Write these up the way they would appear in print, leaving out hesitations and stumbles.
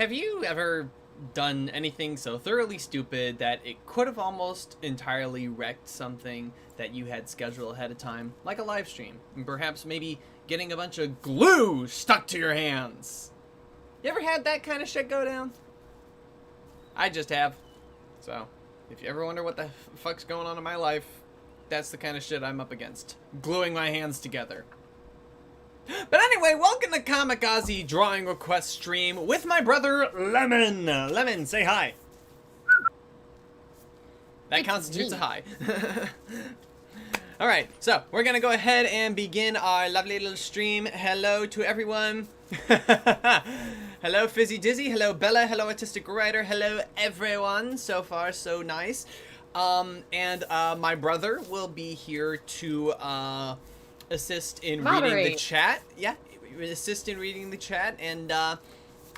Have you ever done anything so thoroughly stupid that it could have almost entirely wrecked something that you had scheduled ahead of time, like a live stream, and perhaps maybe getting a bunch of glue stuck to your hands? You ever had that kind of shit go down? I just have. So, if you ever wonder what the fuck's going on in my life, that's the kind of shit I'm up against. Gluing my hands together. But anyway, welcome to Comic Auzi Drawing Request Stream with my brother, Lemon. Lemon, say hi. That constitutes a hi. Alright, so we're gonna go ahead and begin our lovely little stream. Hello to everyone. Hello, Fizzy Dizzy. Hello, Bella. Hello, Artistic Writer. Hello, everyone. So far, so nice. My brother will be here to, assist in reading the chat. Yeah, assist in reading the chat and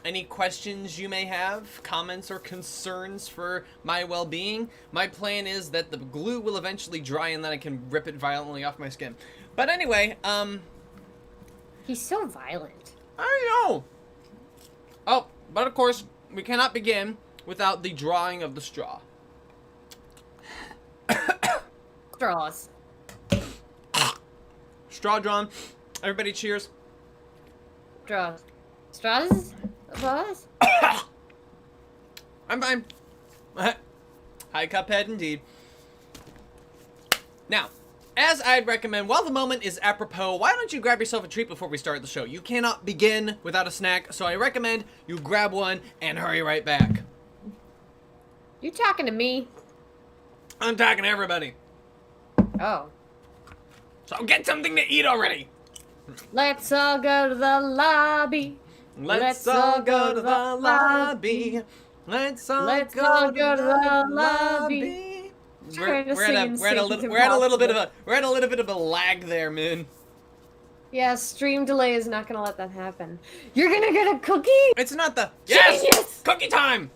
any questions you may have, comments or concerns for my well-being. My plan is that the glue will eventually dry and then I can rip it violently off my skin. But anyway, he's so violent. I know. Oh, but of course, we cannot begin without the drawing of the straw. Straws. Straw drawn. Everybody cheers. Straws. Straws? Straws? I'm fine. Hi, Cuphead, indeed. Now, as I'd recommend, while the moment is apropos, why don't you grab yourself a treat before we start the show? You cannot begin without a snack, so I recommend you grab one and hurry right back. You talking to me? I'm talking to everybody. Oh. So get something to eat already. Let's all go to the lobby. Let's all go to the lobby. Let's all go to the lobby. We're at a little bit of a lag there, man. Yeah, stream delay is not gonna let that happen. You're gonna get a cookie? It's not the yes Genius! Cookie time.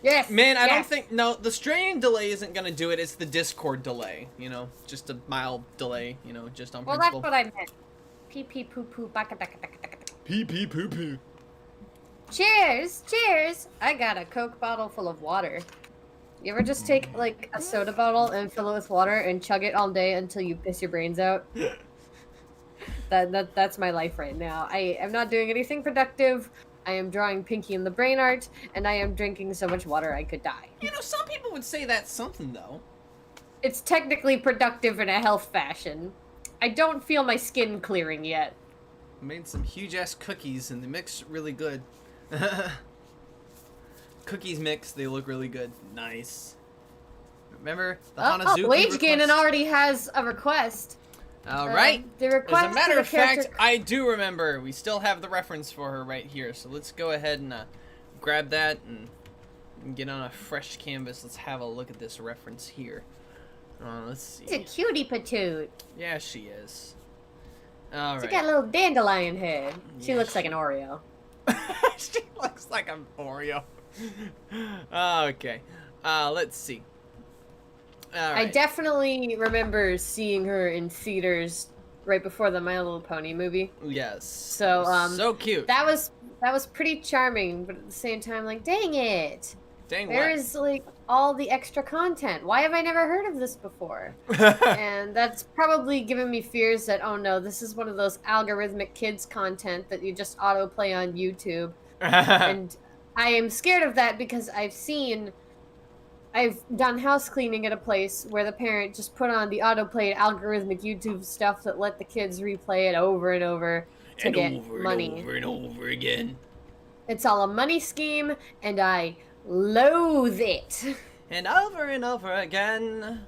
Yes. Man, I don't think the stream delay isn't gonna do it. It's the Discord delay. You know, just a mild delay. You know, just on principle. Well, that's what I meant. Pee pee poo poo baka baka baka baka. Pee pee poo poo. Cheers! Cheers! I got a Coke bottle full of water. You ever just take, like, a soda bottle and fill it with water and chug it all day until you piss your brains out? That's my life right now. I am not doing anything productive. I am drawing Pinky and the Brain art, and I am drinking so much water I could die. You know, some people would say that's something, though. It's technically productive in a health fashion. I don't feel my skin clearing yet. I made some huge-ass cookies, and they mix really good. Cookies mixed, they look really good. Nice. Remember the Hanazuki Wage Ganon already has a request. Alright. The request As a matter of character... fact, I do remember. We still have the reference for her right here. So let's go ahead and grab that and get on a fresh canvas. Let's have a look at this reference here. Let's see. She's a cutie patoot. Yeah, she is. Alright. She got a little dandelion head. She looks like an Oreo. She looks like an Oreo. Okay. Let's see. Right. I definitely remember seeing her in theaters right before the My Little Pony movie. Yes. So so cute. That was pretty charming, but at the same time, like, dang it. Dang There what? is, like, all the extra content. Why have I never heard of this before? And that's probably given me fears that, oh no, this is one of those algorithmic kids content that you just autoplay on YouTube. And I am scared of that because I've done house cleaning at a place where the parent just put on the autoplayed algorithmic YouTube stuff that let the kids replay it over and over to get money. And over and over again. It's all a money scheme, and I loathe it. And over again.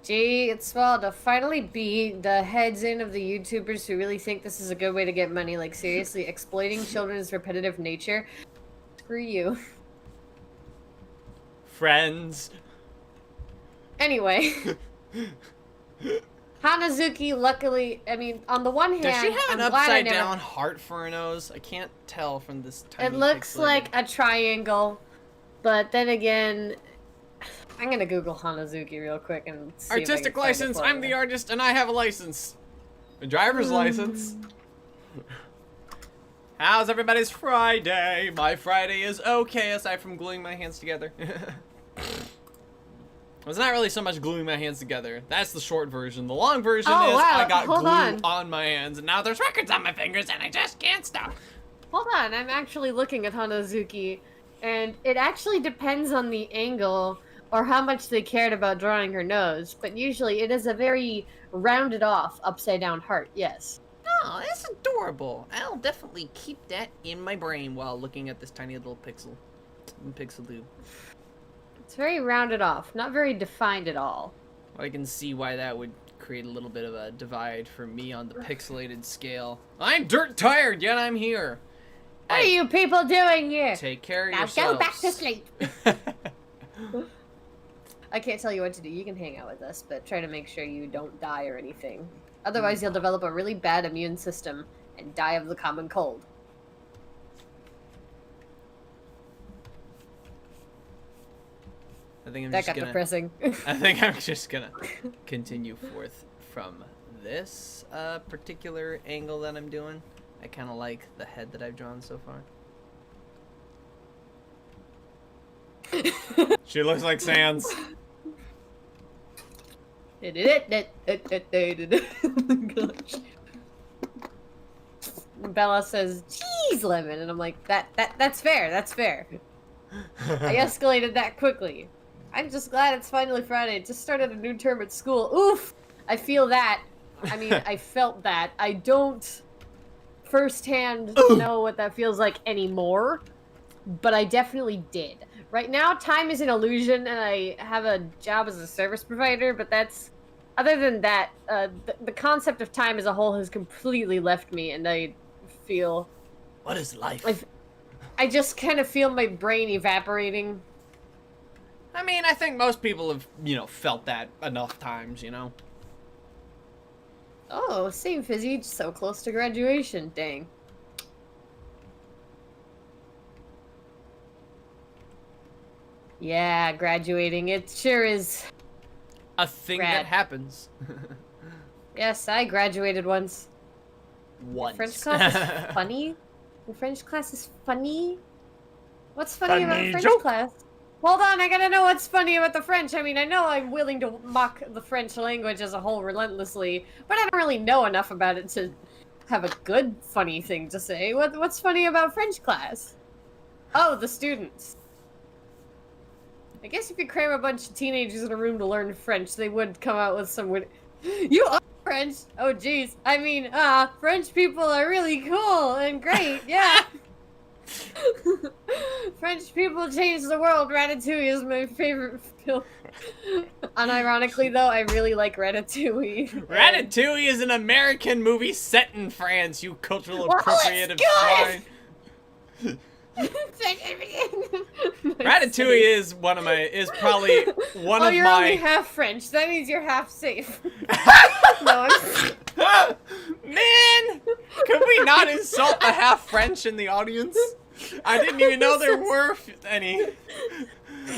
Gee, it's swell to finally be the heads in of the YouTubers who really think this is a good way to get money. Like, seriously, exploiting children's repetitive nature? Screw you. Friends. Anyway. Hanazuki, luckily, I mean, on the one hand, does she have an I'm glad I upside never... down heart for a nose? I can't tell from this tiny It looks pixelated... like a triangle, but then again, I'm gonna Google Hanazuki real quick and see Artistic if I can find it license, for I'm you. the artist and I have a license. A driver's license. How's everybody's Friday? My Friday is okay, aside from gluing my hands together. It's not really so much gluing my hands together. That's the short version. The long version is wow. I got Hold glue on my hands, and now there's records on my fingers, and I just can't stop. Hold on, I'm actually looking at Hanazuki, and it actually depends on the angle or how much they cared about drawing her nose, but usually it is a very rounded off upside down heart, yes. Oh, that's adorable. I'll definitely keep that in my brain while looking at this tiny little pixel. It's very rounded off, not very defined at all. I can see why that would create a little bit of a divide for me on the pixelated scale. I'm dirt tired, yet I'm here. What are you people doing here? Take care of now yourselves. go back to sleep. I can't tell you what to do. You can hang out with us, but try to make sure you don't die or anything. Otherwise, you'll develop a really bad immune system and die of the common cold. I think I'm That just got gonna, depressing. I think I'm just gonna continue forth from this particular angle that I'm doing. I kind of like the head that I've drawn so far. She looks like Sans. Oh my gosh. Bella says, "Cheese lemon," and I'm like, that's fair. That's fair. I escalated that quickly. I'm just glad it's finally Friday. Just started a new term at school. Oof! I feel that. I mean, I felt that. I don't firsthand know what that feels like anymore, but I definitely did. Right now, time is an illusion, and I have a job as a service provider, but that's... Other than that, the concept of time as a whole has completely left me, and I feel... What is life? I just kind of feel my brain evaporating. I mean, I think most people have, felt that enough times, Oh, same Fizzy, so close to graduation, dang. Yeah, graduating, it sure is. A thing Rad. that happens. Yes, I graduated once. Once. The French class is funny? The French class is funny? What's funny about Funny French joke. class? Hold on, I gotta know what's funny about the French. I mean, I know I'm willing to mock the French language as a whole relentlessly, but I don't really know enough about it to have a good, funny thing to say. What's funny about French class? Oh, the students. I guess if you cram a bunch of teenagers in a room to learn French, they would come out with some You are French? Oh, jeez. I mean, French people are really cool and great, yeah. French people change the world. Ratatouille is my favorite film. Unironically, though, I really like Ratatouille. Ratatouille is an American movie set in France, you cultural appropriative swine. Ratatouille is probably one of you're my... only half French. That means you're half safe. No, Man! Could we not insult the half French in the audience? I didn't even know there were any.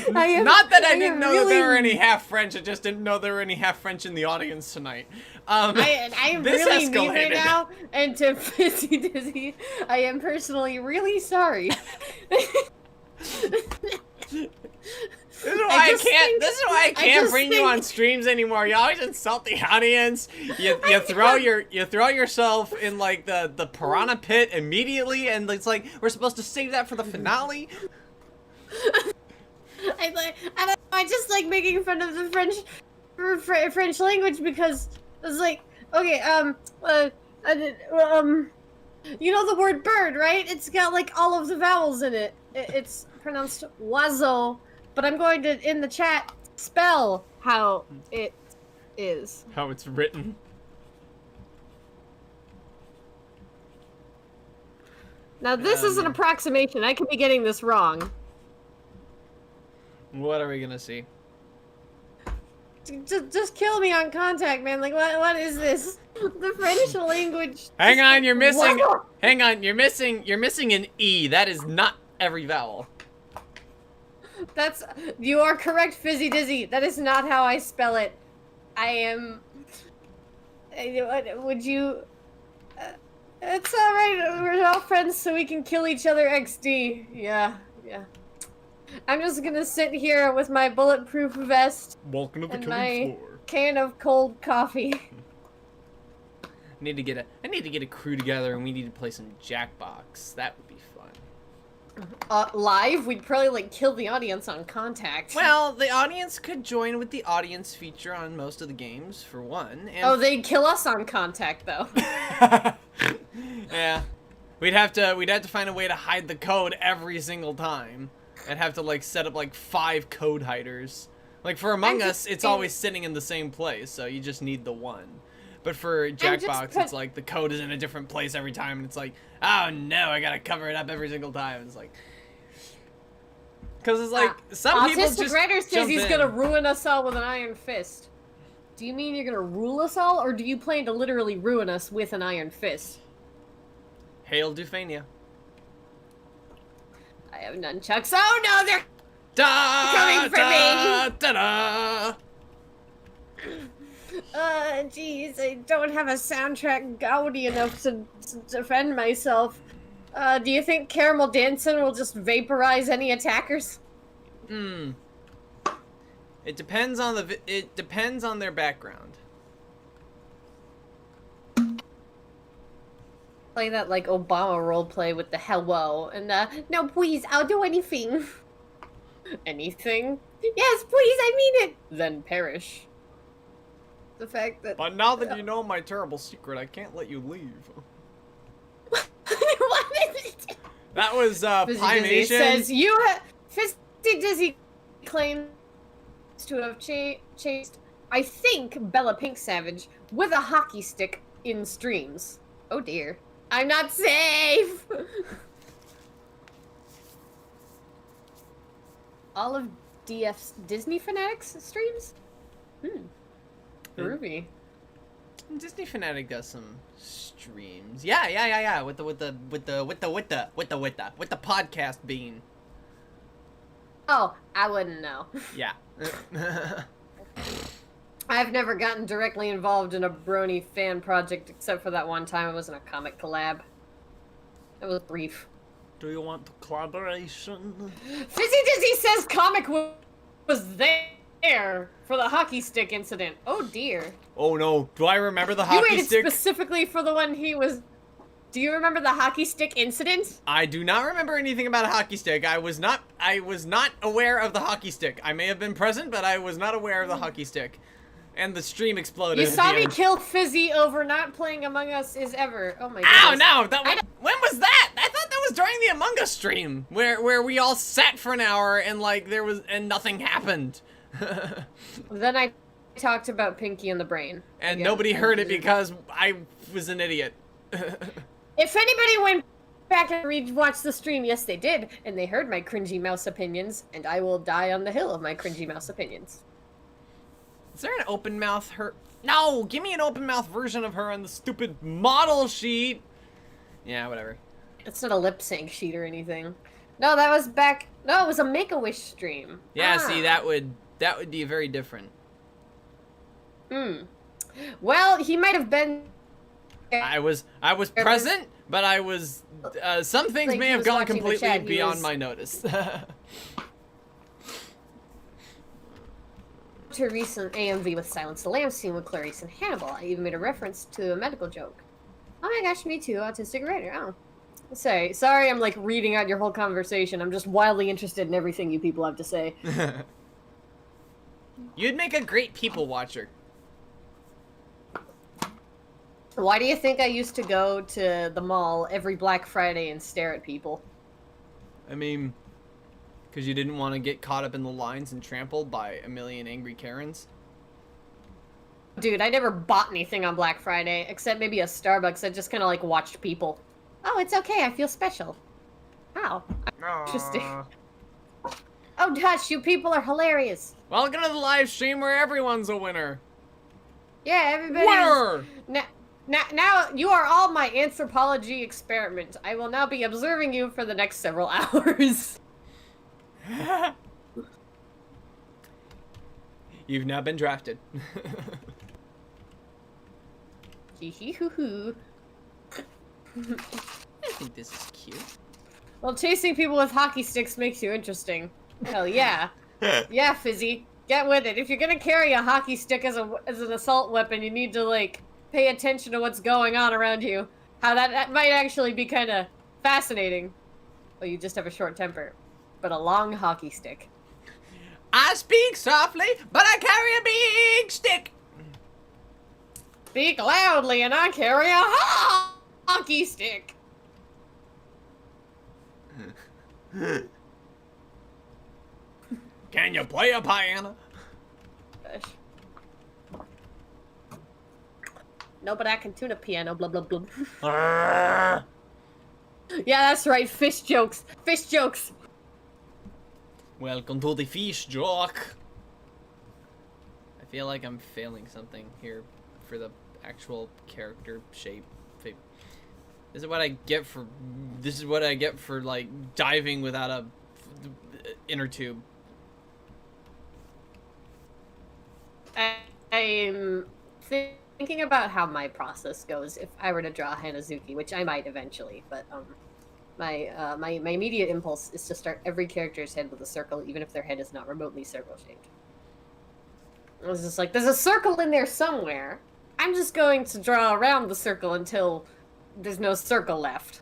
Not that I didn't know that there were any half French, I just didn't know there were any half French in the audience tonight. I am this really mean escalated. right now, and to Fizzy Dizzy, I am personally really sorry. This is why I can't bring you on streams anymore. You always insult the audience. You throw yourself in like the piranha pit immediately, and it's like we're supposed to save that for the finale. I just like making fun of the French language because it's like, okay, you know the word bird, right? It's got like all of the vowels in it. It's pronounced oiseau, but I'm going to, in the chat, spell how it is. How it's written. Now this is an approximation. I could be getting this wrong. What are we gonna see? Just kill me on contact, man. Like, what is this? The French language. Hang on, you're missing. Hang on, you're missing an E. That is not every vowel. You are correct, Fizzy Dizzy. That is not how I spell it. I am... Would you... It's alright, we're all friends so we can kill each other XD. Yeah. I'm just gonna sit here with my bulletproof vest Welcome to the and killing my floor. can of cold coffee. I need to get a crew together and we need to play some Jackbox. That would be fun. Live? We'd probably, like, kill the audience on contact. Well, the audience could join with the audience feature on most of the games, for one. And oh, they'd kill us on contact, though. yeah. We'd have to find a way to hide the code every single time. And have to, like, set up, like, 5 code hiders. Like, for Among Us, it's always sitting in the same place, so you just need the one. But for Jackbox, it's like the code is in a different place every time, and it's like, oh no, I gotta cover it up every single time. It's like, because it's like some people just Autistic Writer says he's in. gonna ruin us all with an iron fist. Do you mean you're gonna rule us all, or do you plan to literally ruin us with an iron fist? Hail Dufania. I have nunchucks. Oh no, they're Da, coming for me. Da, da. Jeez, I don't have a soundtrack gaudy enough to defend myself. Do you think Caramel Dancing will just vaporize any attackers? It depends on their background. Play that, like, Obama roleplay with the hello, and, no, please, I'll do anything. Anything? Yes, please, I mean it! Then perish. The fact that... But now that you know my terrible secret, I can't let you leave. What is it? That was, Pie Nation. Says, Fizzy Dizzy claims to have chased, I think, Bella Pink Savage with a hockey stick in streams. Oh dear. I'm not safe! All of DF's Disney Fanatics streams? Groovy. Disney Fanatic does some streams. Yeah. With the podcast bean. Oh, I wouldn't know. Yeah. I've never gotten directly involved in a Brony fan project except for that one time it was in a comic collab. It was brief. Do you want collaboration? Fizzy Dizzy says comic was there for the hockey stick incident. Oh dear. Oh no. Do I remember the You hockey waited stick? specifically for the one he was... Do you remember the hockey stick incident? I do not remember anything about a hockey stick. I was not aware of the hockey stick. I may have been present, but I was not aware of the hockey stick. And the stream exploded. You at saw the me end. kill Fizzy over not playing Among Us is ever. Oh my god. Ow, no! When was that? I thought that was during the Among Us stream, where we all sat for an hour and like nothing happened. Then I talked about Pinky and the Brain. And Again. nobody heard it because I was an idiot. If anybody went back and rewatched the stream, yes they did, and they heard my cringy mouse opinions, and I will die on the hill of my cringy mouse opinions. Is there an open mouth her? No, give me an open mouth version of her on the stupid model sheet. Yeah, whatever. It's not a lip sync sheet or anything. No, that was back. No, it was a Make-A-Wish stream. Yeah, see, that would be very different. Well, he might have been. I was present, but I was some things Like may he have was gone watching the completely chat, he beyond was- my notice. To a recent AMV with Silence the Lambs scene with Clarice and Hannibal. I even made a reference to a medical joke. Oh my gosh, me too, autistic writer. Oh. Sorry I'm like reading out your whole conversation. I'm just wildly interested in everything you people have to say. You'd make a great people watcher. Why do you think I used to go to the mall every Black Friday and stare at people? I mean, because you didn't want to get caught up in the lines and trampled by a million angry Karens? Dude, I never bought anything on Black Friday, except maybe a Starbucks. I just kind of like watched people. Oh, it's okay, I feel special. Wow. Interesting. Oh, Dutch, you people are hilarious. Welcome to the live stream where everyone's a winner. Yeah, everybody. Winner! Now, you are all my anthropology experiment. I will now be observing you for the next several hours. You've now been drafted. Hee hee hoo hoo. I think this is cute. Well, chasing people with hockey sticks makes you interesting. Hell yeah. Yeah, Fizzy. Get with it. If you're gonna carry a hockey stick as an assault weapon, you need to, like, pay attention to what's going on around you. How that might actually be kind of fascinating. Well, you just have a short temper. But a long hockey stick. I speak softly, but I carry a big stick. Speak loudly and I carry a hockey stick. Can you play a piano? Gosh. No, but I can tune a piano, blah, blah, blah. Yeah, that's right, fish jokes. Fish jokes. Welcome to the fish joke. I feel like I'm failing something here for the actual character shape. This is what I get for like diving without a inner tube. I'm thinking about how my process goes if I were to draw Hanazuki, which I might eventually, but my immediate impulse is to start every character's head with a circle, even if their head is not remotely circle-shaped. I was just like, there's a circle in there somewhere. I'm just going to draw around the circle until there's no circle left.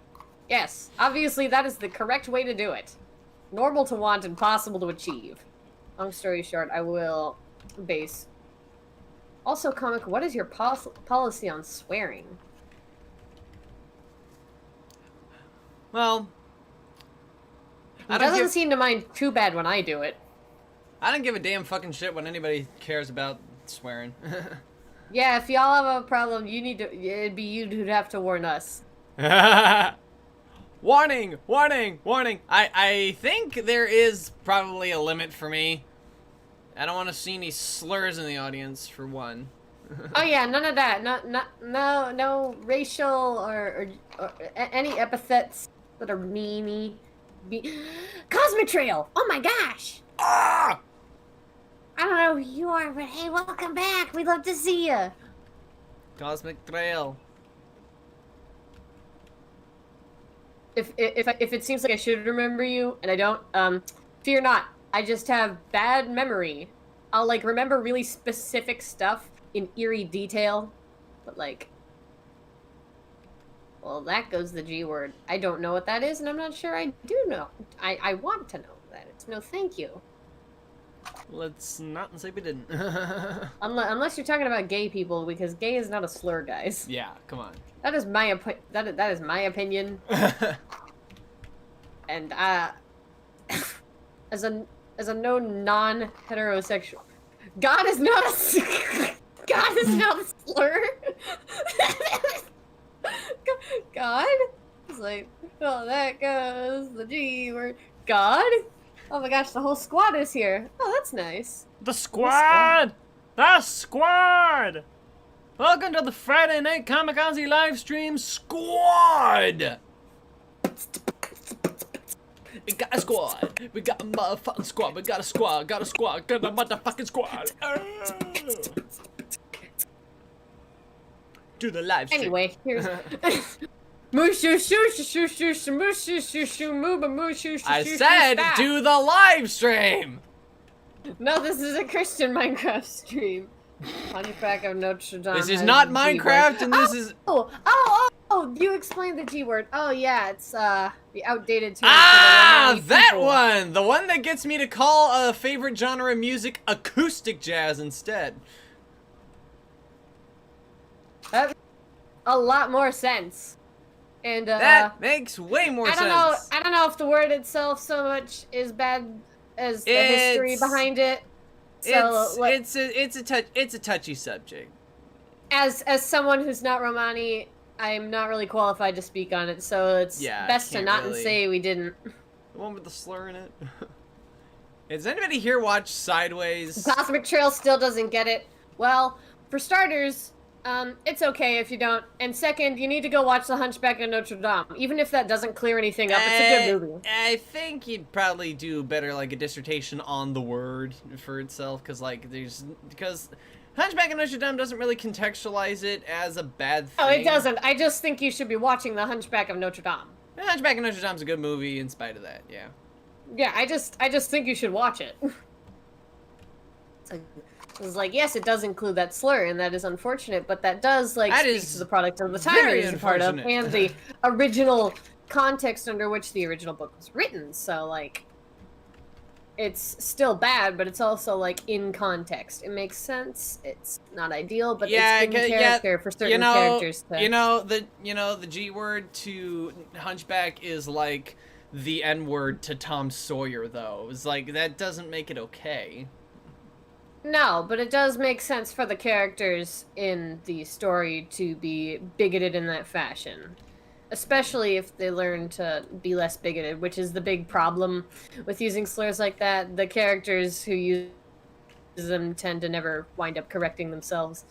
Yes, obviously that is the correct way to do it. Normal to want, impossible to achieve. Long story short, I will base. Also, comic, what is your policy on swearing? Well, It doesn't seem to mind too bad when I do it. I don't give a damn fucking shit when anybody cares about swearing. Yeah, if y'all have a problem, it'd be you who'd have to warn us. Warning! Warning! Warning! I think there is probably a limit for me. I don't want to see any slurs in the audience, for one. Oh yeah, none of that. No racial or any epithets that are meany. Cosmic Trail! Oh my gosh! Ah! I don't know who you are, but hey, welcome back. We'd love to see you. Cosmic Trail. If it seems like I should remember you and I don't, fear not. I just have bad memory. I'll like remember really specific stuff in eerie detail, but like, well, that goes the G word. I don't know what that is, and I'm not sure I do know. I want to know that. It's no thank you. Let's not say we didn't. Unless you're talking about gay people, because gay is not a slur, guys. Yeah, come on. That is my that is my opinion. And as a non-heterosexual, God is not a God is not a slur. God? It's like, well, that goes the G word. God? Oh my gosh, the whole squad is here. Oh, that's nice. The squad! The squad! Welcome to the Friday Night Comic Auzi live stream squad! We got a squad. We got a motherfucking squad. We got a squad. Got a squad. Got a motherfucking squad. Do the live stream. Anyway, here's I said do the live stream. No, this is a Christian Minecraft stream. Hunchback of Notre Dame. This is not Minecraft, and this is. Oh! You explained the G word. Oh yeah, it's the outdated term. That one, the one that gets me to call a favorite genre of music acoustic jazz instead. That makes a lot more sense. And that makes way more sense. I don't know if the word itself so much is bad as the history behind it. So, it's a touchy subject. As someone who's not Romani, I'm not really qualified to speak on it, so it's best to not say we didn't. The one with the slur in it. Does anybody here watch Sideways? Cosmic Trail still doesn't get it. Well, for starters, it's okay if you don't. And second, you need to go watch The Hunchback of Notre Dame. Even if that doesn't clear anything up, it's a good movie. I think you'd probably do better, like, a dissertation on the word for itself, because Hunchback of Notre Dame doesn't really contextualize it as a bad thing. No, it doesn't. I just think you should be watching The Hunchback of Notre Dame. The Hunchback of Notre Dame's a good movie in spite of that, yeah. Yeah, I just think you should watch it. It's like, yes, it does include that slur, and that is unfortunate, but that does, like, speak to the product of the time it is a part of, and the original context under which the original book was written. So, like, it's still bad, but it's also, like, in context. It makes sense. It's not ideal, but it's in character for certain characters to... the G word to Hunchback is, like, the N word to Tom Sawyer, though. It's like, that doesn't make it okay. No, but it does make sense for the characters in the story to be bigoted in that fashion. Especially if they learn to be less bigoted, which is the big problem with using slurs like that. The characters who use them tend to never wind up correcting themselves.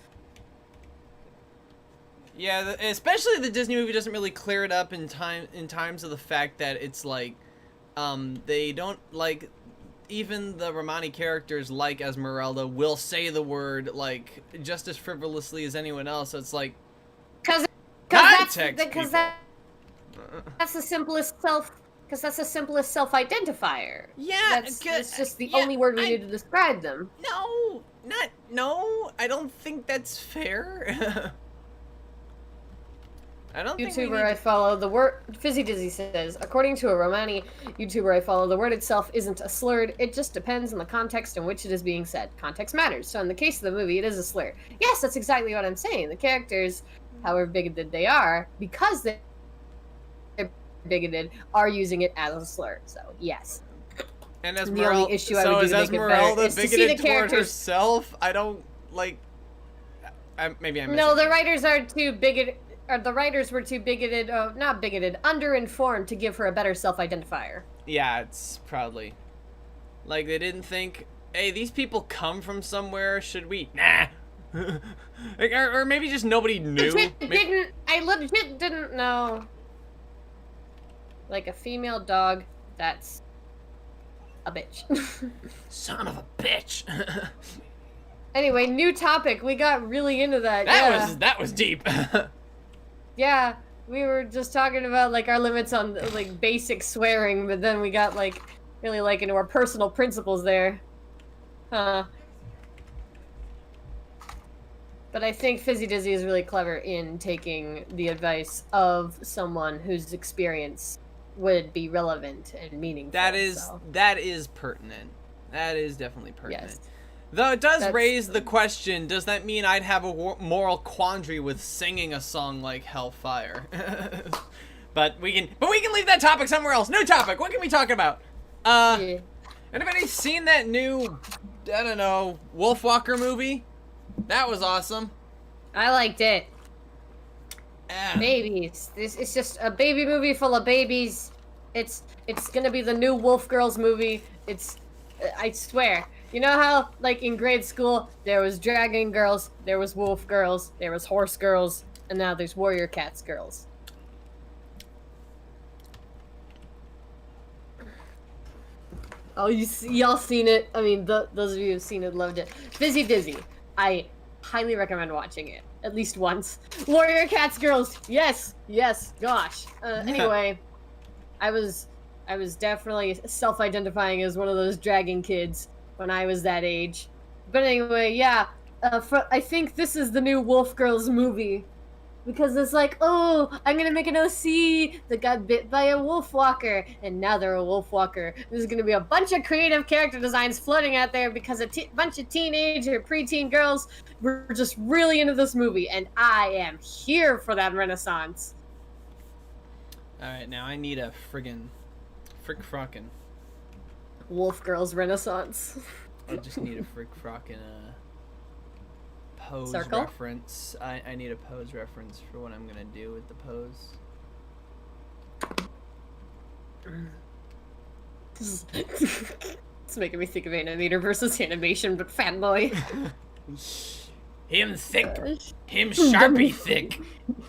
Yeah, especially the Disney movie doesn't really clear it up in times of the fact that it's like, they don't, like... Even the Romani characters, like Esmeralda, will say the word, like, just as frivolously as anyone else. So it's like... Because that's the simplest self-identifier. Yeah, it's just the only word we need to describe them. No, I don't think that's fair. I don't think YouTuber I follow, the word Fizzy Dizzy says, according to a Romani YouTuber I follow, the word itself isn't a slurred, it just depends on the context in which it is being said. Context matters. So in the case of the movie, it is a slur. Yes, that's exactly what I'm saying. The characters, however bigoted they are, because they're bigoted, are using it as a slur. So yes. And the only issue I would do to make it better is to see the characters herself. I don't like. Maybe I'm. No, the writers are too bigoted. Or the writers were too bigoted, not bigoted, underinformed to give her a better self-identifier. Yeah, it's probably... Like, they didn't think, hey, these people come from somewhere, should we... Nah! Like, or maybe just nobody knew. I legit didn't know. Like, a female dog, that's... a bitch. Son of a bitch! Anyway, new topic, we got really into that, That was deep! Yeah, we were just talking about, like, our limits on, like, basic swearing, but then we got, like, really, like, into our personal principles there. But I think Fizzy Dizzy is really clever in taking the advice of someone whose experience would be relevant and meaningful. That is pertinent. That is definitely pertinent. Yes. Though it does raise the question, does that mean I'd have a moral quandary with singing a song like Hellfire? But we can leave that topic somewhere else. New topic. What can we talk about? Anybody seen that new, I don't know, Wolfwalker movie? That was awesome. I liked it. Babies. It's just a baby movie full of babies. It's gonna be the new Wolf Girls movie. I swear. You know how, like, in grade school, there was dragon girls, there was wolf girls, there was horse girls, and now there's warrior cats girls. Oh, y'all seen it? I mean, those of you who've seen it loved it. Fizzy Dizzy. I highly recommend watching it. At least once. Warrior cats girls. Yes, gosh. Anyway, I was definitely self-identifying as one of those dragon kids when I was that age. But anyway, yeah, I think this is the new Wolf Girls movie. Because it's like, oh, I'm gonna make an OC that got bit by a wolf walker, and now they're a wolf walker. There's gonna be a bunch of creative character designs floating out there because a bunch of teenage or preteen girls were just really into this movie, and I am here for that renaissance. Alright, now I need a frickin' Wolf Girls Renaissance. I just need a frickin' pose Circle? reference. I need a pose reference for what I'm gonna do with the pose. It's making me think of animator versus animation, but fanboy. Him thick. Him sharpie thick.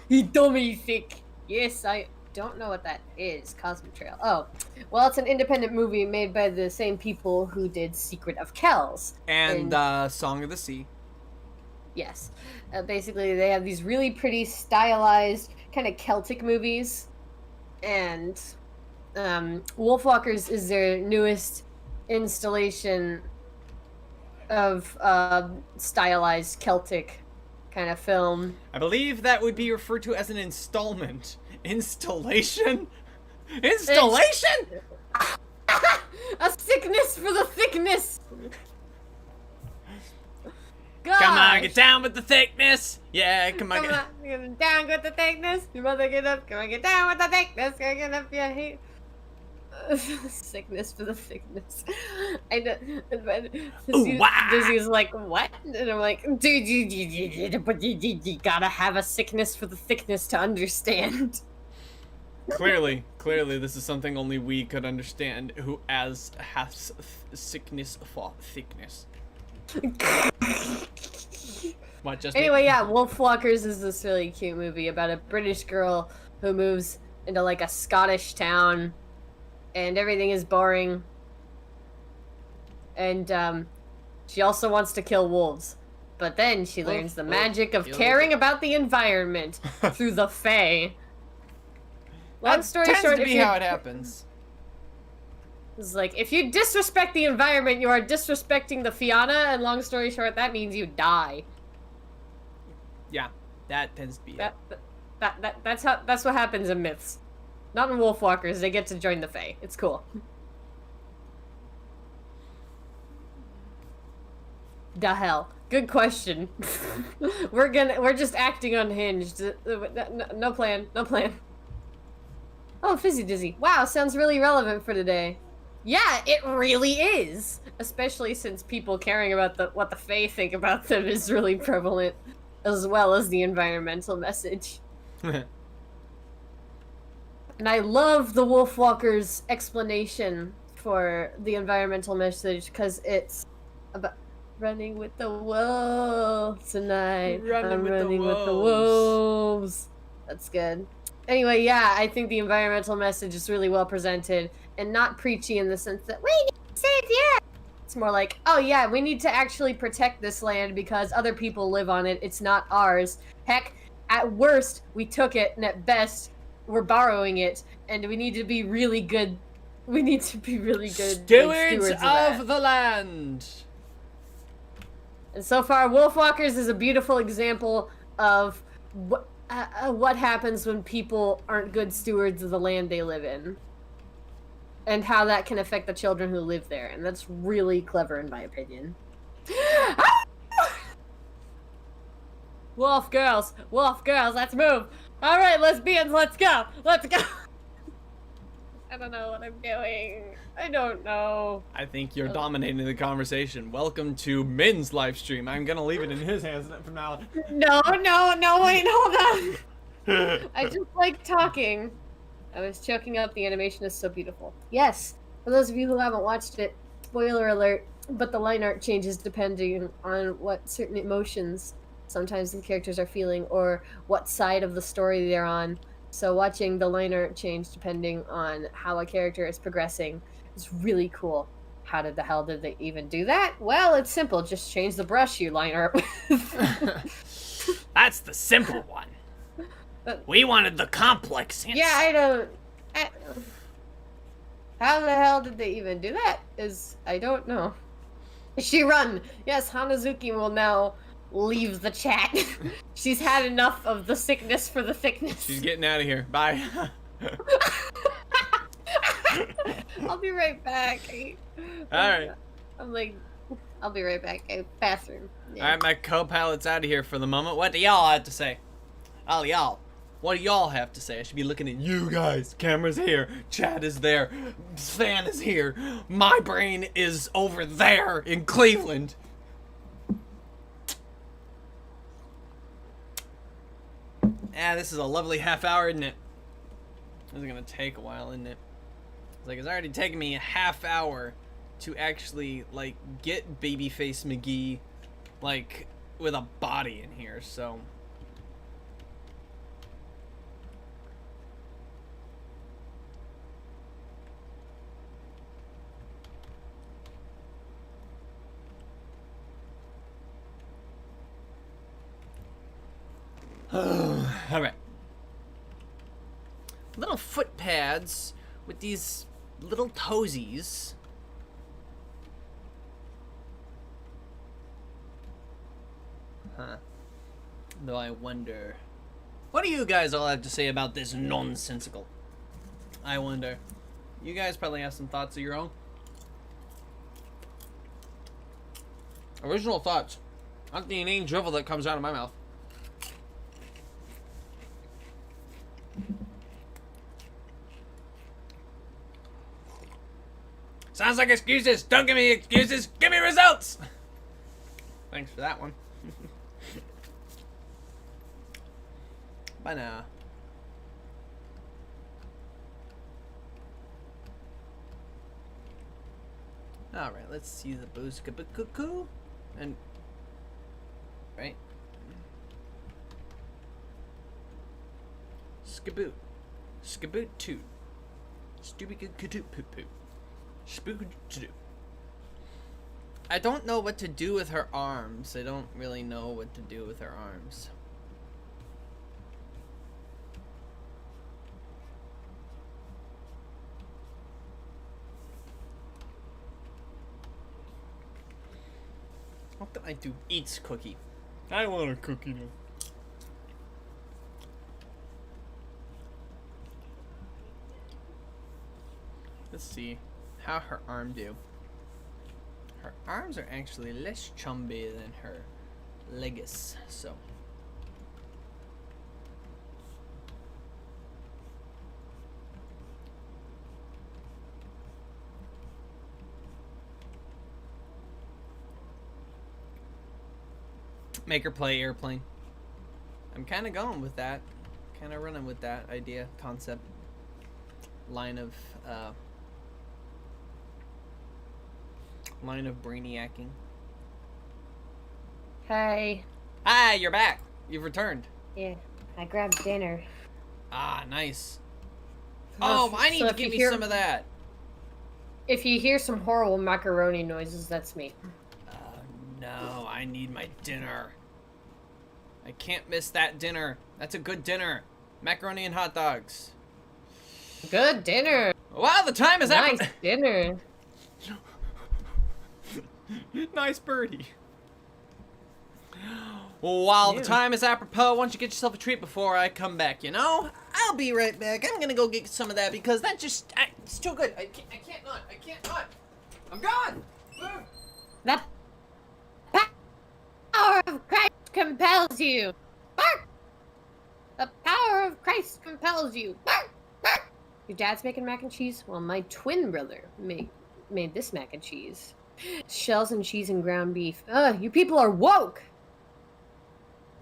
He dummy thick. Yes, I don't know what that is. Cosmic Trail. Oh, well, it's an independent movie made by the same people who did Secret of Kells. And Song of the Sea. Yes. Basically, they have these really pretty stylized kind of Celtic movies, and Wolfwalkers is their newest installation of stylized Celtic kind of film. I believe that would be referred to as an installment. Installation? Installation? A sickness for the thickness. Gosh. Come on, get down with the thickness. Yeah, come on. Get down with the thickness. You mother get up. Come on, get down with the thickness. Come on, get up your hate. Sickness for the thickness. I know. Dizzy's like, what? And I'm like, dude, you gotta have a sickness for the thickness to understand. Clearly, this is something only we could understand, who has sickness for thickness. What, just anyway, me? yeah, Wolfwalkers is this really cute movie about a British girl who moves into like a Scottish town, and everything is boring. And she also wants to kill wolves, but then she learns the magic of caring about the environment through the Fae. Long story short, tends to be how it happens. It's like, if you disrespect the environment, you are disrespecting the Fianna, and long story short, that means you die. Yeah, that tends to be it. That's what happens in myths. Not in Wolfwalkers, they get to join the Fae. It's cool. The hell? Good question. We're just acting unhinged. No plan. Oh, Fizzy Dizzy. Wow, sounds really relevant for today. Yeah, it really is. Especially since people caring about what the Fae think about them is really prevalent, as well as the environmental message. And I love the Wolfwalkers' explanation for the environmental message, because it's about running with the wolves tonight. I'm running with the wolves. That's good. Anyway, yeah, I think the environmental message is really well presented and not preachy in the sense that we need to save the earth. It's more like, oh yeah, we need to actually protect this land because other people live on it. It's not ours. Heck, at worst, we took it, and at best, we're borrowing it, and we need to be really good. We need to be really good stewards of the land. And so far, Wolfwalkers is a beautiful example of what happens when people aren't good stewards of the land they live in, and how that can affect the children who live there. And that's really clever, in my opinion. Wolf girls, let's move. All right, lesbians, let's go. I don't know what I'm doing. I don't know. I think you're dominating the conversation. Welcome to Min's live stream. I'm gonna leave it in his hands from now on. No, wait, hold on. I just like talking. I was choking up. The animation is so beautiful. Yes, for those of you who haven't watched it, spoiler alert, but the line art changes depending on what certain emotions sometimes the characters are feeling or what side of the story they're on. So watching the line art change depending on how a character is progressing is really cool. How the hell did they even do that? Well, it's simple. Just change the brush you line art with. That's the simple one. We wanted the complex hints. Yeah, I don't. How the hell did they even do that? I don't know. She run. Yes, Hanazuki will now leave the chat. She's had enough of the sickness for the thickness. She's getting out of here. Bye. I'll be right back. Alright. I'm like, I'll be right back. Bathroom. Yeah. Alright, my co-pilot's out of here for the moment. What do y'all have to say? Oh, y'all. What do y'all have to say? I should be looking at you guys. Camera's here. Chat is there. Fan is here. My brain is over there in Cleveland. Yeah, this is a lovely half hour, isn't it? This is gonna take a while, isn't it? It's already taken me a half hour to actually, like, get Babyface McGee, like, with a body in here, so... Alright. Little foot pads with these little toesies. Huh. Though I wonder... What do you guys all have to say about this nonsensical? I wonder. You guys probably have some thoughts of your own. Original thoughts. Not the inane drivel that comes out of my mouth. Sounds like excuses. Don't give me excuses. Give me results. Thanks for that one. Bye now. Alright, let's see the booskaboo and right. Skaboot. Skaboot toot. Stupid kadoot poop poop. Spook to do. I don't know what to do with her arms. I don't really know what to do with her arms. What can I do? Eats cookie. I want a cookie now. Let's see how her arm do. Her arms are actually less chumby than her legs, so. Make her play airplane. I'm kind of going with that. Kind of running with that idea, concept, line of brainiacking. Hey. Hi, you're back. You've returned. Yeah, I grabbed dinner. Ah, nice. Oh, I need to give me some of that. If you hear some horrible macaroni noises, that's me. No, I need my dinner. I can't miss that dinner. That's a good dinner. Macaroni and hot dogs. Good dinner. Wow, the time is nice dinner. Nice birdie. Well, while the time is apropos, why don't you get yourself a treat before I come back, you know? I'll be right back. I'm gonna go get some of that because that just... it's too good. I can't not. I can't not. I'm gone. The power of Christ compels you. Bark! The power of Christ compels you. Bark! Bark! Your dad's making mac and cheese? Well, my twin brother made this mac and cheese. Shells and cheese and ground beef. Ugh, you people are woke!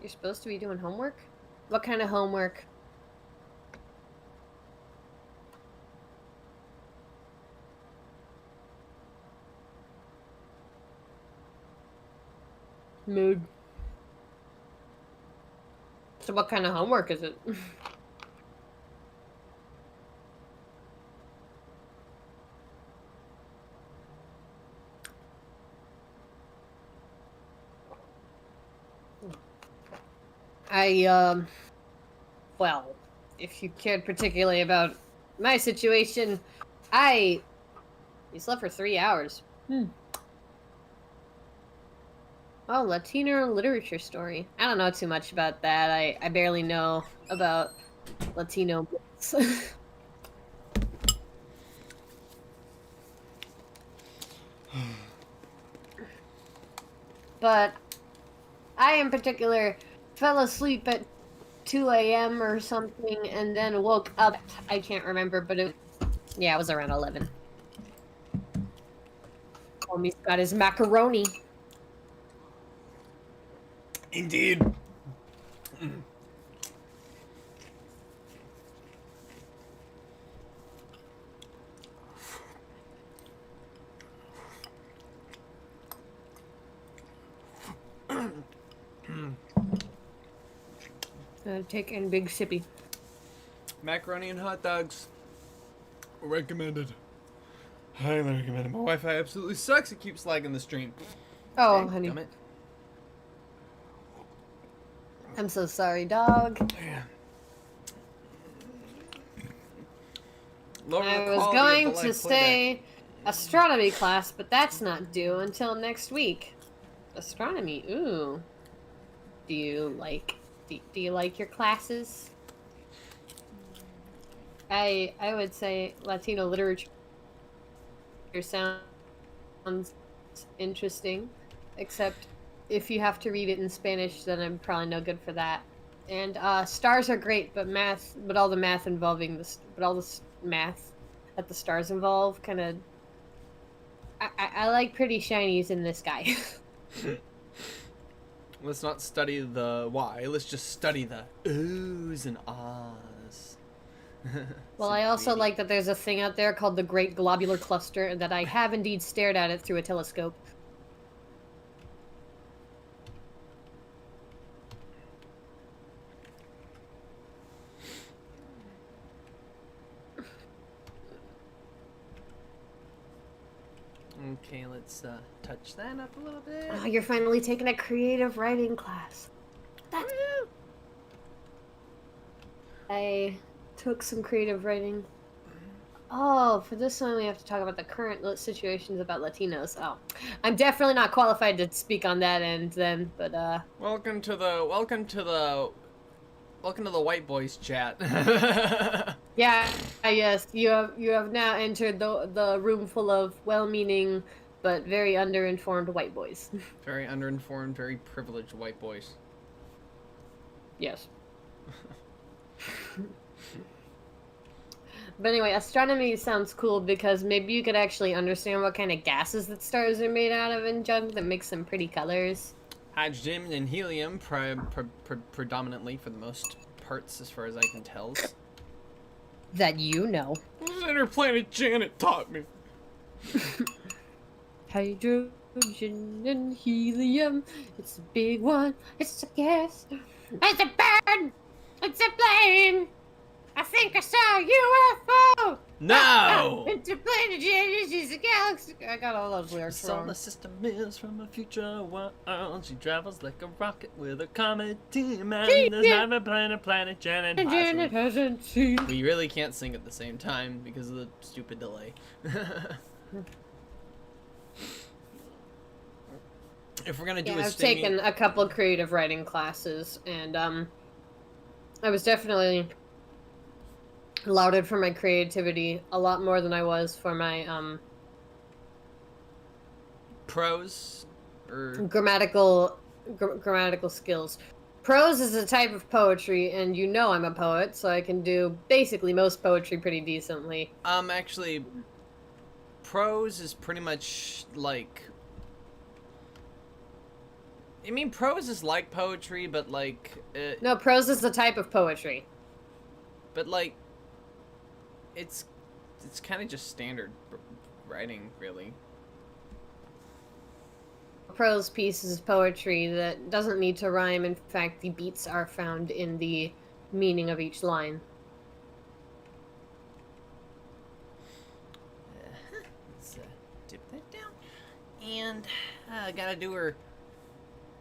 You're supposed to be doing homework? What kind of homework? Mood. So what kind of homework is it? Well, if you cared particularly about my situation, you slept for 3 hours. Oh, Latino literature story. I don't know too much about that. I barely know about Latino books. But I in particular fell asleep at 2 a.m. or something and then woke up. I can't remember, but it was around 11. Homie's got his macaroni. Indeed. Take in big sippy. Macaroni and hot dogs. Recommended. Highly recommended. My Wi-Fi absolutely sucks. It keeps lagging the stream. Oh, Dang, honey. Damn it. I'm so sorry, dog. Yeah. Lower the I was quality of going the to live playback. say astronomy class, but that's not due until next week. Astronomy, ooh. Do you like your classes? I would say Latino literature sounds interesting, except if you have to read it in Spanish, then I'm probably no good for that. And stars are great, but all the math involving math that the stars involve, kind of. I like pretty shinies in the sky. Let's not study the why. Let's just study the oohs and ahs. Well, I also like that there's a thing out there called the Great Globular Cluster, and that I have indeed stared at it through a telescope. Okay, let's touch that up a little bit. Oh, you're finally taking a creative writing class. That's... I took some creative writing. Oh, for this one we have to talk about the current situations about Latinos. Oh, I'm definitely not qualified to speak on that end then, but welcome to the white boys chat. yeah, yes, you have now entered the room full of well-meaning but very underinformed white boys. Very underinformed, very privileged white boys. Yes. But anyway, astronomy sounds cool because maybe you could actually understand what kind of gases that stars are made out of and junk that makes some pretty colors. Hydrogen and helium predominantly for the most parts, as far as I can tell. That you know. Interplanet Janet taught me. Hydrogen and helium. It's a big one. It's a gas. It's a bird. It's a plane. I think I saw a UFO. No! Interplanet is a galaxy. I got all those The lyrics solar wrong. system is from a future world. She travels like a rocket with a comet team, and there's never been a planet Janet Janet hasn't seen. We really can't sing at the same time because of the stupid delay. If we're gonna do I've taken a couple creative writing classes, and I was definitely lauded for my creativity a lot more than I was for my prose or grammatical skills. Prose is a type of poetry, and you know I'm a poet, so I can do basically most poetry pretty decently. Actually, prose is pretty much like. I mean, prose is like poetry, but like. No, prose is a type of poetry. But like. It's kind of just standard writing, really. A prose piece is poetry that doesn't need to rhyme. In fact, the beats are found in the meaning of each line. Let's dip that down. And I gotta do her.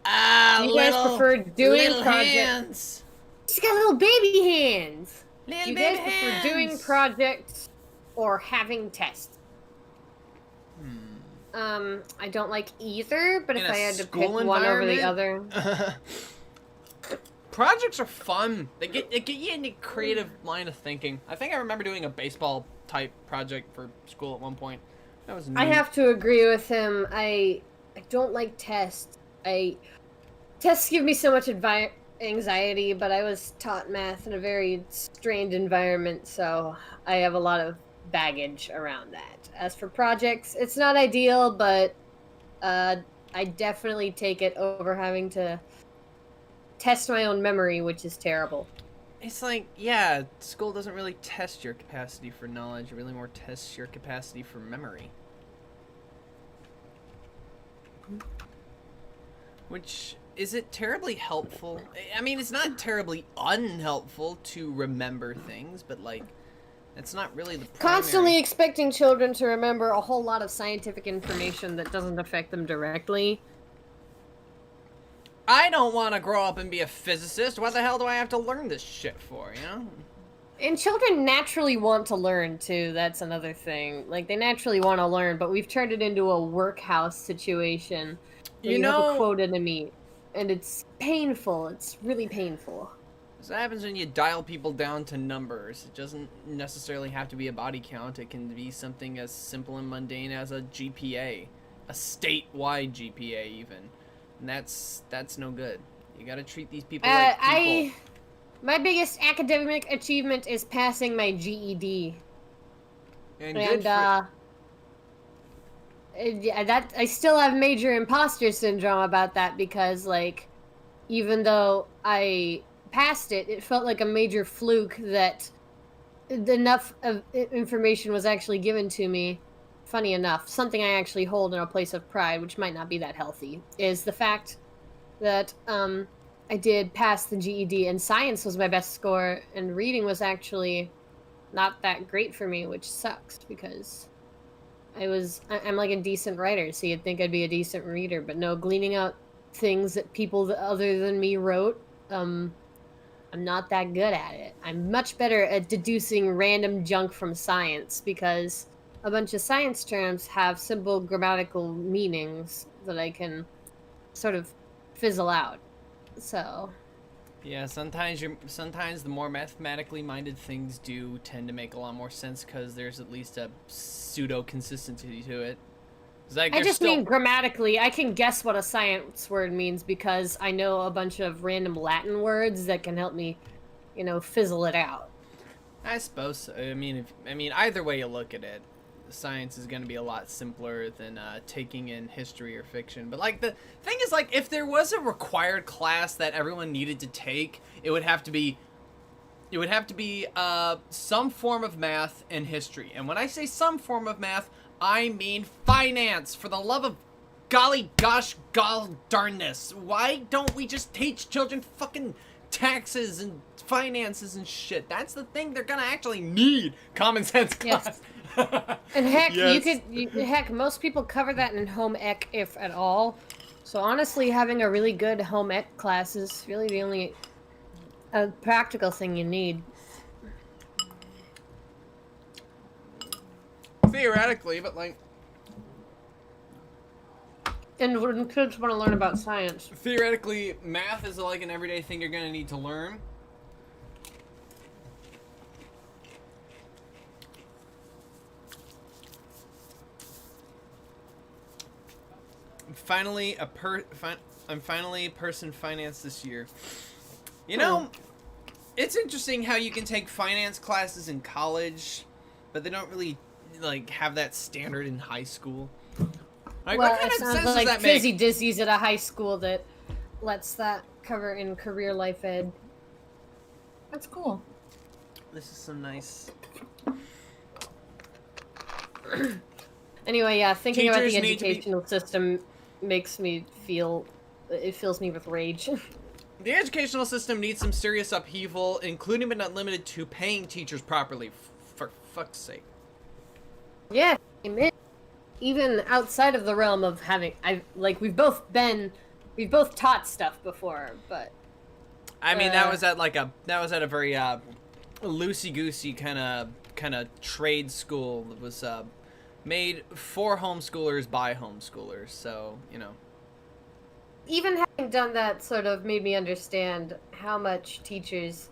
You guys prefer doing projects? Hands. She's got little baby hands. Little Do you guys baby prefer hands. doing projects or having tests? I don't like either, but In if a I had to pick school one over the environment? other. Projects are fun. They get you in a creative line of thinking. I think I remember doing a baseball type project for school at one point. That was neat. I have to agree with him. I don't like tests. Tests give me so much anxiety, but I was taught math in a very strained environment, so I have a lot of baggage around that. As for projects, it's not ideal, but I definitely take it over having to test my own memory, which is terrible. It's like, yeah, school doesn't really test your capacity for knowledge. It really more tests your capacity for memory. Which, is it terribly helpful? I mean, it's not terribly unhelpful to remember things, but, like, it's not really the primary... Constantly expecting children to remember a whole lot of scientific information that doesn't affect them directly. I don't want to grow up and be a physicist. What the hell do I have to learn this shit for, you know? And children naturally want to learn, too. That's another thing. Like, they naturally want to learn, but we've turned it into a workhouse situation where you have a quota to meet. And it's painful. It's really painful. This happens when you dial people down to numbers. It doesn't necessarily have to be a body count. It can be something as simple and mundane as a GPA. A statewide GPA, even. And that's no good. You gotta treat these people like people. My biggest academic achievement is passing my GED. And yeah, that I still have major imposter syndrome about that because, like, even though I passed it, it felt like a major fluke that enough of information was actually given to me. Funny enough, something I actually hold in a place of pride, which might not be that healthy, is the fact that I did pass the GED, and science was my best score, and reading was actually not that great for me, which sucks because I'm like a decent writer, so you'd think I'd be a decent reader, but no, gleaning out things that people other than me wrote, I'm not that good at it. I'm much better at deducing random junk from science because a bunch of science terms have simple grammatical meanings that I can sort of fizzle out. So yeah, sometimes the more mathematically minded things do tend to make a lot more sense because there's at least a pseudo consistency to it. Like I just mean grammatically. I can guess what a science word means because I know a bunch of random Latin words that can help me, fizzle it out. I suppose so. I mean, either way you look at it, science is going to be a lot simpler than taking in history or fiction. But like the thing is, like, if there was a required class that everyone needed to take, it would have to be some form of math and history. And when I say some form of math, I mean finance. For the love of golly gosh gall darnness, why don't we just teach children fucking taxes and finances and shit? That's the thing they're gonna actually need. Common sense class. Yes. And heck, yes. Most people cover that in home ec, if at all. So honestly, having a really good home ec class is really the only practical thing you need. Theoretically, but like... And when kids want to learn about science. Theoretically, math is like an everyday thing you're going to need to learn. I'm finally person finance this year. It's interesting how you can take finance classes in college, but they don't really like have that standard in high school. Like, well, what kind it of sounds sense does like that make? Fizzy Dizzy's at a high school that lets that cover in career life ed. That's cool. This is some nice. Anyway, yeah, thinking about Teachers the need to be- educational system makes me fills me with rage. The educational system needs some serious upheaval, including but not limited to paying teachers properly. For fuck's sake. Yeah, amen. Even outside of the realm of having, we've both taught stuff before, but. I mean, that was at a very loosey-goosey kind of trade school that was made for homeschoolers by homeschoolers. So Even having done that sort of made me understand how much teachers,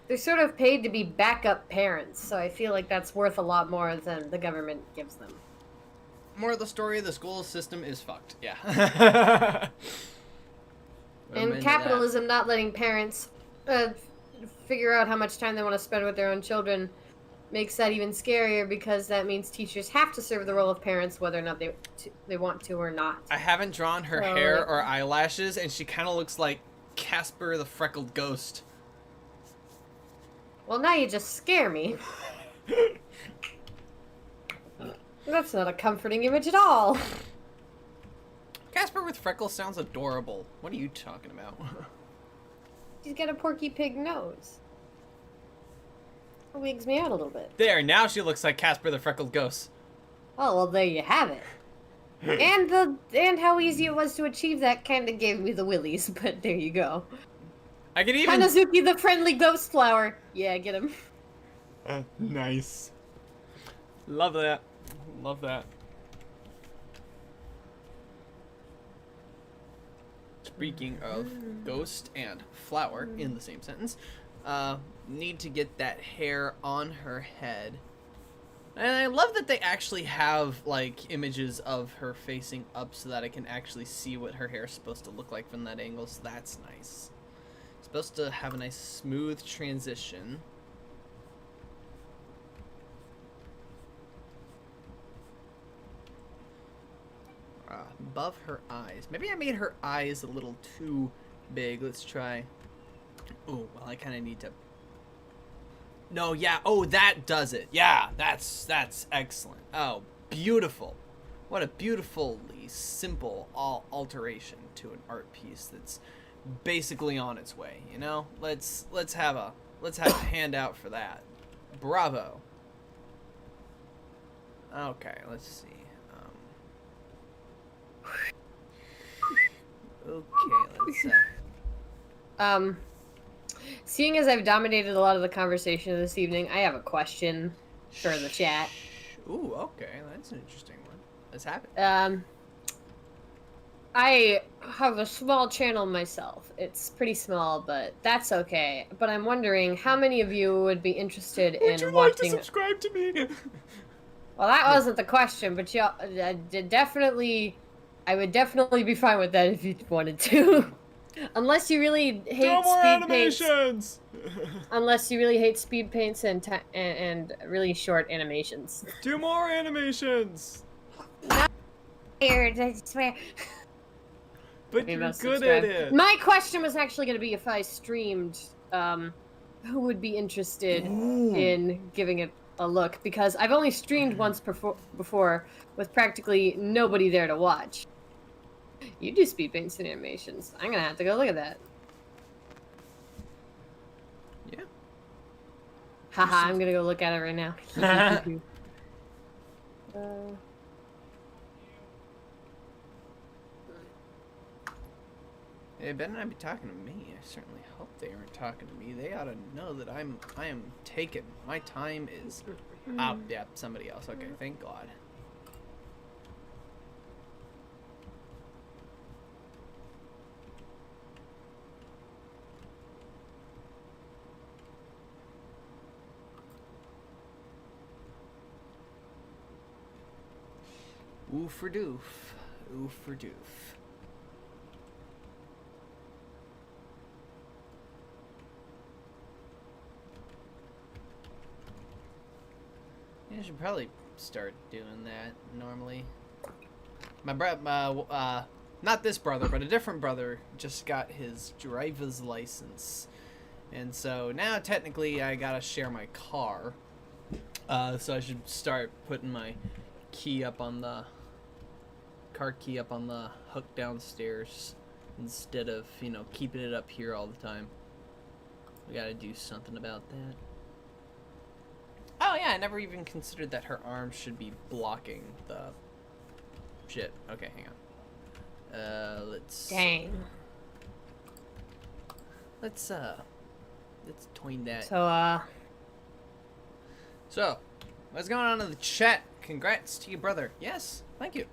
they're sort of paid to be backup parents, so I feel like that's worth a lot more than the government gives them. More of the story, the school system is fucked. Yeah. And capitalism not letting parents figure out how much time they want to spend with their own children makes that even scarier because that means teachers have to serve the role of parents whether or not they want to or not. I haven't drawn her hair or eyelashes, and she kind of looks like Casper the Freckled Ghost. Well, now you just scare me. That's not a comforting image at all. Casper with freckles sounds adorable. What are you talking about? She's got a Porky Pig nose. It wigs me out a little bit. There, now she looks like Casper the Freckled Ghost. Oh, well, there you have it. And how easy it was to achieve that kind of gave me the willies, but there you go. I could even... Hanazuki the friendly ghost flower. Yeah, get him. Nice. Love that. Love that. Speaking of ghost and flower in the same sentence, need to get that hair on her head. And I love that they actually have, like, images of her facing up so that I can actually see what her hair is supposed to look like from that angle, so that's nice. Supposed to have a nice smooth transition. Above her eyes. Maybe I made her eyes a little too big. Let's try. Oh, well, I kind of need to... No, yeah. Oh, that does it. Yeah, that's excellent. Oh, beautiful. What a beautifully simple alteration to an art piece that's basically on its way, you know? Let's have a handout for that. Bravo. Okay, let's see. Okay, let's seeing as I've dominated a lot of the conversation this evening, I have a question for the chat. Ooh, okay, that's an interesting one. Let's have it. I have a small channel myself. It's pretty small, but that's okay. But I'm wondering how many of you would be interested in watching... Would you like to subscribe to me? Well, that wasn't the question, but y'all I would definitely be fine with that if you wanted to. Unless you really hate speed paints. Unless you really hate speed paints and really short animations. 2 more animations. Not weird, I swear. But you're good at it. My question was actually going to be if I streamed, who would be interested in giving it a look? Because I've only streamed once before with practically nobody there to watch. You do speed paints and animations. I'm gonna have to go look at that. Yeah. Haha, I'm gonna go look at it right now. They better not be talking to me. I certainly hope they aren't talking to me. They ought to know that I am taken. My time is up. Yep, somebody else. Okay, thank God. Ooh for doof. Ooh for doof. Yeah, I should probably start doing that normally. My not this brother, but a different brother just got his driver's license. And so now technically I gotta share my car. So I should start putting my key up on the car key up on the hook downstairs instead of, you know, keeping it up here all the time. We gotta do something about that. Oh yeah, I never even considered that her arms should be blocking the shit. Okay, hang on. Let's... Dang. Let's twine that. So, what's going on in the chat? Congrats to your brother. Yes, thank you.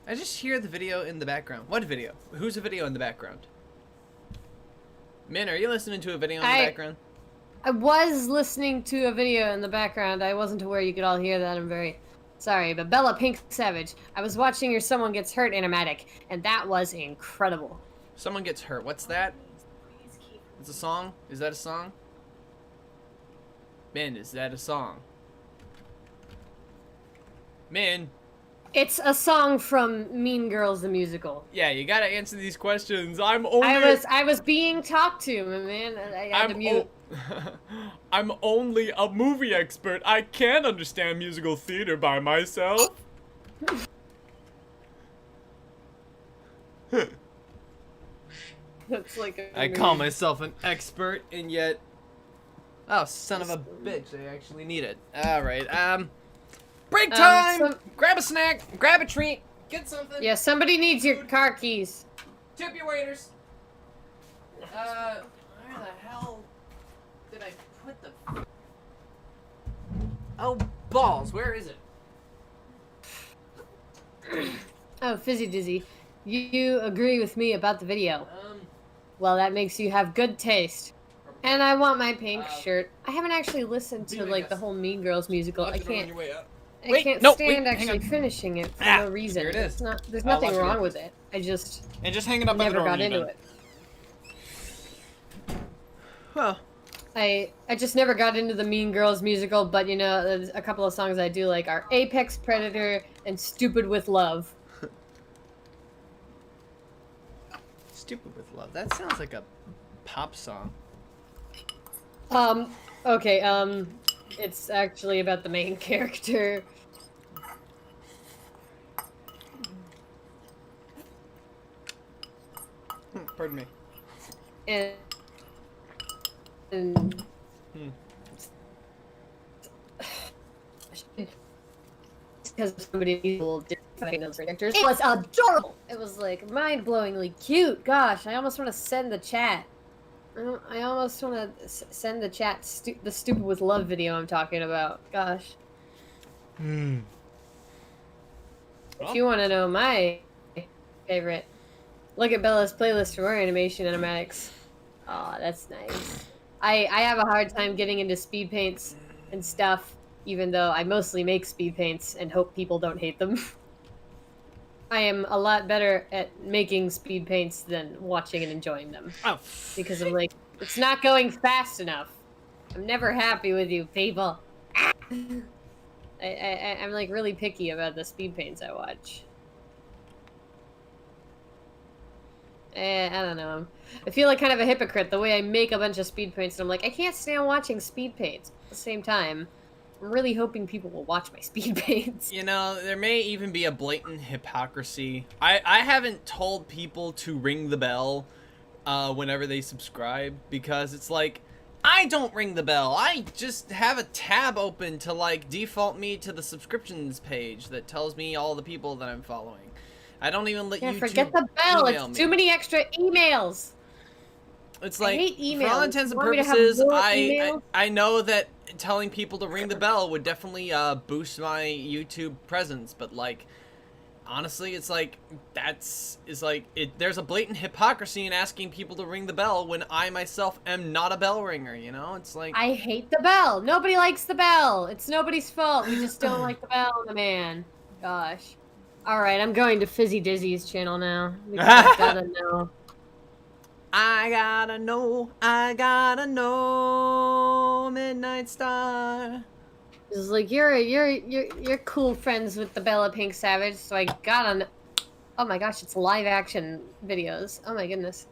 I just hear the video in the background. What video? Who's the video in the background? Min, are you listening to a video in the background? I was listening to a video in the background. I wasn't aware you could all hear that. I'm very sorry. But Bella Pink Savage, I was watching your Someone Gets Hurt animatic, and that was incredible. Someone Gets Hurt. What's that? It's a song? Is that a song? Min, is that a song? Min? It's a song from Mean Girls the musical. Yeah, you gotta answer these questions. I'm only... I was being talked to, my man. I had to mute. I'm only a movie expert. I can't understand musical theater by myself. That's like I call myself an expert, and yet... Oh, son of a bitch, I actually need it. Alright, break time! Grab a snack, grab a treat, Get something. Yeah, somebody needs your car keys. Tip your waiters. Where the hell did I put the... Oh, balls. Where is it? Oh, Fizzy Dizzy. You agree with me about the video. Well, that makes you have good taste. And I want my pink shirt. I haven't actually listened to, like, the whole Mean Girls musical. I can't stand actually finishing it for no reason. Here it is. There's nothing wrong with it. I just And just hang it up by the never door got when you're into done. it. Well, I just never got into the Mean Girls musical, but you know, there's a couple of songs I do like are Apex Predator and Stupid with Love. Stupid with Love. That sounds like a pop song. Okay, it's actually about the main character. Pardon me. And because somebody did fucking those characters. It was adorable. It was like mind-blowingly cute. Gosh, I almost want to send the chat. I almost want to send the chat the Stupid with Love video I'm talking about. Gosh. If you want to know my favorite, look at Bella's playlist for more animation animatics. Aw, that's nice. I have a hard time getting into speed paints and stuff, even though I mostly make speed paints and hope people don't hate them. I am a lot better at making speed paints than watching and enjoying them. Oh. Because I'm like, it's not going fast enough. I'm never happy with you, people. I'm like really picky about the speed paints I watch. I don't know. I feel like kind of a hypocrite the way I make a bunch of speed paints and I'm like, I can't stand watching speed paints. At the same time, I'm really hoping people will watch my speed paints. You know, there may even be a blatant hypocrisy. I haven't told people to ring the bell whenever they subscribe because it's like, I don't ring the bell. I just have a tab open to like default me to the subscriptions page that tells me all the people that I'm following. I don't even let you forget the bell. It's too many extra emails. It's like, I hate emails. for all intents and You want me to have purposes, more I emails? know that telling people to ring the bell would definitely boost my YouTube presence, but like, honestly, it's like, there's a blatant hypocrisy in asking people to ring the bell when I myself am not a bell ringer, you know? It's like... I hate the bell. Nobody likes the bell. It's nobody's fault. We just don't like the bell, man. Gosh. Alright, I'm going to Fizzy Dizzy's channel now. Because I gotta know. I gotta know, Midnight Star. It's like, you're cool friends with the Bella Pink Savage, so I gotta know. Oh my gosh, it's live action videos. Oh my goodness.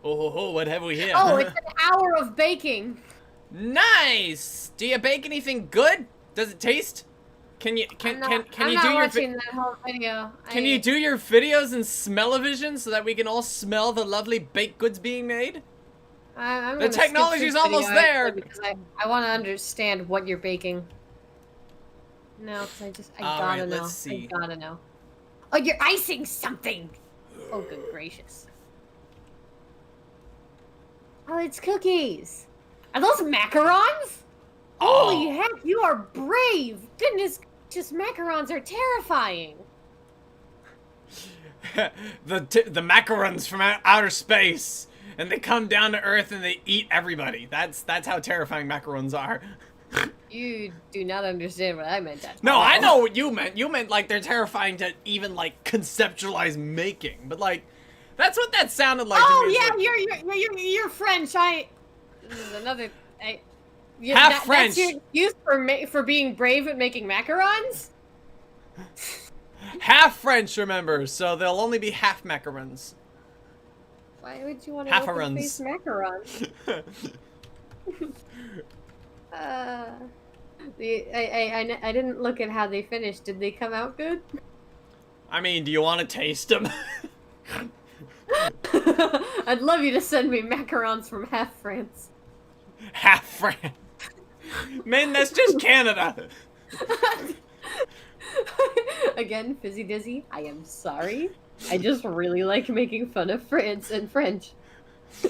Oh, what have we here? Oh, it's an hour of baking. Nice! Do you bake anything good? Does it taste? Can you I'm not do your watching that whole video. Can you do your videos in smell-o-vision so that we can all smell the lovely baked goods being made? I'm The gonna skip technology's this video, almost there. actually, because I want to understand what you're baking. No, because I gotta know. Let's see. I gotta know. Oh, you're icing something! Oh, good gracious. Oh, it's cookies. Are those macarons? Holy heck, you are brave! Goodness gracious, macarons are terrifying. the macarons from outer space, and they come down to Earth and they eat everybody. That's how terrifying macarons are. You do not understand what I meant. No, I know what you meant. You meant like they're terrifying to even like conceptualize making, but like that's what that sounded like. Oh to me. yeah, you're French. This is another. Half French. That's your excuse for being brave at making macarons? Half French, remember, so they'll only be half macarons. Why would you want to Half-a-runs. face macarons? I didn't look at how they finished. Did they come out good? I mean, do you want to taste them? I'd love you to send me macarons from half France. Half France. Man, that's just Canada. Again, Fizzy Dizzy, I am sorry. I just really like making fun of France and French.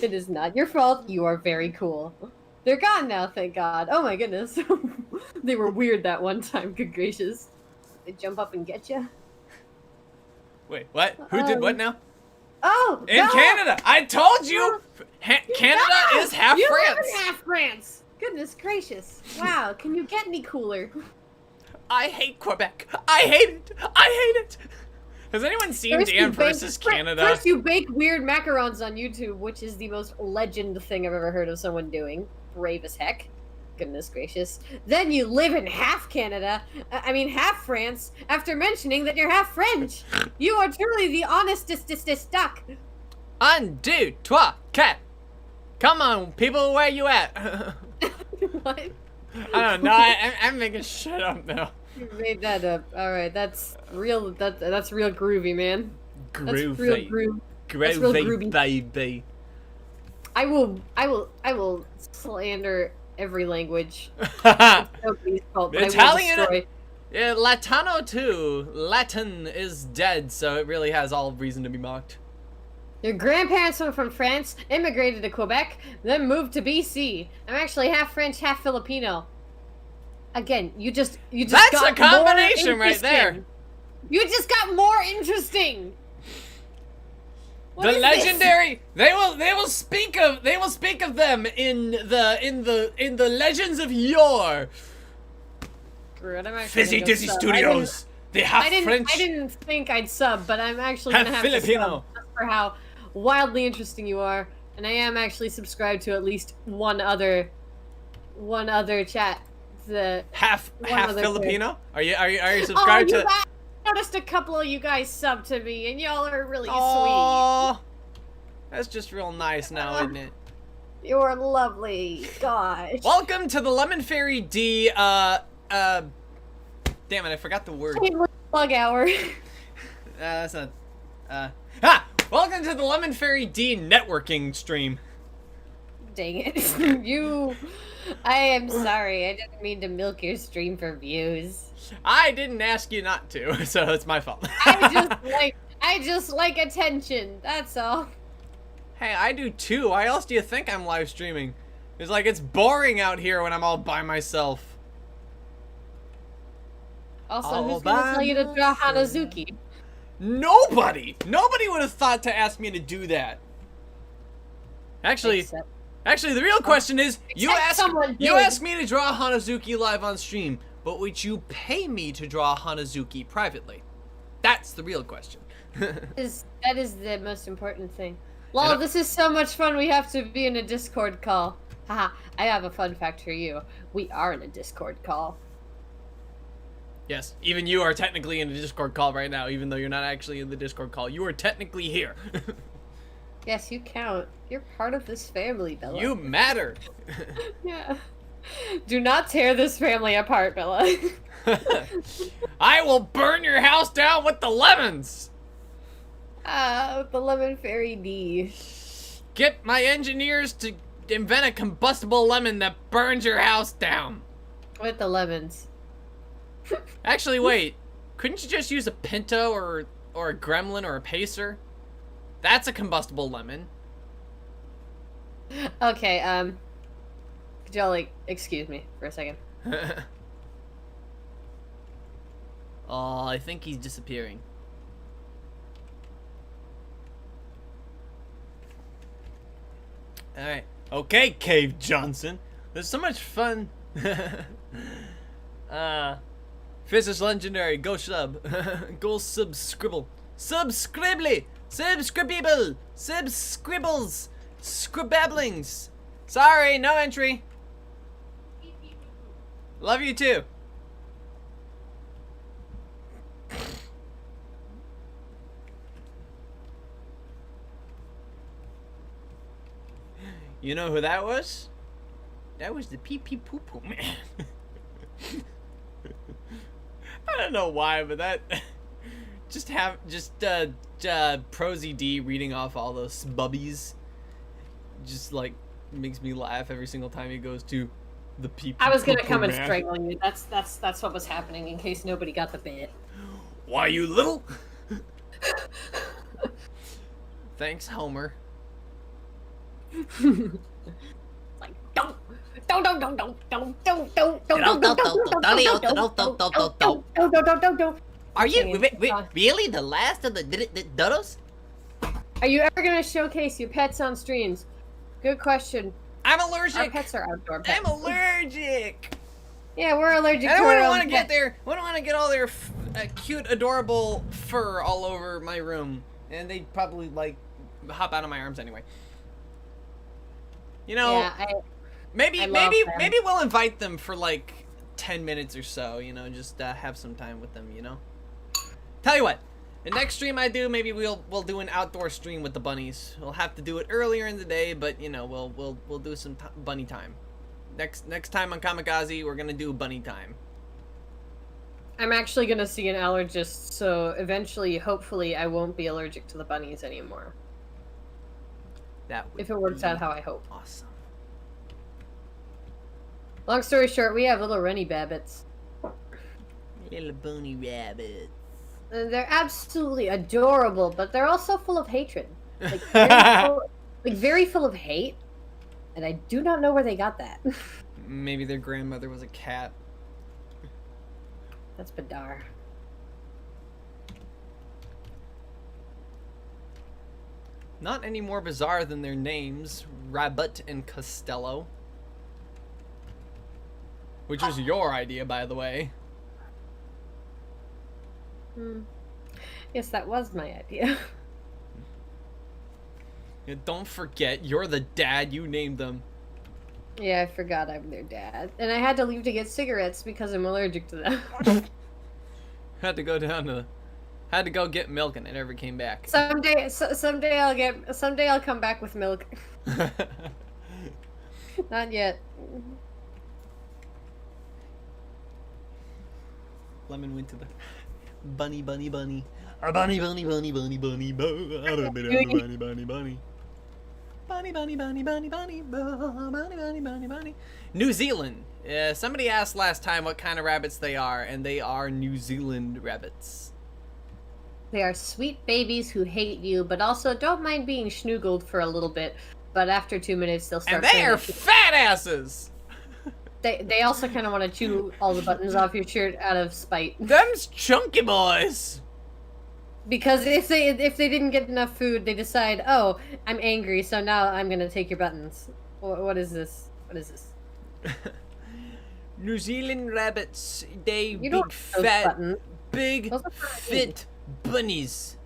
It is not your fault. You are very cool. They're gone now, thank God. Oh my goodness. They were weird that one time, good gracious. They jump up and get you. Wait, what? Who did what now? Oh! In no! Canada! I told you! Canada No! is half You France! live in half France! Goodness gracious. Wow, can you get any cooler? I hate Quebec. I hate it. I hate it. Has anyone seen First Dan you bake- versus Canada? First you bake weird macarons on YouTube, which is the most legend thing I've ever heard of someone doing. Brave as heck. Goodness gracious. Then you live in half Canada, half France, after mentioning that you're half French. You are truly the honestest duck. Un, deux, trois, quatre. Come on, people, where you at? What? I don't know. I'm making shit up now. You made that up. Alright, that's real that's real groovy, man. That's real Groovy. That's real Groovy, groovy. baby. I will slander every language. Nobody's fault, but Italian- I will destroy. Yeah, Latino too. Latin is dead, so it really has all reason to be mocked. Your grandparents were from France, immigrated to Quebec, then moved to BC. I'm actually half French, half Filipino. Again, you just That's got a combination more right there. interesting. You just got more interesting. What The is this? legendary they will speak of them in the legends of yore. Screw it, I'm actually Fizzy gonna go Dizzy sub. Studios. They have I French. didn't think I'd sub, but I'm actually Half gonna have Filipino. to sub just for how wildly interesting you are, and I am actually subscribed to at least one other chat. The half other Filipino. Are you oh, subscribed you to? guys, I noticed a couple of you guys sub to me, and y'all are really Aww. That's just real nice now, isn't it? sweet. You're lovely. Gosh. Welcome to the Lemon Fairy D. Damn it, I forgot the word. Shameless plug hour. That's not. Welcome to the Lemon Fairy D networking stream. Dang it. I am sorry. I didn't mean to milk your stream for views. I didn't ask you not to, so it's my fault. I just like attention. That's all. Hey, I do too. Why else do you think I'm live streaming? It's like it's boring out here when I'm all by myself. Also, All who's gonna by tell you to draw myself. Hanazuki? Nobody would have thought to ask me to do that. Actually, Except- the real question is, you Except someone did. asked me to draw Hanazuki live on stream, but would you pay me to draw Hanazuki privately? That's the real question. that is the most important thing. Lol, And I- this is so much fun. We have to be in a Discord call. Haha, I have a fun fact for you. We are in a Discord call. Yes, even you are technically in a Discord call right now, even though you're not actually in the Discord call. You are technically here. Yes, you count. You're part of this family, Bella. You matter. Yeah. Do not tear this family apart, Bella. I will burn your house down with the lemons. The Lemon Fairy D. Get my engineers to invent a combustible lemon that burns your house down. With the lemons. Actually, wait. Couldn't you just use a Pinto or a Gremlin or a Pacer? That's a combustible lemon. Okay, could y'all, excuse me for a second? Oh, I think he's disappearing. Alright. Okay, Cave Johnson. There's so much fun. Fizz legendary. Go sub. Go subscribble. Subscribly. Subscribable. Subscribbles. Scribabblings. Sorry, no entry. Love you too. You know who that was? That was the pee pee poo poo man. I don't know why, but that Prosy D reading off all those bubbies just like makes me laugh every single time he goes to The people. I was gonna come and strangle you. That's what was happening. In case nobody got the bit. Why, you little? Thanks, Homer. Like don't. Are you really the last of the dodos? Are you ever gonna showcase your pets on streams? Good question. I'm Our allergic. pets are outdoor pets. I'm allergic. Yeah, we're allergic I to don't our want own to get pets. there. I don't want to get all their cute, adorable fur all over my room, and they'd probably like hop out of my arms anyway. You know, Yeah, maybe I love them. maybe we'll invite them for like 10 minutes or so. You know, just have some time with them. You know. Tell you what, the next stream I do, maybe we'll do an outdoor stream with the bunnies. We'll have to do it earlier in the day, but you know, we'll do some bunny time. Next time on Kamikaze, we're gonna do bunny time. I'm actually gonna see an allergist, so eventually, hopefully, I won't be allergic to the bunnies anymore. That would If it works be out how I hope. awesome. Long story short, we have little Rennie Babbits. Little bunny rabbit. They're absolutely adorable, but they're also full of hatred. Like very full of hate. And I do not know where they got that. Maybe their grandmother was a cat. That's Badar. Not any more bizarre than their names, Rabbit and Costello. Which was your idea, by the way. Yes, that was my idea. Yeah, don't forget, you're the dad, you named them. Yeah, I forgot I'm their dad. And I had to leave to get cigarettes because I'm allergic to them. Had to go get milk and I never came back. Someday I'll come back with milk. Not yet. Lemon went to the Bunny. Or bunny. bunny. New Zealand. Somebody asked last time what kind of rabbits they are, and they are New Zealand rabbits. They are sweet babies who hate you, but also don't mind being schnoogled for a little bit. But after 2 minutes, they'll start. And they are fat asses. They also kind of want to chew all the buttons off your shirt out of spite. Them's chunky boys. Because if they didn't get enough food, they decide, oh, I'm angry, so now I'm gonna take your buttons. What is this? What is this? New Zealand rabbits, they You big don't want those fat, buttons. big Those are for me. fit bunnies.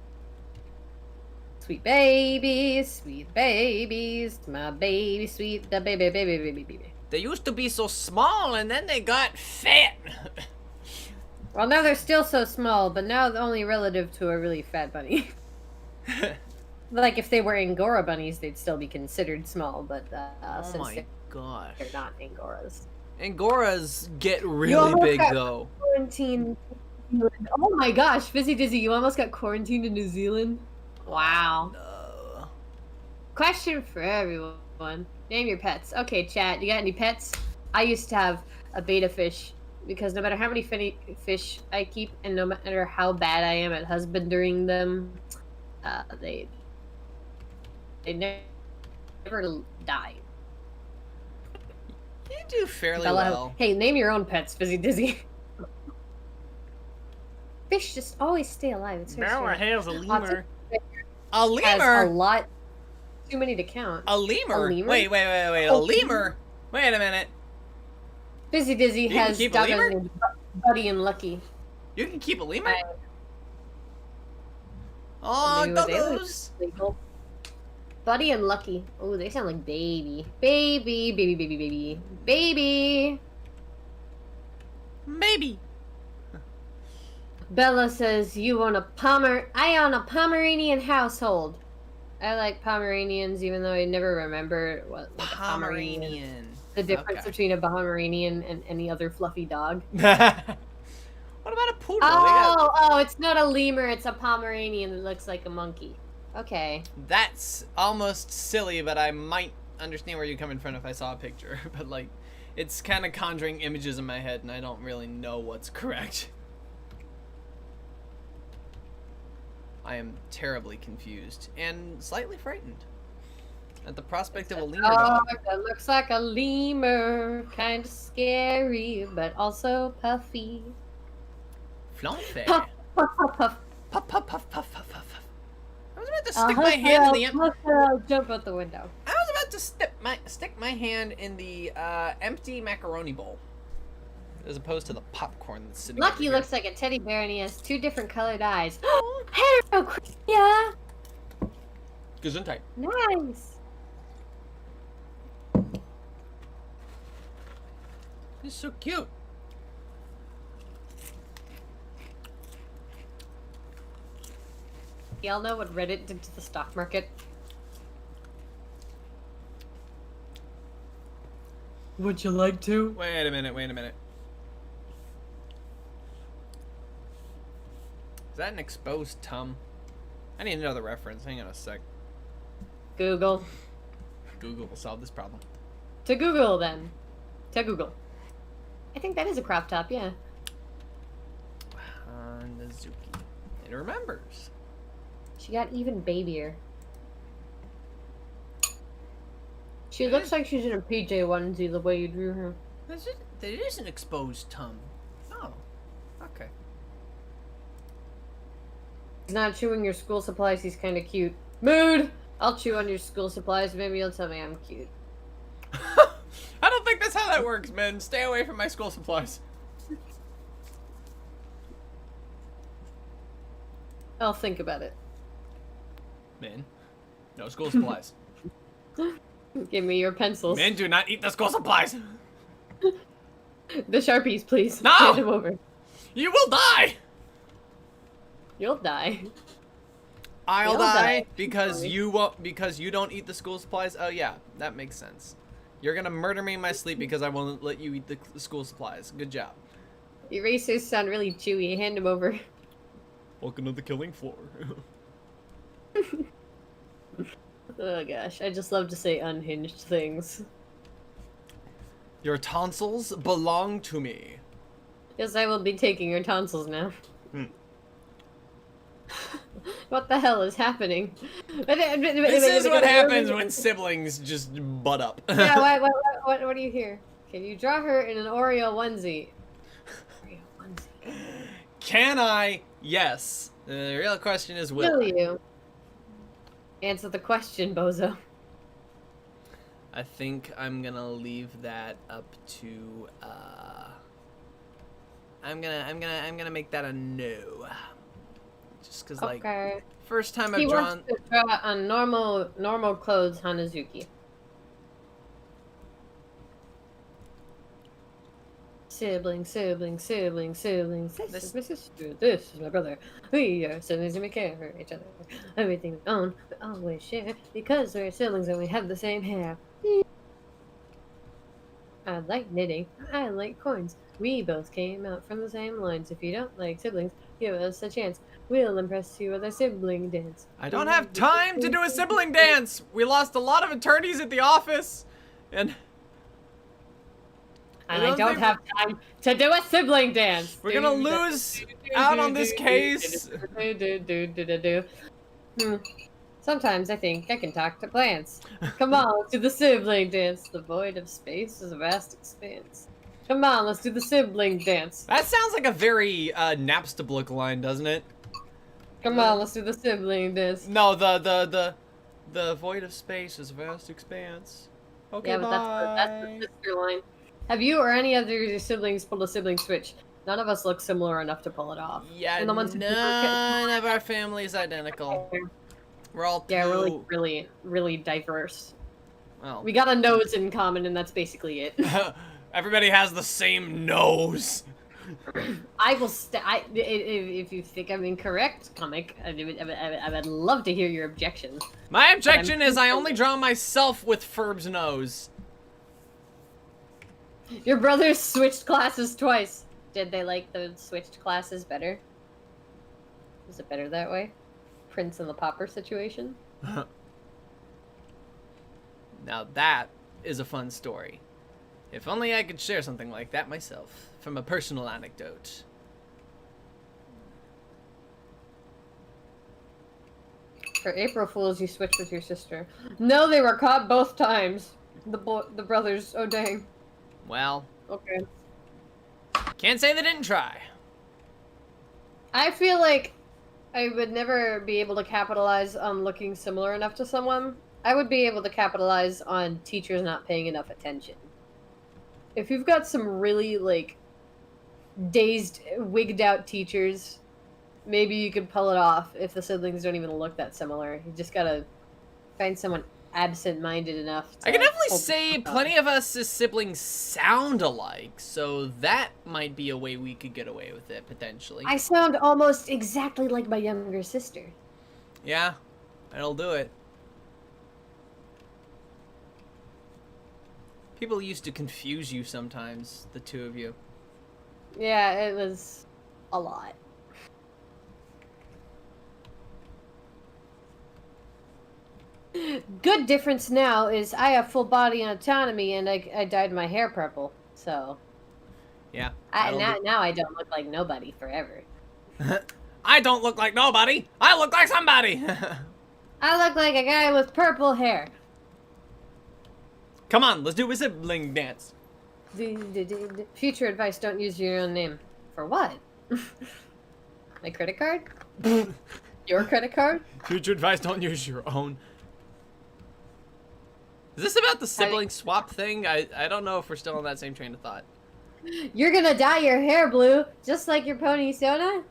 Sweet babies, my baby, sweet the baby. They used to be so small, and then they got fat. Well, now they're still so small, but now only relative to a really fat bunny. Like if they were Angora bunnies, they'd still be considered small, but Oh since my gosh. they're not Angoras. Angoras get really almost big got- though. Quarantine. Oh my gosh, Fizzy Dizzy, you almost got quarantined in New Zealand? Wow. No. Question for everyone. Name your pets. Okay, chat, you got any pets? I used to have a beta fish because no matter how many fish I keep and no matter how bad I am at husbanding them, they never die. You do fairly Bella, well. hey, name your own pets, Fizzy Dizzy. Fish just always stay alive. It's very strange. has a lemur. A Has a lemur? lot. Too many to count. A lemur? A lemur? Wait. A Oh. lemur? Wait a minute. Fizzy Dizzy You can has keep a doggos lemur? named Buddy and Lucky. You can keep a lemur? I- Oh, Maybe they were doggos. legal. Buddy and Lucky. Oh, they sound like baby. Baby. Maybe. Bella says you own I own a Pomeranian household. I like Pomeranians, even though I never remember what like a Pomeranian. Pomeranian. The difference Okay. between a Pomeranian and any other fluffy dog. What about a poodle? They got- Oh, it's not a lemur, it's a Pomeranian that looks like a monkey. Okay. That's almost silly, but I might understand where you're coming from if I saw a picture. But like, It's kind of conjuring images in my head, and I don't really know what's correct. I am terribly confused and slightly frightened at the prospect of a lemur dog. That looks like a lemur. Kind of scary, but also puffy. Fluffy. Puff, puff, puff, puff. Puff, puff, puff, puff, puff, puff, puff. I was about to stick my hand in the jump out the window. I was about to stick my hand in the empty macaroni bowl, as opposed to the popcorn that's sitting. Lucky looks like a teddy bear, and he has 2 different colored eyes. Hello, yeah. Gesundheit. Nice. He's so cute. Y'all know what Reddit did to the stock market? Would you like to? Wait a minute. Is that an exposed tum? I need to know the reference. Hang on a sec. Google. Google will solve this problem. To Google, then. To Google. I think that is a crop top, yeah. Nazuki. It remembers. She got even babier. She looks like she's in a PJ onesie the way you drew her. It is an exposed tum. Oh. Okay. He's not chewing your school supplies, he's kinda cute. Mood! I'll chew on your school supplies, maybe you'll tell me I'm cute. I don't think that's how that works, man. Stay away from my school supplies. I'll think about it. Men, no school supplies. Give me your pencils. Men do not eat the school supplies. The Sharpies, please. No! Hand them over. You will die. You'll die. I'll You'll die die. because you won't, because you don't eat the school supplies. Oh yeah, that makes sense. You're gonna murder me in my sleep because I won't let you eat the school supplies. Good job. Erasers sound really chewy. Hand them over. Welcome to the killing floor. Oh gosh, I just love to say unhinged things. Your tonsils belong to me. Yes, I will be taking your tonsils now. Hmm. What the hell is happening? This is what happens when siblings just butt up. Yeah, what do you hear? Can you draw her in an Oreo onesie? Oreo onesie. Can I? Yes. The real question is, will Will I? you? Answer the question, bozo. I think I'm gonna leave that up to. I'm gonna make that a no. Just cause like Okay. first time He I've drawn. wants to draw on normal clothes Hanazuki. Siblings. This is my sister. This is my brother. We are siblings and we care for each other. Everything we own, we always share because we're siblings and we have the same hair. I like knitting. I like coins. We both came out from the same lines. If you don't like siblings, give us a chance. We'll impress you with our sibling dance. I don't have time to do a sibling dance. We lost a lot of attorneys at the office, and I don't have time to do a sibling dance. we're gonna lose out on this case. Sometimes I think I can talk to plants. Come on, let's do the sibling dance. The void of space is a vast expanse. Come on, let's do the sibling dance. That sounds like a very Napstablook line, doesn't it? Come on, let's do the sibling dance. No, the void of space is a vast expanse. Okay, Yeah, but that's the sister line. Have you or any other of your siblings pulled a sibling switch? None of us look similar enough to pull it off. Yeah, And the ones who do none of our family is identical. We're all Yeah, we're like too- really diverse. well. We got a nose in common, and that's basically it. Everybody has the same nose. I will. If you think I'm incorrect, comic, I would love to hear your objections. My objection is I only draw myself with Ferb's nose. Your brothers switched classes twice. Did they like the switched classes better? Is it better that way? Prince and the Pauper situation? Now that is a fun story. If only I could share something like that myself, from a personal anecdote. For April Fools, you switch with your sister. No, they were caught both times. The brothers. Oh dang. Well, Okay. can't say they didn't try. I feel like I would never be able to capitalize on looking similar enough to someone. I would be able to capitalize on teachers not paying enough attention. If you've got some really, like, dazed, wigged out teachers, maybe you could pull it off if the siblings don't even look that similar. You just gotta find someone absent-minded enough to I can definitely hold say the phone. plenty of us as siblings sound alike, so that might be a way we could get away with it, potentially. I sound almost exactly like my younger sister. Yeah, that'll do it. People used to confuse you sometimes, the two of you. Yeah, it was a lot. Good difference now is I have full body autonomy and I dyed my hair purple. So Yeah. now I don't look like nobody forever. I don't look like nobody. I look like somebody. I look like a guy with purple hair. Come on, let's do a sibling dance. Future advice, don't use your own name. For what? My credit card? Your credit card? Future advice, don't use your own. Is this about the sibling swap thing? I don't know if we're still on that same train of thought. You're gonna dye your hair blue, just like your pony Sona?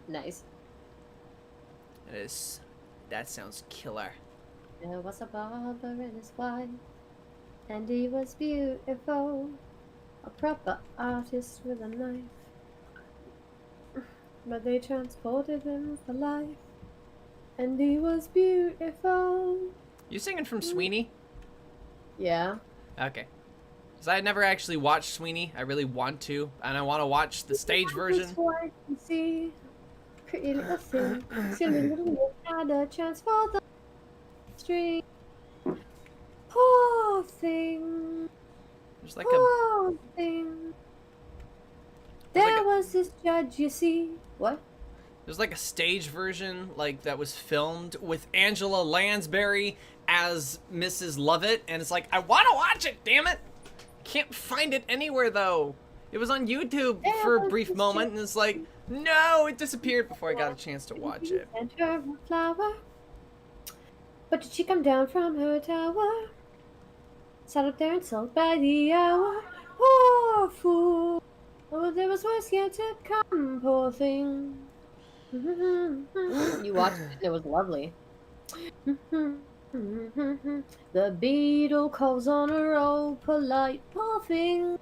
Nice. That sounds killer. There was a barber and his wife, and he was beautiful, a proper artist with a knife. But they transported him for life, and he was beautiful. You singing from Sweeney? Yeah. Okay. Because I had never actually watched Sweeney. I really want to, and I want to watch the stage version. See, pretty little thing, silly little thing, had a chance for the street. Poor thing. There's like Poor thing. There's There like a- was this judge, you see. What? there's like a stage version like that was filmed with Angela Lansbury as Mrs. Lovett, and it's like I want to watch it. Damn it! Can't find it anywhere though. It was on YouTube for a brief moment, and it's like no, it disappeared before I got a chance to watch it. Sent her a flower. But did she come down from her tower? Sat up there and sulked by the hour. Poor fool. Oh, there was worse yet to come, poor thing. You watched it, and it was lovely. The beetle calls on her all polite, poor thing.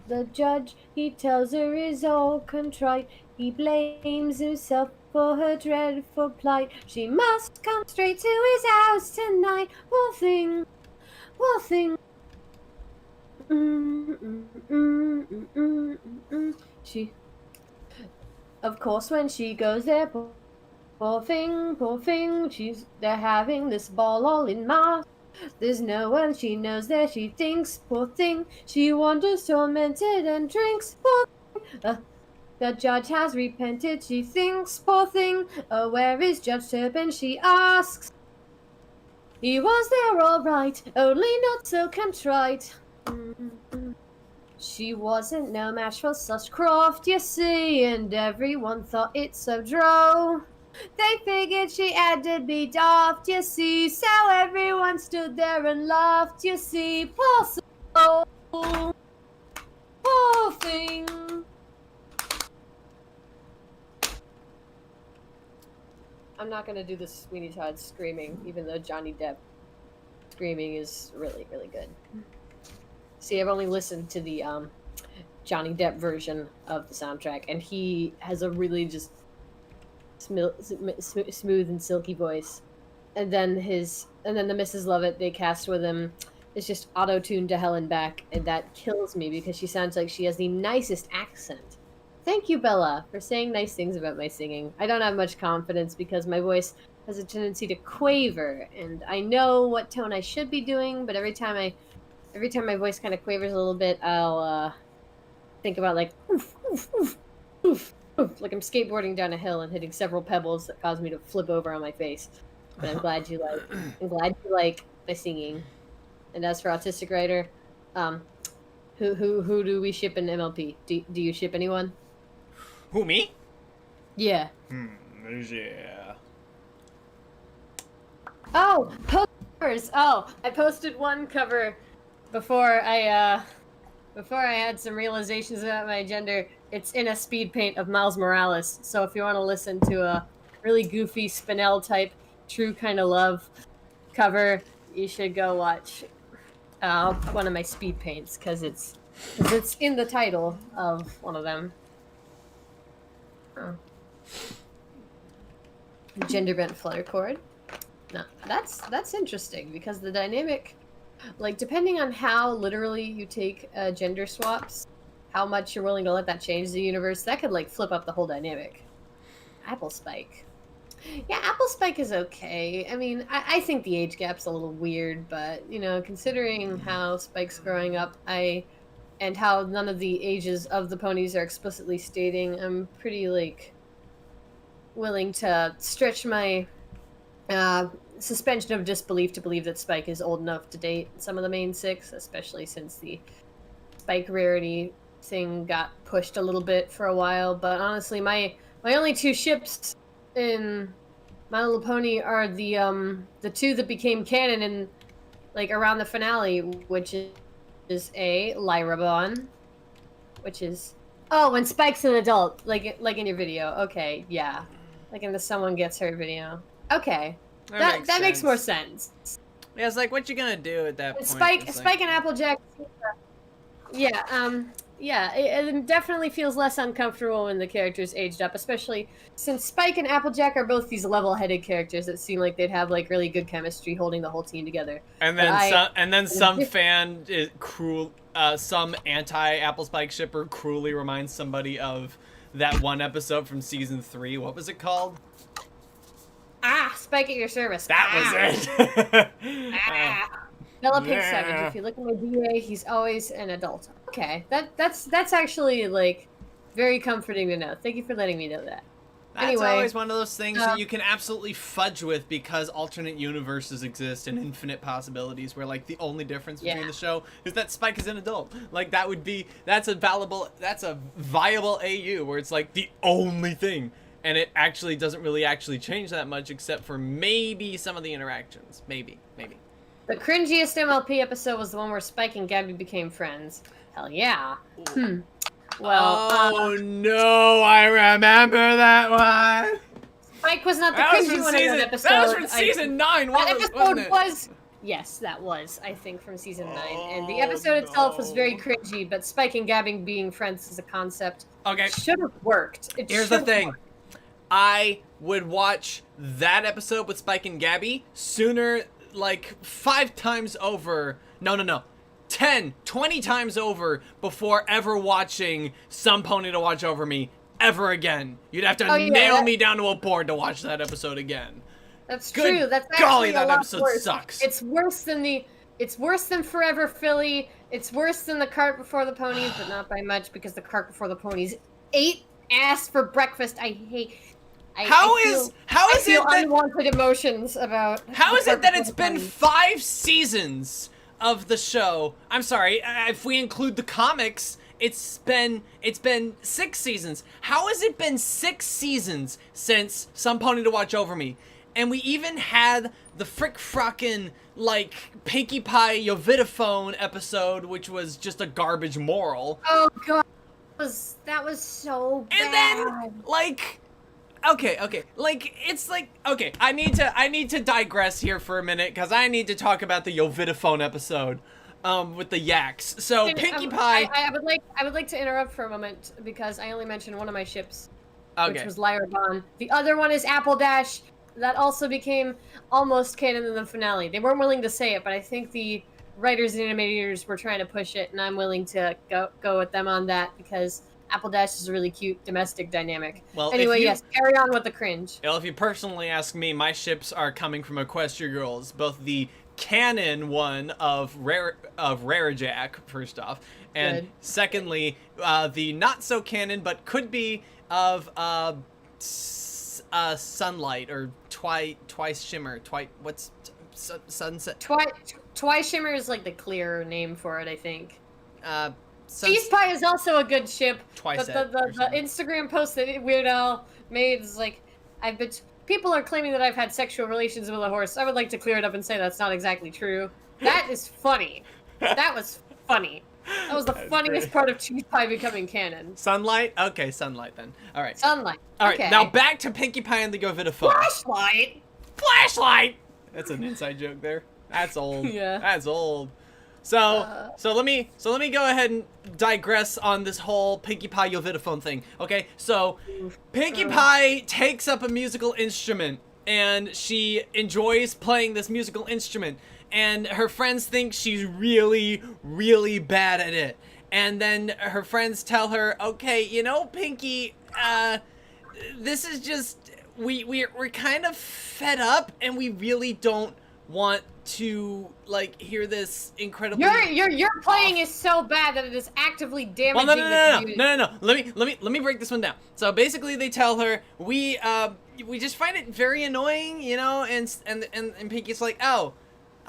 The judge, he tells her, is all contrite. He blames himself for her dreadful plight. She must come straight to his house tonight. Poor thing, poor thing. She, of course, when she goes there, poor thing, they're having this ball all in mass. There's no one she knows there, she thinks, poor thing. She wanders tormented and drinks, poor thing. The judge has repented, she thinks, poor thing. Oh, where is Judge Turpin, she asks. He was there all right, only not so contrite. She wasn't no match for such craft, you see, and everyone thought it so droll. They figured she had to be daft, you see, so everyone stood there and laughed, you see. Poor soul, poor thing. I'm not gonna do the Sweeney Todd screaming, even though Johnny Depp screaming is really, really good. See, I've only listened to the Johnny Depp version of the soundtrack, and he has a really just smooth and silky voice. And then the Mrs. Lovett they cast with him is just auto-tuned to hell and back, and that kills me because she sounds like she has the nicest accent. Thank you, Bella, for saying nice things about my singing. I don't have much confidence because my voice has a tendency to quaver, and I know what tone I should be doing, but every time my voice kind of quavers a little bit, I'll think about like oof, oof, oof, oof, oof, like I'm skateboarding down a hill and hitting several pebbles that cause me to flip over on my face. But I'm glad you like my singing. And as for autistic writer, who do we ship in MLP? Do you ship anyone? Who, me? Yeah. Yeah. Oh, posters. Oh, I posted one cover before I had some realizations about my gender. It's in a speed paint of Miles Morales. So if you want to listen to a really goofy Spinel type True Kind of Love cover, you should go watch one of my speed paints because it's in the title of one of them. Oh. Gender bent flutter cord. No, that's interesting because the dynamic, like depending on how literally you take gender swaps, how much you're willing to let that change the universe, that could like flip up the whole dynamic. Apple Spike. Yeah, Apple Spike is okay. I mean, I think the age gap's a little weird, but you know, considering how Spike's growing up, and how none of the ages of the ponies are explicitly stating, I'm pretty like willing to stretch my suspension of disbelief to believe that Spike is old enough to date some of the main six, especially since the Spike rarity thing got pushed a little bit for a while. But honestly, my only two ships in My Little Pony are the two that became canon in like around the finale, which is a Lyrabon, which is when Spike's an adult, like in your video. Okay, yeah, like in the Someone Gets Hurt video. Okay, that makes more sense. Yeah, it's like, what you gonna do at that point? Spike and Applejack. Yeah, it definitely feels less uncomfortable when the characters aged up, especially since Spike and Applejack are both these level-headed characters that seem like they'd have like really good chemistry holding the whole team together. And then some fan is cruel, some anti-Apple Spike shipper cruelly reminds somebody of that one episode from season 3. What was it called? Spike at your service. That was it. Bella Pig Savage. If you look at my DA, he's always an adult. Okay, that's actually like very comforting to know. Thank you for letting me know that. That's anyway, always one of those things that you can absolutely fudge with because alternate universes exist and infinite possibilities where like the only difference between the show is that Spike is an adult. Like that's a viable AU where it's like the only thing. And it actually doesn't really actually change that much except for maybe some of the interactions. Maybe. The cringiest MLP episode was the one where Spike and Gabby became friends. Hell yeah. Well, no, I remember that one. Spike was not the cringy one in that episode. That was from season 9, wasn't it? Yes, that was, I think, from season 9. And the episode itself was very cringy, but Spike and Gabby being friends as a concept should have worked. Here's the thing. I would watch that episode with Spike and Gabby sooner, like 5 times over. No. 10, 20 times over before ever watching Some Pony to Watch Over Me ever again. You'd have to nail me down to a board to watch that episode again. That's true. That's golly, actually that a lot episode worse. sucks. It's worse than Forever Philly. It's worse than The Cart Before the Ponies, but not by much because The Cart Before the Ponies ate ass for breakfast. I hate. I feel unwanted emotions about. How is it that it's been 5 seasons of the show? I'm sorry, if we include the comics, it's been 6 seasons. How has it been 6 seasons since Some Pony to Watch Over Me? And we even had the frickin' like Pinkie Pie Yovitaphone episode, which was just a garbage moral. Oh god, that was so bad. And then like. Okay. Like, it's like, okay, I need to digress here for a minute, because I need to talk about the Yovitaphone episode, with the yaks. So, Pinkie Pie... I would like to interrupt for a moment, because I only mentioned one of my ships, which was Lyrabon. The other one is Apple Dash. That also became almost canon in the finale. They weren't willing to say it, but I think the writers and animators were trying to push it, and I'm willing to go with them on that, because Apple Dash is a really cute domestic dynamic. Well, Anyway, yes, carry on with the cringe. Well, if you personally ask me, my ships are coming from Equestria Girls, both the canon one of Rarajack, first off, and Good. secondly, the not so canon but could be of Sunlight or Twice Shimmer, Sunset. Twice Shimmer is like the clearer name for it, I think. Suns- Cheese Pie is also a good ship. Twice But the Instagram post that Weird Al made is like, people are claiming that I've had sexual relations with a horse. I would like to clear it up and say that's not exactly true. That is funny. That was funny. That was the funniest part of Cheese Pie becoming canon. Sunlight? Okay, Sunlight then. All right. Sunlight. All right, Okay. now back to Pinkie Pie and the Govitaphone. Flashlight. Flashlight! That's an inside joke there. That's old. Yeah. That's old. So let me go ahead and digress on this whole Pinkie Pie Govitaphone thing. Okay, so Pinkie Pie takes up a musical instrument and she enjoys playing this musical instrument, and her friends think she's really, really bad at it. And then her friends tell her, okay, you know, Pinkie, this is just, we're kind of fed up and we really don't want to like hear this incredibly. Your playing is so bad that it is actively damaging. Well, the no. community. Let me break this one down. So basically, they tell her we just find it very annoying, you know, and Pinkie's like, oh,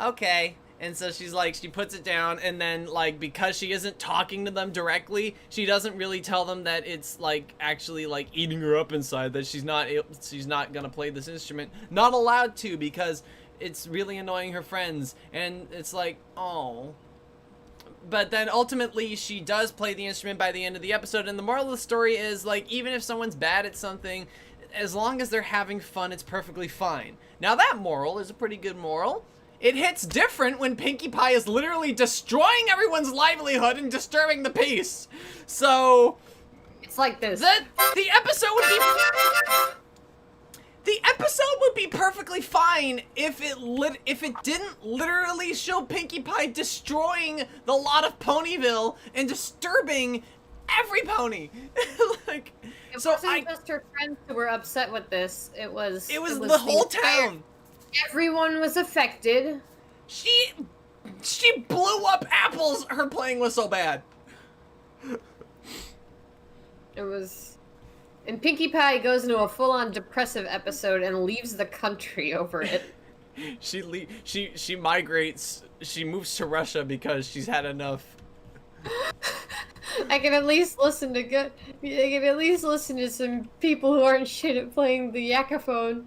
okay. And so she's like, she puts it down, and then like because she isn't talking to them directly, she doesn't really tell them that it's like actually like eating her up inside, that she's not gonna play this instrument, not allowed to, because it's really annoying her friends. And it's like, oh. But then ultimately she does play the instrument by the end of the episode, and the moral of the story is like, even if someone's bad at something, as long as they're having fun, it's perfectly fine. Now that moral is a pretty good moral. It hits different when Pinkie Pie is literally destroying everyone's livelihood and disturbing the peace. So It's like this. the episode would be perfectly fine if it didn't literally show Pinkie Pie destroying the lot of Ponyville and disturbing every pony. Like, It so wasn't just her friends who were upset with this. It was the whole entire- town. Everyone was affected. She blew up apples. Her playing was so bad. It was, and Pinkie Pie goes into a full-on depressive episode and leaves the country over it. She migrates. She moves to Russia because she's had enough. I can at least listen to some people who aren't shit at playing the yakaphone.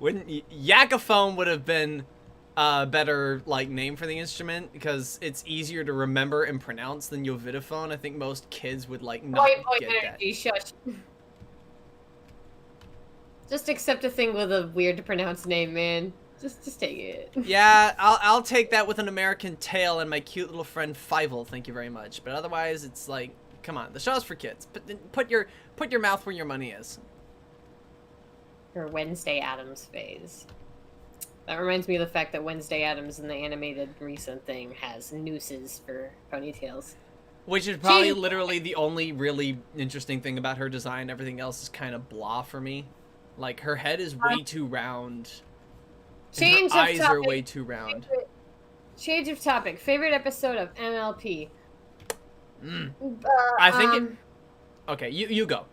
Yakaphone would have been a better like name for the instrument, because it's easier to remember and pronounce than Govitaphone. I think most kids would like not Point get energy, shush. Just accept a thing with a weird to pronounce name, man. Just take it. Yeah, I'll take that with an American tail and my cute little friend Fievel. Thank you very much. But otherwise, it's like, come on, the show's for kids. Put your mouth where your money is. Her Wednesday Addams phase. That reminds me of the fact that Wednesday Addams in the animated recent thing has nooses for ponytails. Which is probably literally the only really interesting thing about her design. Everything else is kind of blah for me. Like, her head is way too round. And her eyes are way too round. Change of topic. Favorite episode of MLP? I think Okay, you go.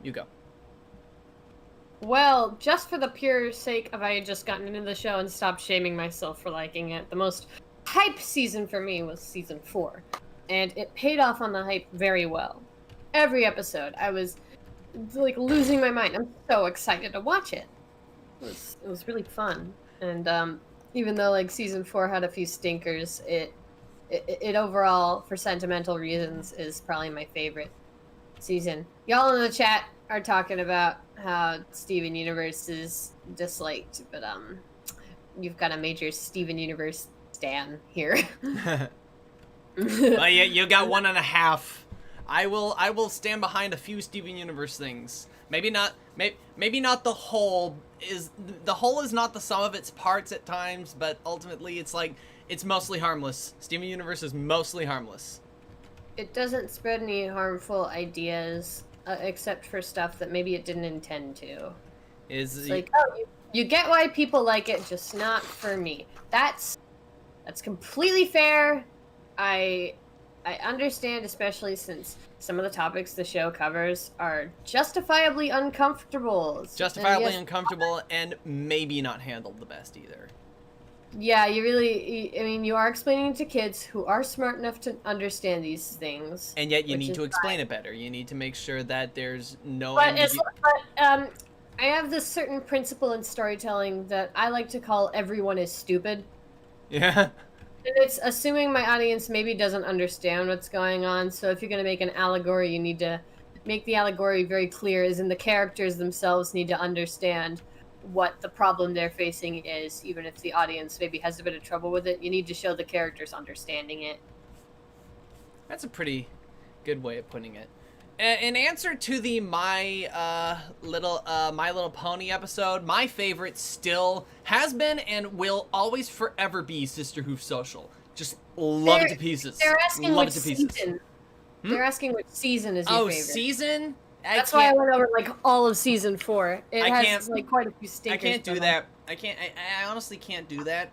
Well, just for the pure sake of I had just gotten into the show and stopped shaming myself for liking it, the most hype season for me was season 4. And it paid off on the hype very well. Every episode, I was like losing my mind. I'm so excited to watch it. It was really fun. And even though like season 4 had a few stinkers, it overall, for sentimental reasons, is probably my favorite season. Y'all in the chat are talking about how Steven Universe is disliked, but you've got a major Steven Universe stan here. Well, yeah, you got 1.5. I will stand behind a few Steven Universe things. Maybe not the whole is not the sum of its parts at times, but ultimately it's like it's mostly harmless. Steven Universe is mostly harmless. it doesn't spread any harmful ideas, except for stuff that maybe it didn't intend to. It's like, oh, you get why people like it, just not for me. That's completely fair. I understand, especially since some of the topics the show covers are justifiably uncomfortable. Justifiably uncomfortable and maybe not handled the best either. Yeah, I mean, you are explaining it to kids who are smart enough to understand these things. And yet you need to explain it better. You need to make sure that there's no... But I have this certain principle in storytelling that I like to call everyone is stupid. Yeah. And it's assuming my audience maybe doesn't understand what's going on, so if you're going to make an allegory, you need to make the allegory very clear, as in the characters themselves need to understand what the problem they're facing is, even if the audience maybe has a bit of trouble with it. You need to show the characters understanding it. That's a pretty good way of putting it. In answer to the My Little Pony episode, my favorite still has been and will always forever be Sisterhoof Social. Just love it to pieces. They're asking love which it to pieces. season. They're asking which season is your favorite. Oh, season? That's why I went over like all of season 4. It has like quite a few stinkers. I can't do that. I honestly can't do that,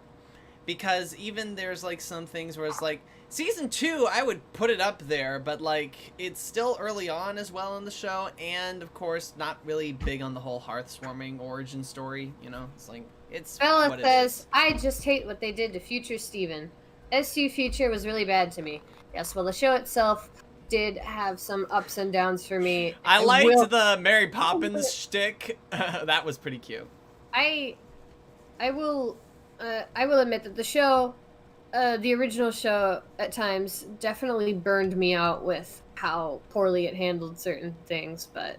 because even there's like some things where it's like season 2, I would put it up there, but like it's still early on as well in the show, and of course not really big on the whole hearth swarming origin story. You know, it's like it's. Bella what says, "I just hate what they did to Future Steven. SU Future was really bad to me. Yes, well the show itself did have some ups and downs for me. I liked the Mary Poppins shtick. That was pretty cute. I will admit that the show, the original show, at times definitely burned me out with how poorly it handled certain things, but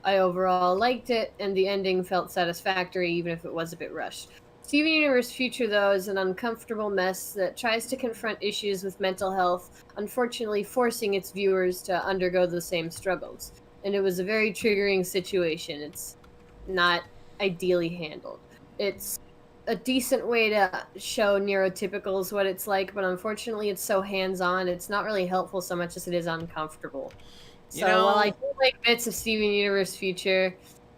I overall liked it, and the ending felt satisfactory, even if it was a bit rushed. Steven Universe Future, though, is an uncomfortable mess that tries to confront issues with mental health, unfortunately forcing its viewers to undergo the same struggles. And it was a very triggering situation. It's not ideally handled. It's a decent way to show neurotypicals what it's like, but unfortunately it's so hands-on, it's not really helpful so much as it is uncomfortable. So while I do like bits of Steven Universe Future,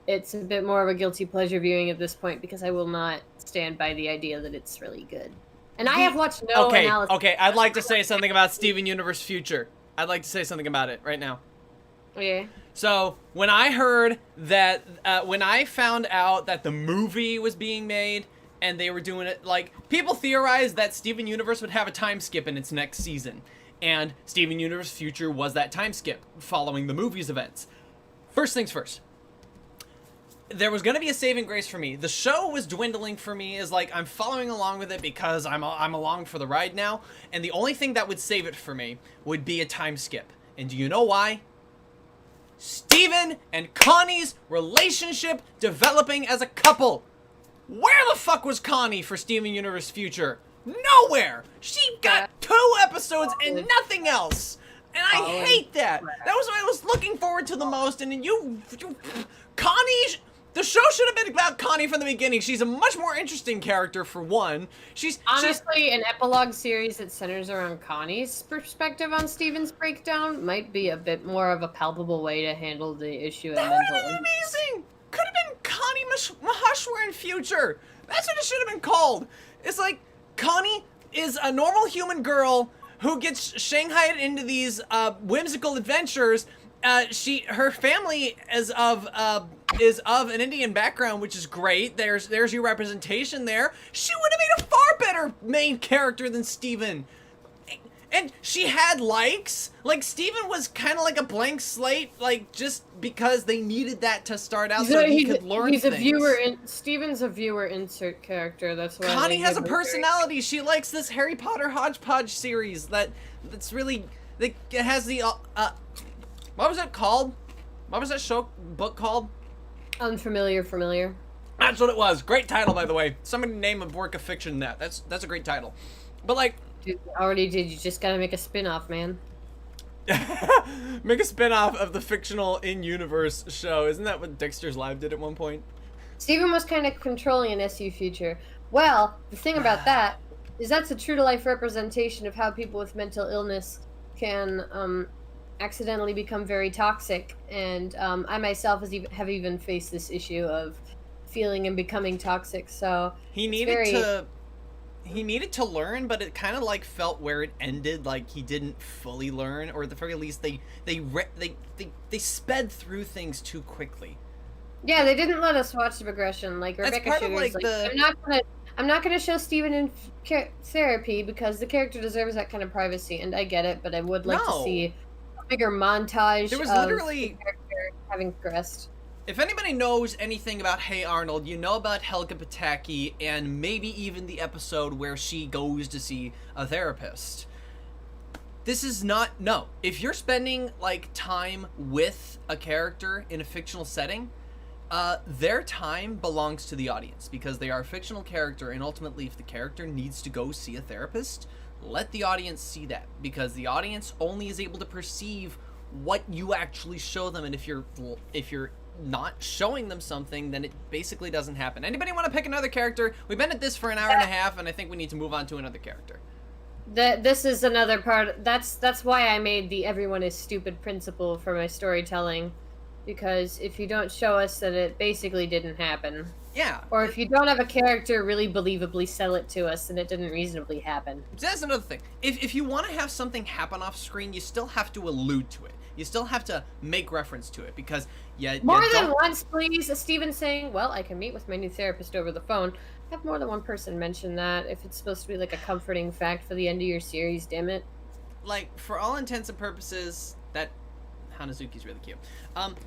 it's a bit more of a guilty pleasure viewing at this point, because I will not stand by the idea that it's really good. And I have watched no analysis. Okay, I'd like to say something about Steven Universe Future. I'd like to say something about it right now. Okay. So, when I heard that, when I found out that the movie was being made, and they were doing it, like, people theorized that Steven Universe would have a time skip in its next season. And Steven Universe Future was that time skip, following the movie's events. First things first. There was going to be a saving grace for me. The show was dwindling for me, is like, I'm following along with it because I'm along for the ride now, and the only thing that would save it for me would be a time skip. And do you know why? Steven and Connie's relationship developing as a couple. Where the fuck was Connie for Steven Universe Future? Nowhere! She got 2 episodes and nothing else! And I hate that! That was what I was looking forward to the most, and Connie... The show should have been about Connie from the beginning. She's a much more interesting character, for one. Honestly, an epilogue series that centers around Connie's perspective on Steven's breakdown might be a bit more of a palpable way to handle the issue of mental illness. That would have been amazing! Could have been Connie Mahashwar in Future. That's what it should have been called. It's like, Connie is a normal human girl who gets shanghaied into these whimsical adventures. Her family is of an Indian background, which is great. There's your representation there. She would have made a far better main character than Steven. And she had likes. Like, Steven was kind of like a blank slate, like, just because they needed that to start out so he could learn things. Steven's a viewer insert character, that's why. Connie has a personality. She likes this Harry Potter hodgepodge series that's really, it has the, what was it called? What was that book called? Unfamiliar, Familiar. That's what it was. Great title, by the way. Somebody name a work of fiction that. That's a great title. But, like... Dude, already did. You just gotta make a spin-off, man. Make a spin-off of the fictional in-universe show. Isn't that what Dexter's Lab did at one point? Steven was kind of controlling an SU Future. Well, the thing about that is that's a true-to-life representation of how people with mental illness can accidentally become very toxic, and I myself have even faced this issue of feeling and becoming toxic. So He it's needed very to he needed to learn, but it kind of like felt where it ended, like he didn't fully learn, or at the very least they sped through things too quickly. yeah. They didn't let us watch the progression. Like That's Rebecca part of, Sugar's like, like, I'm not gonna show Steven in therapy because the character deserves that kind of privacy, and I get it, but I would like to No. see a bigger montage There was of literally- the character having progressed. If anybody knows anything about Hey Arnold, you know about Helga Pataki and maybe even the episode where she goes to see a therapist. This is not, no. If you're spending like time with a character in a fictional setting, their time belongs to the audience because they are a fictional character, and ultimately if the character needs to go see a therapist, let the audience see that, because the audience only is able to perceive what you actually show them, and if you're not showing them something, then it basically doesn't happen. Anybody want to pick another character? We've been at this for an hour and a half, and I think we need to move on to another character. This is another part. That's why I made the everyone is stupid principle for my storytelling, because if you don't show us that it basically didn't happen, Yeah. or if you don't have a character really believably sell it to us and it didn't reasonably happen. So that's another thing. If you want to have something happen off screen, you still have to allude to it. You still have to make reference to it, because More than once, please. Steven saying, well, I can meet with my new therapist over the phone. Have more than one person mention that if it's supposed to be like a comforting fact for the end of your series, damn it. Like, for all intents and purposes, that Hanazuki's really cute.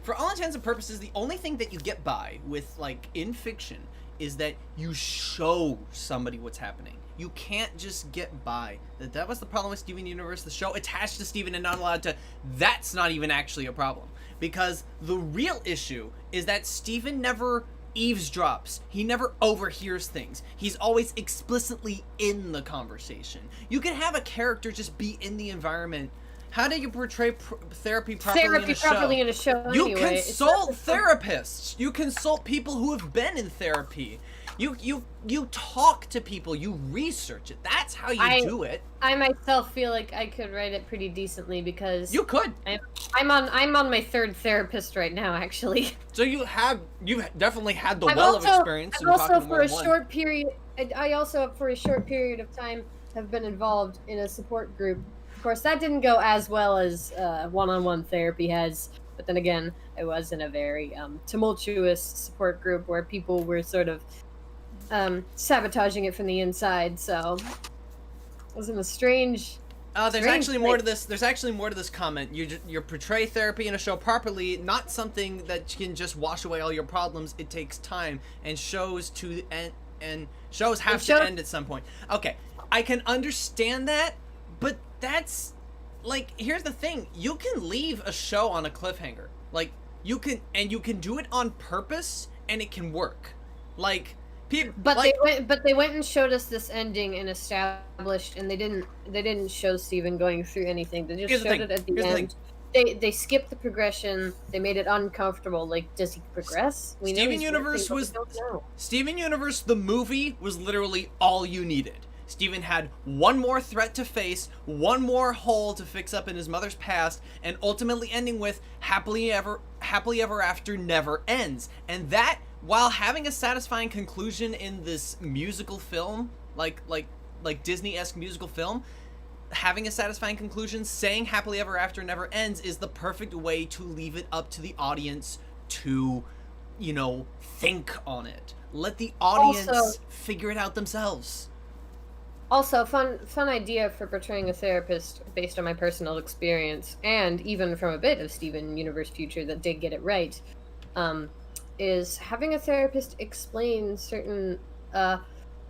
For all intents and purposes, the only thing that you get by with, like, in fiction is that you show somebody what's happening. You can't just get by. That was the problem with Steven Universe. The show attached to Steven and not allowed to. That's not even actually a problem. Because the real issue is that Steven never eavesdrops. He never overhears things. He's always explicitly in the conversation. You can have a character just be in the environment. How do you portray therapy properly in a show? You anyway. consult therapists. You consult people who have been in therapy. You talk to people. You research it. That's how you do it. I myself feel like I could write it pretty decently because You could. I'm on my third therapist right now, actually. So you've definitely had the I've well also, of experience. I've in also talking to for more a than one. short period. I also for a short period of time have been involved in a support group. Of course, that didn't go as well as one-on-one therapy has. But then again, I was in a very tumultuous support group where people were sort of sabotaging it from the inside. So it was in a strange. There's strange actually more to place. this. There's actually more to this comment. You portray therapy in a show properly, not something that can just wash away all your problems. It takes time, and shows to end, and shows have to end at some point. Okay, I can understand that, but that's like, here's the thing: you can leave a show on a cliffhanger. Like, you can do it on purpose, and it can work. Like. But they went and showed us this ending and established, and they didn't show Steven going through anything. They just showed it at the end. They skipped the progression. They made it uncomfortable. Like, does he progress? Steven Universe Steven Universe, the movie, was literally all you needed. Steven had one more threat to face, one more hole to fix up in his mother's past, and ultimately ending with happily ever after never ends. And that, while having a satisfying conclusion in this musical film, like Disney-esque musical film, having a satisfying conclusion, saying happily ever after never ends, is the perfect way to leave it up to the audience to, think on it. Let the audience figure it out themselves. Also, fun idea for portraying a therapist based on my personal experience, and even from a bit of Steven Universe Future that did get it right, is having a therapist explain certain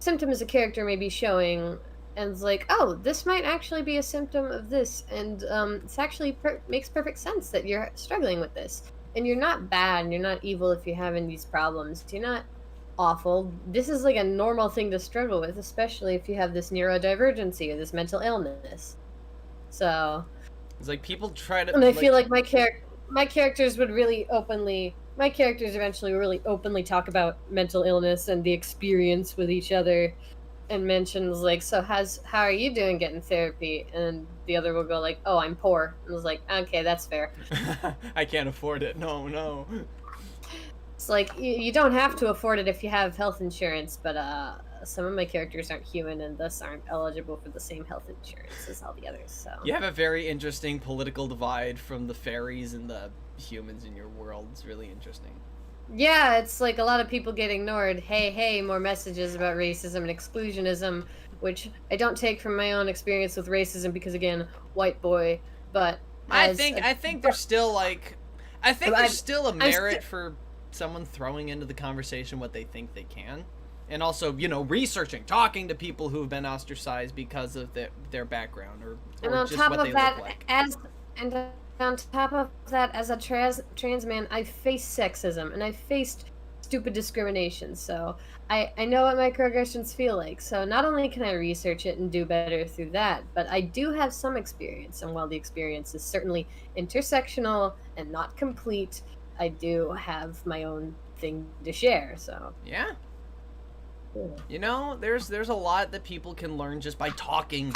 symptoms a character may be showing, and it's like, oh, this might actually be a symptom of this, and it's actually makes perfect sense that you're struggling with this, and you're not bad, and you're not evil if you're having these problems. You're not awful. This is like a normal thing to struggle with, especially if you have this neurodivergency or this mental illness. So it's like people try to, and I feel like my characters eventually really openly talk about mental illness and the experience with each other, and mentions like, so how are you doing getting therapy? And the other will go like, oh, I'm poor. And I was like, okay, that's fair. I can't afford it. No, no. It's like you don't have to afford it if you have health insurance, but some of my characters aren't human and thus aren't eligible for the same health insurance as all the others. So You have a very interesting political divide from the fairies and the humans in your world. It's really interesting. yeah, it's like a lot of people get ignored. Hey, more messages about racism and exclusionism, which I don't take from my own experience with racism because again, white boy. But I think there's still like, there's still a merit for someone throwing into the conversation what they think they can, and also researching, talking to people who have been ostracized because of their background or on just top what of they that, look like. on top of that, as a trans man, I've faced sexism and I've faced stupid discrimination. So I know what microaggressions feel like. So not only can I research it and do better through that, but I do have some experience. And while the experience is certainly intersectional and not complete, I do have my own thing to share. So Yeah. There's a lot that people can learn just by talking,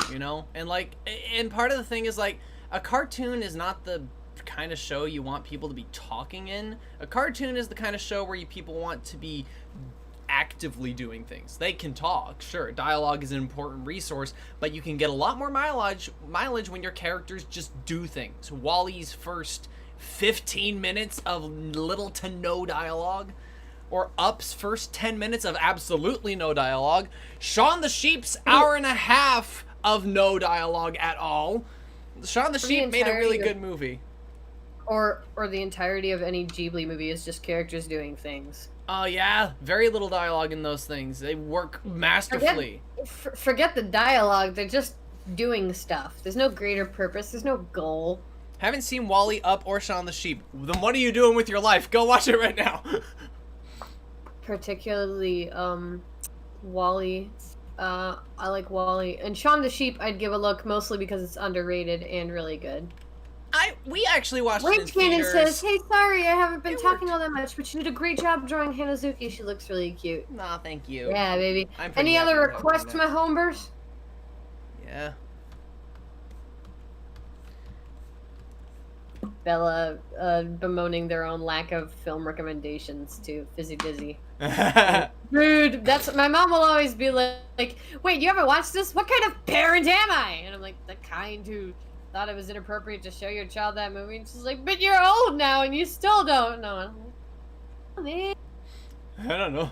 and part of the thing is like a cartoon is not the kind of show you want people to be talking in. A cartoon is the kind of show where people want to be actively doing things. They can talk, sure. Dialogue is an important resource, but you can get a lot more mileage when your characters just do things. Wally's first 15 minutes of little to no dialogue, or Up's first 10 minutes of absolutely no dialogue, Shaun the Sheep's hour and a half of no dialogue at all. Shaun the Sheep made a really good movie. Or the entirety of any Ghibli movie is just characters doing things. Oh yeah, very little dialogue in those things. They work masterfully. Forget the dialogue, they're just doing stuff. There's no greater purpose, there's no goal. Haven't seen Wall-E, Up, or Shaun the Sheep. Then what are you doing with your life? Go watch it right now. Particularly, Wall-E. I like Wall-E. And Shaun the Sheep, I'd give a look, mostly because it's underrated and really good. We actually watched it in Wait, Cannon theaters. says, hey, sorry, I haven't been talking all that much, but you did a great job drawing Hanazuki. She looks really cute. Nah, thank you. Yeah, baby. I'm pretty Any happy other with how requests, it my turned homebers? Yeah. Bella bemoaning their own lack of film recommendations to Fizzy Dizzy. Rude. That's my mom will always be like, wait, you ever watched this? What kind of parent am I? And I'm like, the kind who thought it was inappropriate to show your child that movie. And she's like, but you're old now and you still don't know. And I'm like, oh, man. I don't know.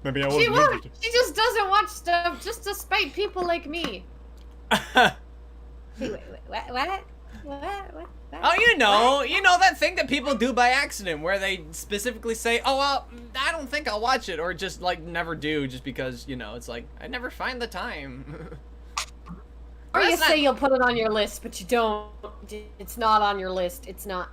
Maybe I She won't. She just doesn't watch stuff just to spite people like me. Wait, what? Oh, you know that thing that people do by accident where they specifically say, oh, well, I don't think I'll watch it, or just, like, never do just because, it's like, I never find the time. Or you say you'll put it on your list, but you don't. It's not on your list. It's not.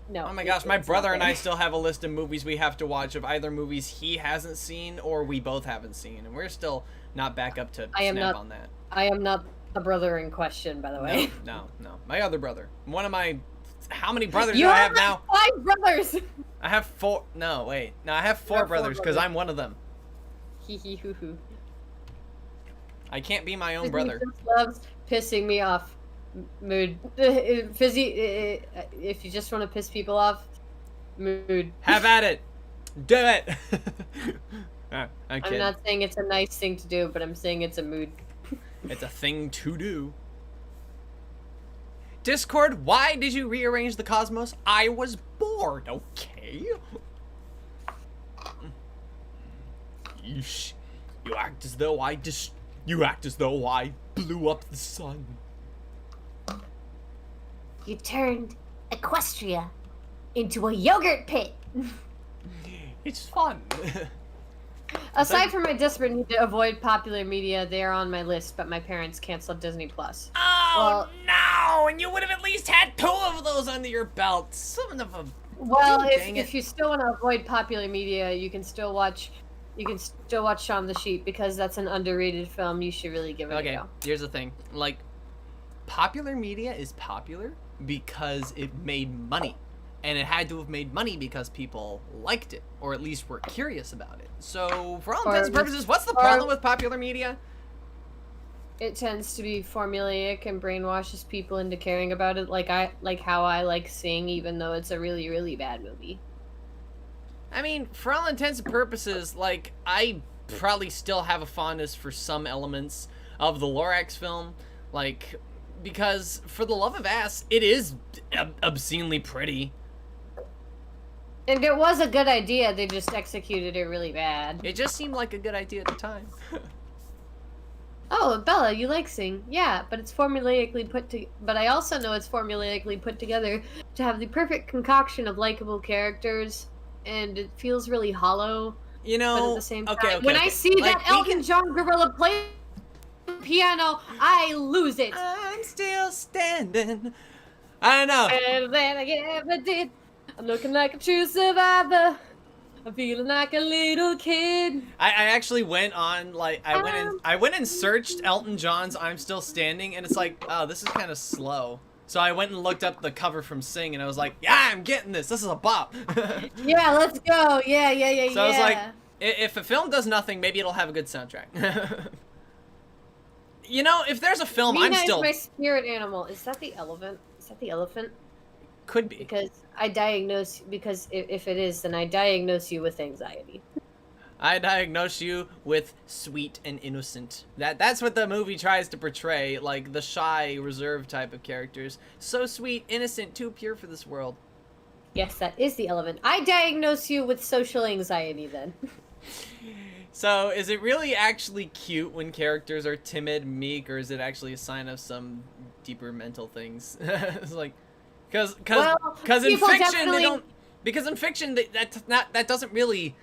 No. Oh my gosh, my brother and I still have a list of movies we have to watch of either movies he hasn't seen or we both haven't seen, and we're still not back up to snap on that. I am not the brother in question, by the way. No. My other brother. One of my... How many brothers You do I have now? 5 brothers! I have 4... No, wait. No, I have 4 brothers, because I'm one of them. Hee hee hoo hoo. I can't be my own brother. Just loves pissing me off. Mood. Fizzy, if you just want to piss people off, mood. Have at it! Do it! I'm not saying it's a nice thing to do, but I'm saying it's a mood. It's a thing to do. Discord, why did you rearrange the cosmos? I was bored, okay? Yeesh. You act as though I blew up the sun. You turned Equestria into a yogurt pit. It's fun. Aside from my desperate need to avoid popular media, they are on my list, but my parents canceled Disney Plus. Oh, no! And you would have at least had 2 of those under your belt. Some of them. Well, if you still want to avoid popular media, you can still watch Shaun the Sheep, because that's an underrated film. You should really give it a go. Okay, here's the thing. Like, popular media is popular because it made money. And it had to have made money because people liked it, or at least were curious about it. So, for all intents and purposes, what's the problem with popular media? it tends to be formulaic and brainwashes people into caring about it, like how I like Sing, even though it's a really, really bad movie. I mean, for all intents and purposes, like, I probably still have a fondness for some elements of the Lorax film, like, because for the love of ass, it is obscenely pretty. And it was a good idea, they just executed it really bad. It just seemed like a good idea at the time. Oh, Bella, you like Sing? Yeah, but it's formulaically but I also know it's formulaically put together to have the perfect concoction of likable characters, and it feels really hollow. You But know, at the same time, okay, when I see like, that Elton John gorilla play piano, I lose it. I'm still standing. I don't know. Better than I ever did. I'm looking like a true survivor. I'm feeling like a little kid. I actually went on, like, I went and searched Elton John's I'm Still Standing, and it's like, oh, this is kind of slow. So I went and looked up the cover from Sing, and I was like, yeah, I'm getting this. This is a bop. Yeah, let's go. Yeah. So I was like, if a film does nothing, maybe it'll have a good soundtrack. You know, if there's a film, Mina I'm still... is my spirit animal. Is that the elephant? Is that the elephant? Could be. Because if it is, then I diagnose you with anxiety. I diagnose you with sweet and innocent. That's what the movie tries to portray, like the shy, reserved type of characters. So sweet, innocent, too pure for this world. Yes, that is the elephant. I diagnose you with social anxiety then. So, is it really actually cute when characters are timid, meek, or is it actually a sign of some deeper mental things? It's like, because in fiction they don't. Because in fiction that doesn't really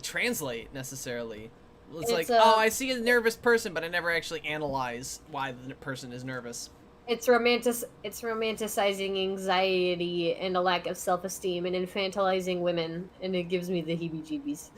translate necessarily. It's like, oh, I see a nervous person, but I never actually analyze why the person is nervous. It's romanticizing anxiety and a lack of self-esteem and infantilizing women, and it gives me the heebie-jeebies.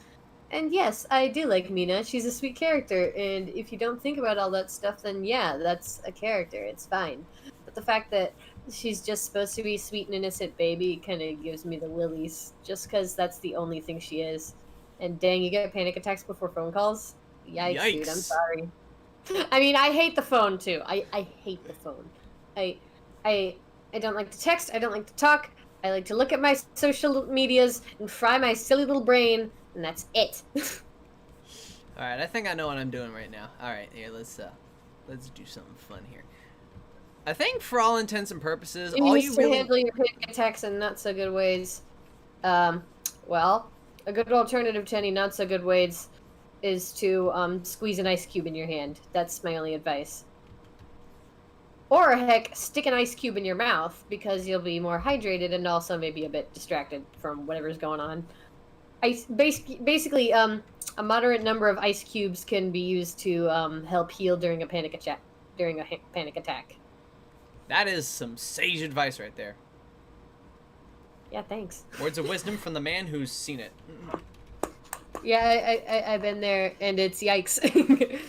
And yes, I do like Mina. She's a sweet character, and if you don't think about all that stuff, then yeah, that's a character. It's fine. But the fact that she's just supposed to be a sweet and innocent baby kind of gives me the willies, just because that's the only thing she is. And dang, you get panic attacks before phone calls? Yikes. Dude, I'm sorry. I mean, I hate the phone, too. I hate the phone. I don't like to text, I don't like to talk, I like to look at my social medias and fry my silly little brain, and that's it. Alright, I think I know what I'm doing right now. Alright, here, let's do something fun here. I think for all intents and purposes, all you really... handle your panic attacks in not so good ways. Well, a good alternative to any not so good ways is to squeeze an ice cube in your hand. That's my only advice. Or heck, stick an ice cube in your mouth, because you'll be more hydrated and also maybe a bit distracted from whatever's going on. Basically, a moderate number of ice cubes can be used to help heal during a panic attack. That is some sage advice right there. Yeah, thanks. Words of wisdom from the man who's seen it. Yeah, I've been there, and it's yikes.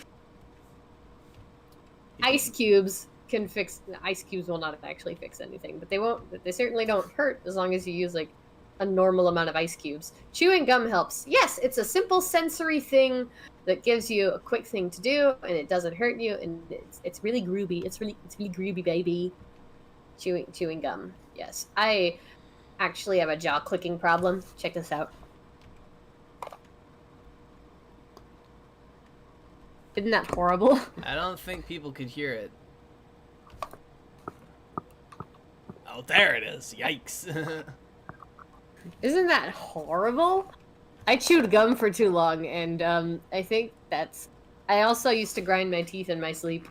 Ice cubes can fix... Ice cubes will not actually fix anything, but they certainly don't hurt as long as you use, like, a normal amount of ice cubes. Chewing gum helps. Yes, it's a simple sensory thing that gives you a quick thing to do, and it doesn't hurt you, and it's really groovy. It's really groovy, baby. Chewing gum. Yes. I actually have a jaw clicking problem. Check this out. Isn't that horrible? I don't think people could hear it. Oh, there it is. Yikes. Isn't that horrible? I chewed gum for too long, and I think that's... I also used to grind my teeth in my sleep,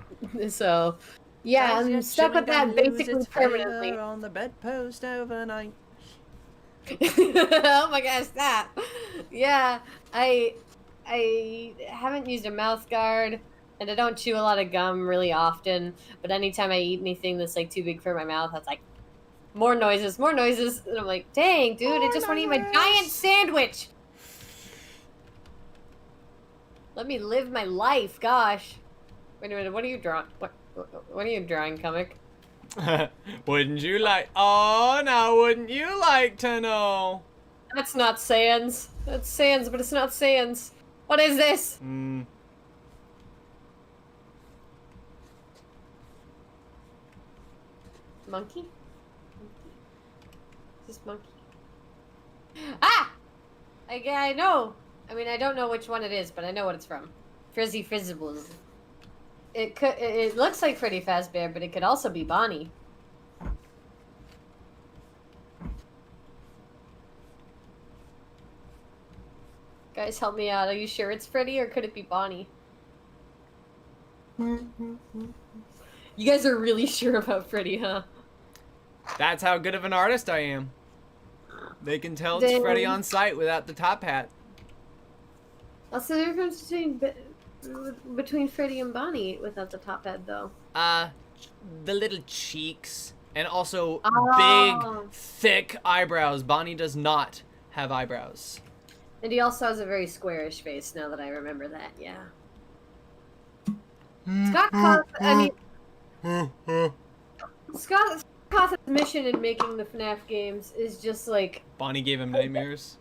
so... Yeah, I'm stuck with that basically permanently. On the bedpost overnight. Oh my gosh, that! Yeah, I haven't used a mouth guard, and I don't chew a lot of gum really often, but anytime I eat anything that's like too big for my mouth, that's like, more noises, and I'm like, dang, dude, I just want to eat my giant sandwich! Let me live my life, gosh. Wait a minute, what are you drawing? What are you drawing, comic? Wouldn't you like... Oh, now wouldn't you like to know? That's not Sans. That's Sans, but it's not Sans. What is this? Monkey? Is this monkey? Ah! I know. I mean, I don't know which one it is, but I know what it's from. Frizzy Frizzables. It looks like Freddy Fazbear, but it could also be Bonnie. Guys, help me out. Are you sure it's Freddy, or could it be Bonnie? You guys are really sure about Freddy, huh? That's how good of an artist I am. They can tell it's Then- Freddy on sight without the top hat. What's the difference between Freddy and Bonnie without the top hat, though? The little cheeks. And also Oh. big, thick eyebrows. Bonnie does not have eyebrows. And he also has a very squarish face, now that I remember that, yeah. Scott Cawthon's mission in making the FNAF games is just like... Bonnie gave him nightmares.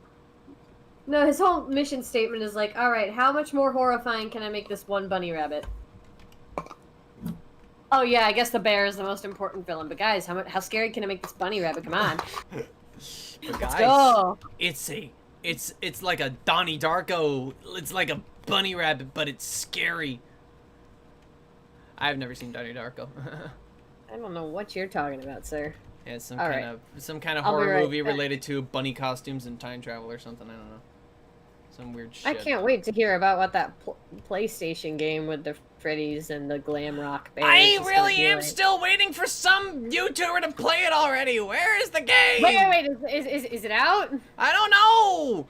No, his whole mission statement is like, alright, how much more horrifying can I make this one bunny rabbit? Oh yeah, I guess the bear is the most important villain, but guys, how scary can I make this bunny rabbit? Come on. But Let's guys, go. it's like a Donnie Darko. It's like a bunny rabbit, but it's scary. I've never seen Donnie Darko. I don't know what you're talking about, sir. Yeah, it's some All kind of I'll be horror right movie back. related to bunny costumes and time travel or something. I don't know. Some weird shit. I can't wait to hear about what that PlayStation game with the Freddy's and the glam rock bears I is gonna really be am like. still waiting for some YouTuber to play it already. Where is the game? Wait, is it out? I don't know.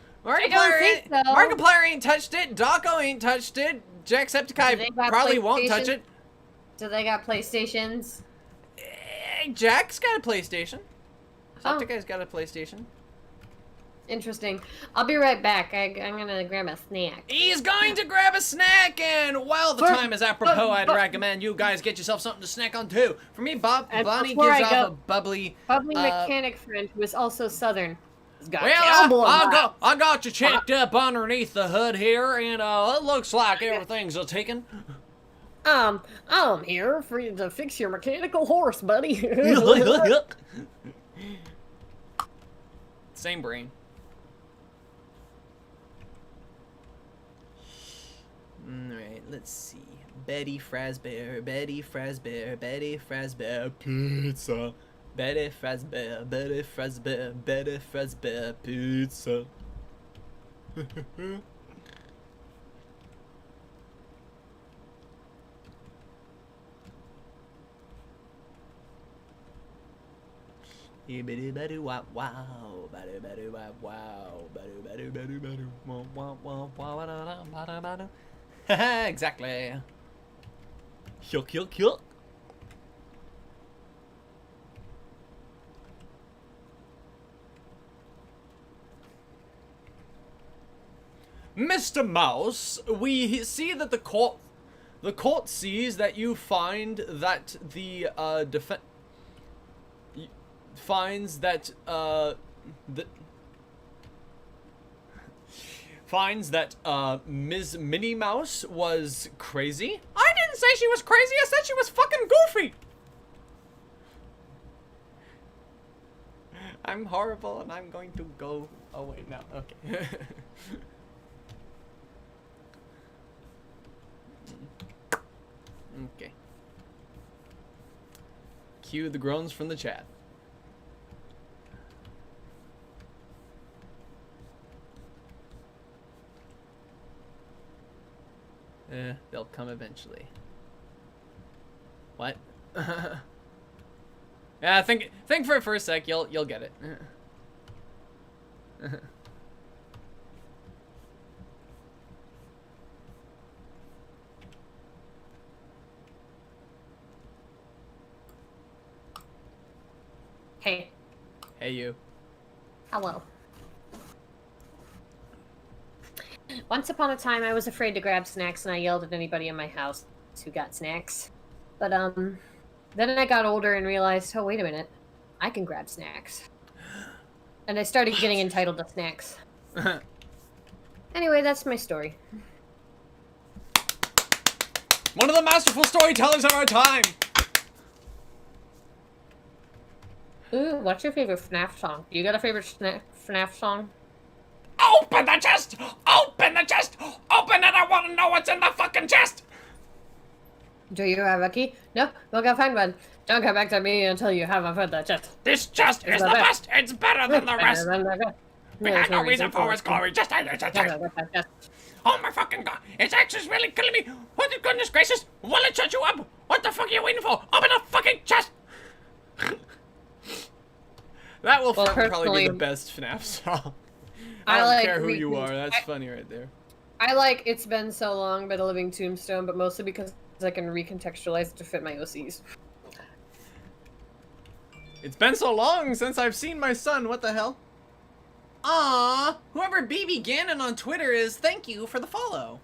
think so. Markiplier ain't touched it. Daco ain't touched it. Do they Jacksepticeye got probably won't PlayStation? touch it. Do they got PlayStations? Jack's got a PlayStation. Oh. Septiceye's got a PlayStation. Interesting. I'll be right back. I'm gonna grab a snack. He's going to grab a snack, and while the time is apropos, I'd recommend you guys get yourself something to snack on too. For me, And Bonnie before gives I off go- a bubbly. Bubbly mechanic friend who is also Southern. He's got Well, cowboy I got you checked up underneath the hood here, and it looks like everything's a ticking. I'm here for you to fix your mechanical horse, buddy. Same brain. Alright, let's see. Betty Fazbear, Betty Fazbear, Betty Fazbear, pizza. Betty Fazbear, Betty Fazbear, Betty Fazbear, pizza. Wow, wow, exactly. Yuck, yuck, yuck. Mr. Mouse, we see that the court sees that you find that the finds that Ms. Minnie Mouse was crazy. I didn't say she was crazy, I said she was fucking goofy. I'm horrible and I'm going to go away now. Okay. Okay. Cue the groans from the chat. They'll come eventually. What? Yeah, think for it for a sec. You'll get it. Hey. Hey, you. Hello. Once upon a time, I was afraid to grab snacks, and I yelled at anybody in my house who got snacks. But, then I got older and realized, oh, wait a minute. I can grab snacks. And I started getting entitled to snacks. Anyway, that's my story. One of the masterful storytellers of our time. Ooh, what's your favorite FNAF song? You got a favorite FNAF song? Open the chest! Open the chest! Open it! I want to know what's in the fucking chest! Do you have a key? No? We'll go find one. Don't come back to me until you have a found the chest. This chest is the best! It's better than the rest! We had no reason for its glory, just oh my fucking god! Its action's really killing me! What the goodness gracious! Will it shut you up? What the fuck are you waiting for? Open the fucking chest! That will probably be the best FNAF song. I don't care who you are, that's funny right there. I like It's Been So Long by The Living Tombstone, but mostly because I can recontextualize it to fit my OCs. It's been so long since I've seen my son, what the hell? Aww, whoever BB Gannon on Twitter is, thank you for the follow.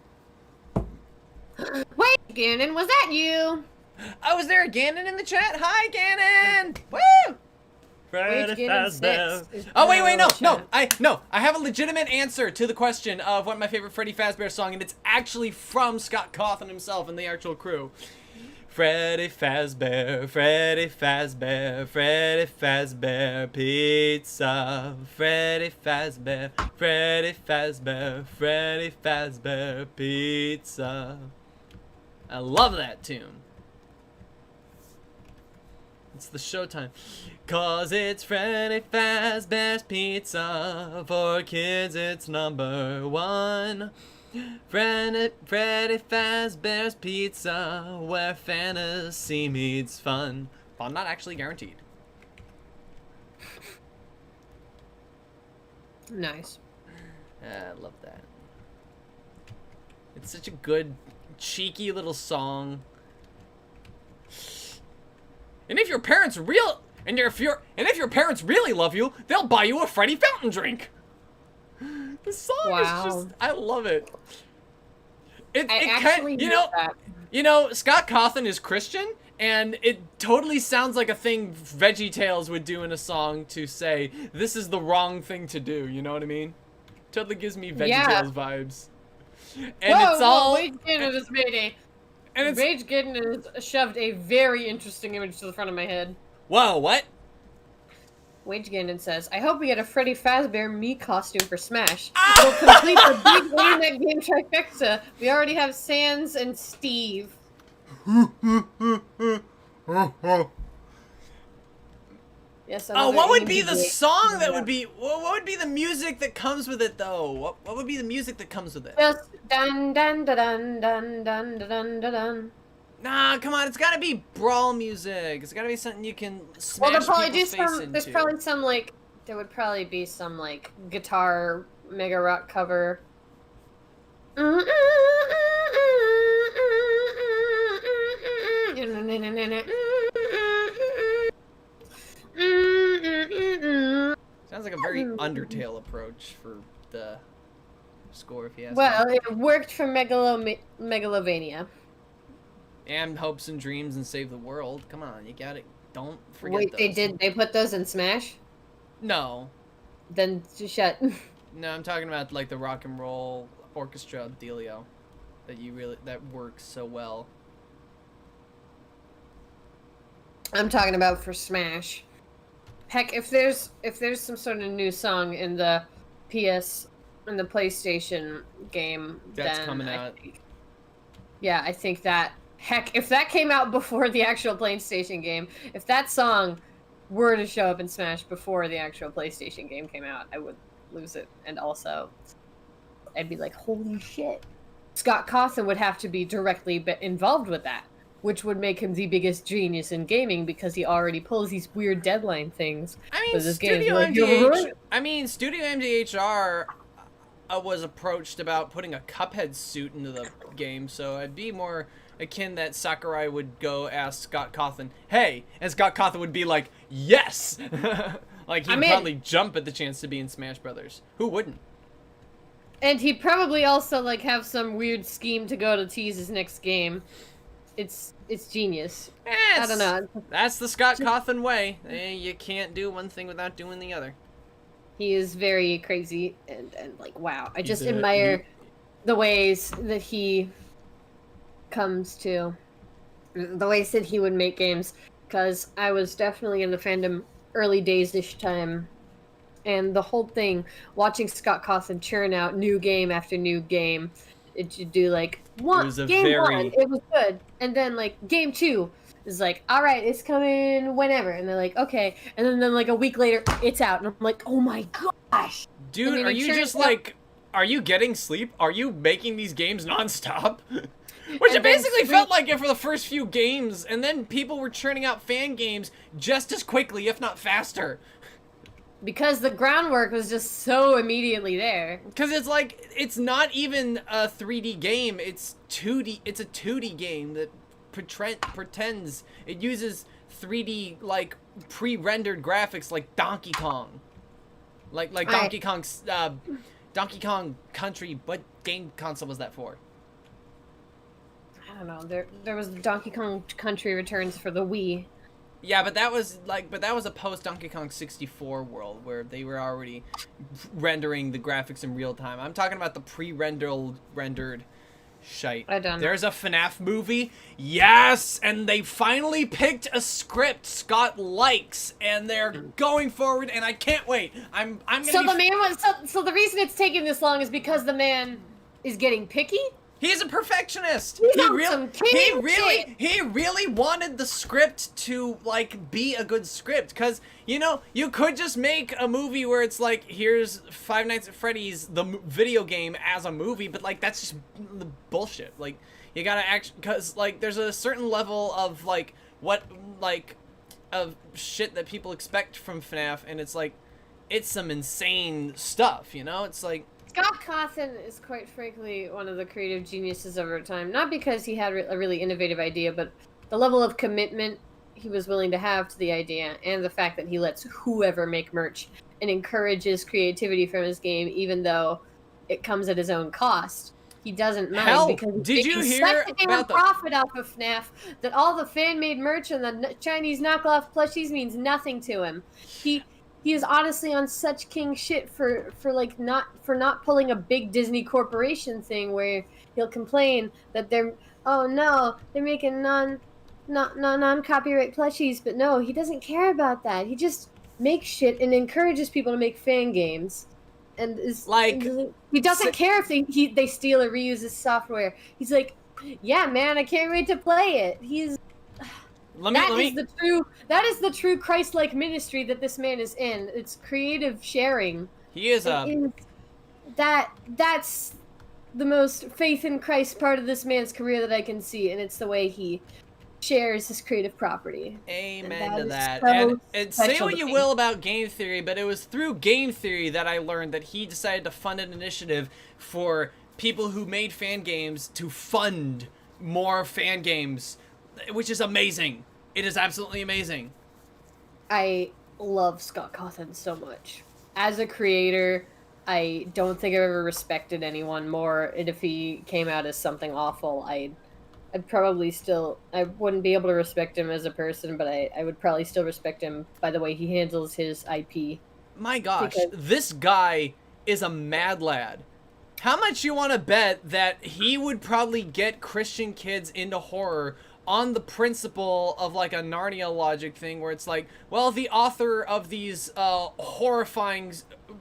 Wait, Gannon, was that you? Oh, was there a Gannon in the chat? Hi, Gannon! Woo! Oh, wait, no, I have a legitimate answer to the question of what my favorite Freddy Fazbear song, and it's actually from Scott Cawthon himself and the actual crew. Freddy Fazbear, Freddy Fazbear, Freddy Fazbear Pizza. Freddy Fazbear, Freddy Fazbear, Freddy Fazbear Pizza. I love that tune. It's the showtime. 'Cause it's Freddy Fazbear's Pizza. For kids, it's #1. Freddy Fazbear's Pizza, where fantasy meets fun. Fun not actually guaranteed. Nice. I love that. It's such a good, cheeky little song. And if your parents if your parents really love you, they'll buy you a Freddy fountain drink. The song is just, I love it. You know, Scott Cawthon is Christian, and it totally sounds like a thing VeggieTales would do in a song to say, this is the wrong thing to do, you know what I mean? Totally gives me VeggieTales vibes. And it's all... Rage Gannon has made Rage Gannon has shoved a very interesting image to the front of my head. Whoa, what? Wage Gannon says, I hope we get a Freddy Fazbear me costume for Smash. We'll complete the big game that game trifecta. We already have Sans and Steve. Yes. Oh, what would be the song that would be? What would be the music that comes with it, though? What would be the music that comes with it? Just dun dun dun dun dun dun dun dun. Nah, come on, it's gotta be brawl music. It's gotta be something you can smash people's face into. There's probably some, like, there would probably be some, like, guitar mega rock cover. Sounds like a very Undertale approach for the score, if you ask me. Well, it worked for Megalovania. And Hopes and Dreams and Save the World. Come on, you got it. Don't forget Wait, those. they put those in Smash? No. Then shut. No, I'm talking about like the rock and roll orchestra dealio that works so well. I'm talking about for Smash. Heck, if there's some sort of new song in the PlayStation game, that's then coming out. I think that. Heck, if that came out before the actual PlayStation game, if that song were to show up in Smash before the actual PlayStation game came out, I would lose it. And also, I'd be like, holy shit. Scott Cawthon would have to be directly involved with that, which would make him the biggest genius in gaming because he already pulls these weird deadline things. Studio MDHR was approached about putting a Cuphead suit into the game, so I'd be more akin that Sakurai would go ask Scott Cawthon, hey, and Scott Cawthon would be like, yes! Like, he'd probably jump at the chance to be in Smash Brothers. Who wouldn't? And he'd probably also, like, have some weird scheme to go to tease his next game. It's genius. I don't know. That's the Scott Cawthon way. You can't do one thing without doing the other. He is very crazy and like, wow. I just admire the ways that he comes to, the ways that he would make games, because I was definitely in the fandom early days-ish time. And the whole thing, watching Scott Cawthon churn out new game after new game, it should do like one was a game very- 1, it was good, and then like game 2 is like, all right, it's coming whenever, and they're like, okay, and then like a week later, it's out, and I'm like, oh my gosh, Dude, then are it you turns just out- like, are you getting sleep? Are you making these games nonstop? Which it And then basically felt sleep- like it for the first few games, and then people were churning out fan games just as quickly, if not faster. because the groundwork was just so immediately there. Because it's like, it's not even a 3D game, it's 2D, it's a 2D game that pretends, it uses 3D, like, pre-rendered graphics like Donkey Kong. Like Donkey Kong's, Donkey Kong Country, what game console was that for? I don't know, there was Donkey Kong Country Returns for the Wii. Yeah, but that was a post Donkey Kong 64 world where they were already rendering the graphics in real time. I'm talking about the rendered shite. I don't know. There's a FNAF movie. Yes, and they finally picked a script Scott likes, and they're going forward, and I can't wait. I'm gonna. So be the man was so the reason it's taking this long is because the man is getting picky. He's a perfectionist. He wants some king shit. He really wanted the script to like be a good script, because you know you could just make a movie where it's like, here's Five Nights at Freddy's the video game as a movie, but like that's just the bullshit. Like you gotta because like there's a certain level of like of shit that people expect from FNAF, and it's like it's some insane stuff, you know? It's like. Scott Cawthon is quite frankly one of the creative geniuses of our time. Not because he had a really innovative idea, but the level of commitment he was willing to have to the idea, and the fact that he lets whoever make merch and encourages creativity from his game, even though it comes at his own cost. He doesn't mind. Hell, because did you he's hear such a damn about the- profit off of FNAF that all the fan-made merch and the Chinese knockoff plushies means nothing to him. He is honestly on such king shit for not pulling a big Disney corporation thing where he'll complain that they're making non-copyright plushies, but no, he doesn't care about that. He just makes shit and encourages people to make fan games, and is Like, he doesn't care if they steal or reuse his software. He's like, yeah, man, I can't wait to play it. That is the true Christ-like ministry that this man is in. It's creative sharing. He is a. That's the most faith in Christ part of this man's career that I can see, and it's the way he shares his creative property. Amen to is that. so And say special what to you me. will about game theory, but it was through game theory that I learned that he decided to fund an initiative for people who made fan games to fund more fan games, which is amazing. It is absolutely amazing. I love Scott Cawthon so much. As a creator, I don't think I've ever respected anyone more, and if he came out as something awful, I'd probably still... I wouldn't be able to respect him as a person, but I would probably still respect him by the way he handles his IP. My gosh, Because- this guy is a mad lad. How much you want to bet that he would probably get Christian kids into horror on the principle of like a Narnia logic thing where it's like, well, the author of these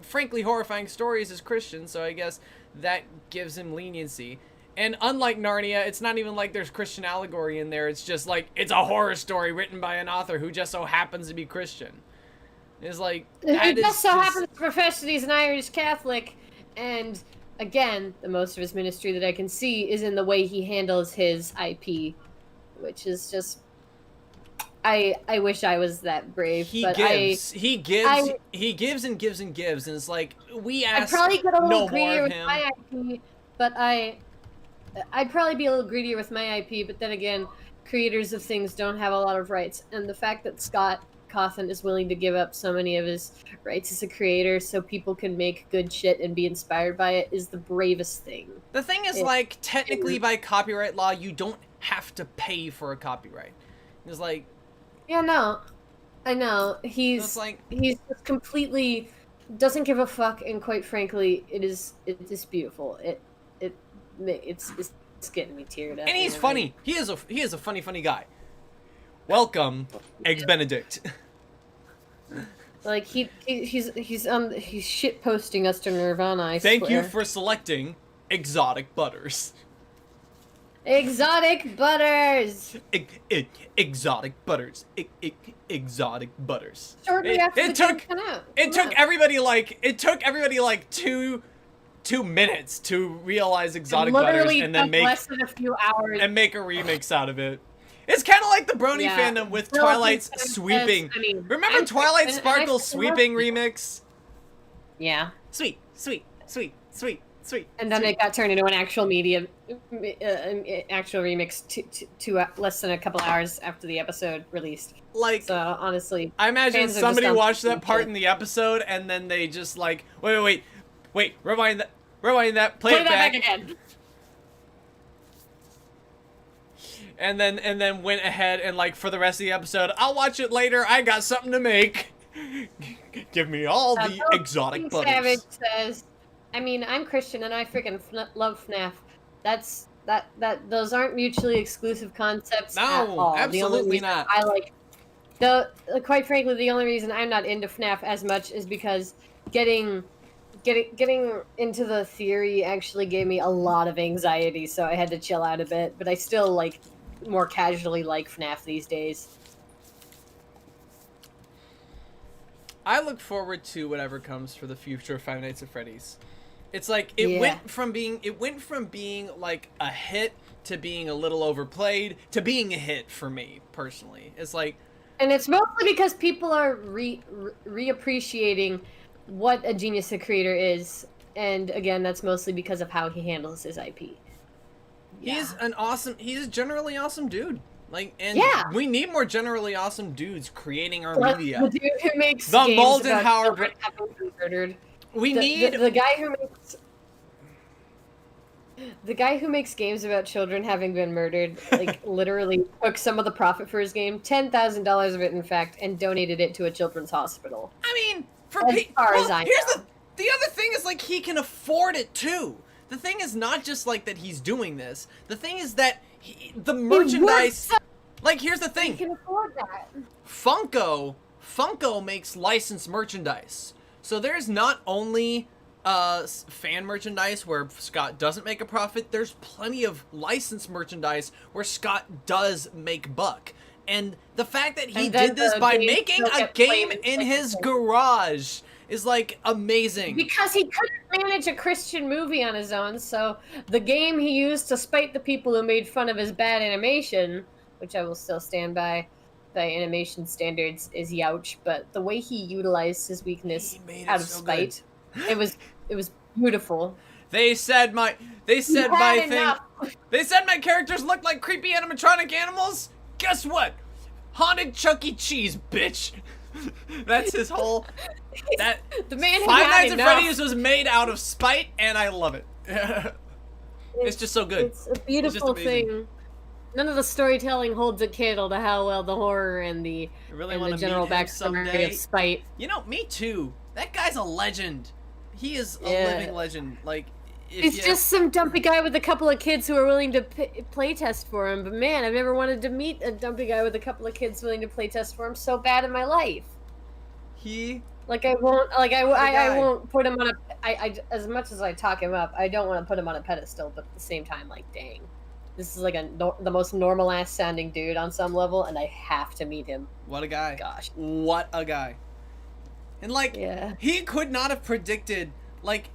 frankly horrifying stories is Christian, so I guess that gives him leniency. And unlike Narnia, it's not even like there's Christian allegory in there. It's just like, it's a horror story written by an author who just so happens to be Christian. It's like, that It is just so just- happens to profess that he's an Irish Catholic, and again, the most of his ministry that I can see is in the way he handles his IP, which is just... I wish I was that brave, He but gives and gives, and it's like, we I'd ask probably get a little no more greedier of with him. my IP, but I'd probably be a little greedier with my IP, but then again, creators of things don't have a lot of rights, and the fact that Scott Cawthon is willing to give up so many of his rights as a creator so people can make good shit and be inspired by it is the bravest thing. The thing is, It- like, technically by copyright law, you don't have to pay for a copyright. It's like, Yeah, no, I know. He's it's like, just completely doesn't give a fuck, and quite frankly, it is beautiful. It's getting me teared up. and he's funny. He is a funny guy. Welcome, Eggs Benedict. Like he's shit posting us to Nirvana. I Thank swear. you for selecting exotic butters. Exotic butters. Exotic butters. Exotic butters. Shortly after the game came out. It took everybody like two minutes to realize exotic butters and then make less than a few hours and make a remix out of it. It's kind of like the Brony fandom with Twilight's sweeping. Remember Twilight Sparkle's sweeping remix? Yeah. Sweet. And then it got turned into an actual actual remix to less than a couple hours after the episode released. Like, so honestly, I imagine fans are somebody just watched that part in the episode and then they just like, wait, rewind that, play it back again. And then went ahead and like for the rest of the episode, I'll watch it later. I got something to make. Give me all the exotic butters. Savage says, I mean, I'm Christian and I freaking love FNAF. Those aren't mutually exclusive concepts at all. Absolutely not. I like quite frankly, the only reason I'm not into FNAF as much is because getting into the theory actually gave me a lot of anxiety, so I had to chill out a bit. But I still like more casually like FNAF these days. I look forward to whatever comes for the future of Five Nights at Freddy's. It's like it went from being like a hit to being a little overplayed to being a hit for me personally. It's like, and it's mostly because people are reappreciating what a genius a creator is, and again, that's mostly because of how he handles his IP. He's a generally awesome dude. Like, and we need more generally awesome dudes creating our media. The dude who makes the games Molten about Howard children having been murdered. The guy who makes games about children having been murdered, like, literally took some of the profit for his game, $10,000 of it, in fact, and donated it to a children's hospital. I mean, as I know. The other thing is, like, he can afford it too. The thing is not just like that he's doing this. The thing is that the merchandise. Like, here's the thing. He can afford that. Funko makes licensed merchandise. So there's not only fan merchandise where Scott doesn't make a profit, there's plenty of licensed merchandise where Scott does make buck. And the fact that he did this by making a game in his garage is, like, amazing. Because he couldn't manage a Christian movie on his own, so the game he used to spite the people who made fun of his bad animation, which I will still stand by animation standards, is youch, but the way he utilized his weakness out of spite, it was beautiful. They said my characters looked like creepy animatronic animals. Guess what? Haunted Chuck E. Cheese, bitch. That's his whole. That the man who Five had Nights at Freddy's was made out of spite, and I love it. It's just so good. It's a beautiful thing. None of the storytelling holds a candle to how well the horror and the general backstory of spite. You know, me too. That guy's a legend. He is a living legend. Like, he's just some dumpy guy with a couple of kids who are willing to play test for him. But man, I've never wanted to meet a dumpy guy with a couple of kids willing to play test for him so bad in my life. I won't put him on I as much as I talk him up, I don't want to put him on a pedestal, but at the same time, like, dang. This is like the most normal ass sounding dude on some level, and I have to meet him. What a guy. Gosh. What a guy. And, like, he could not have predicted, like,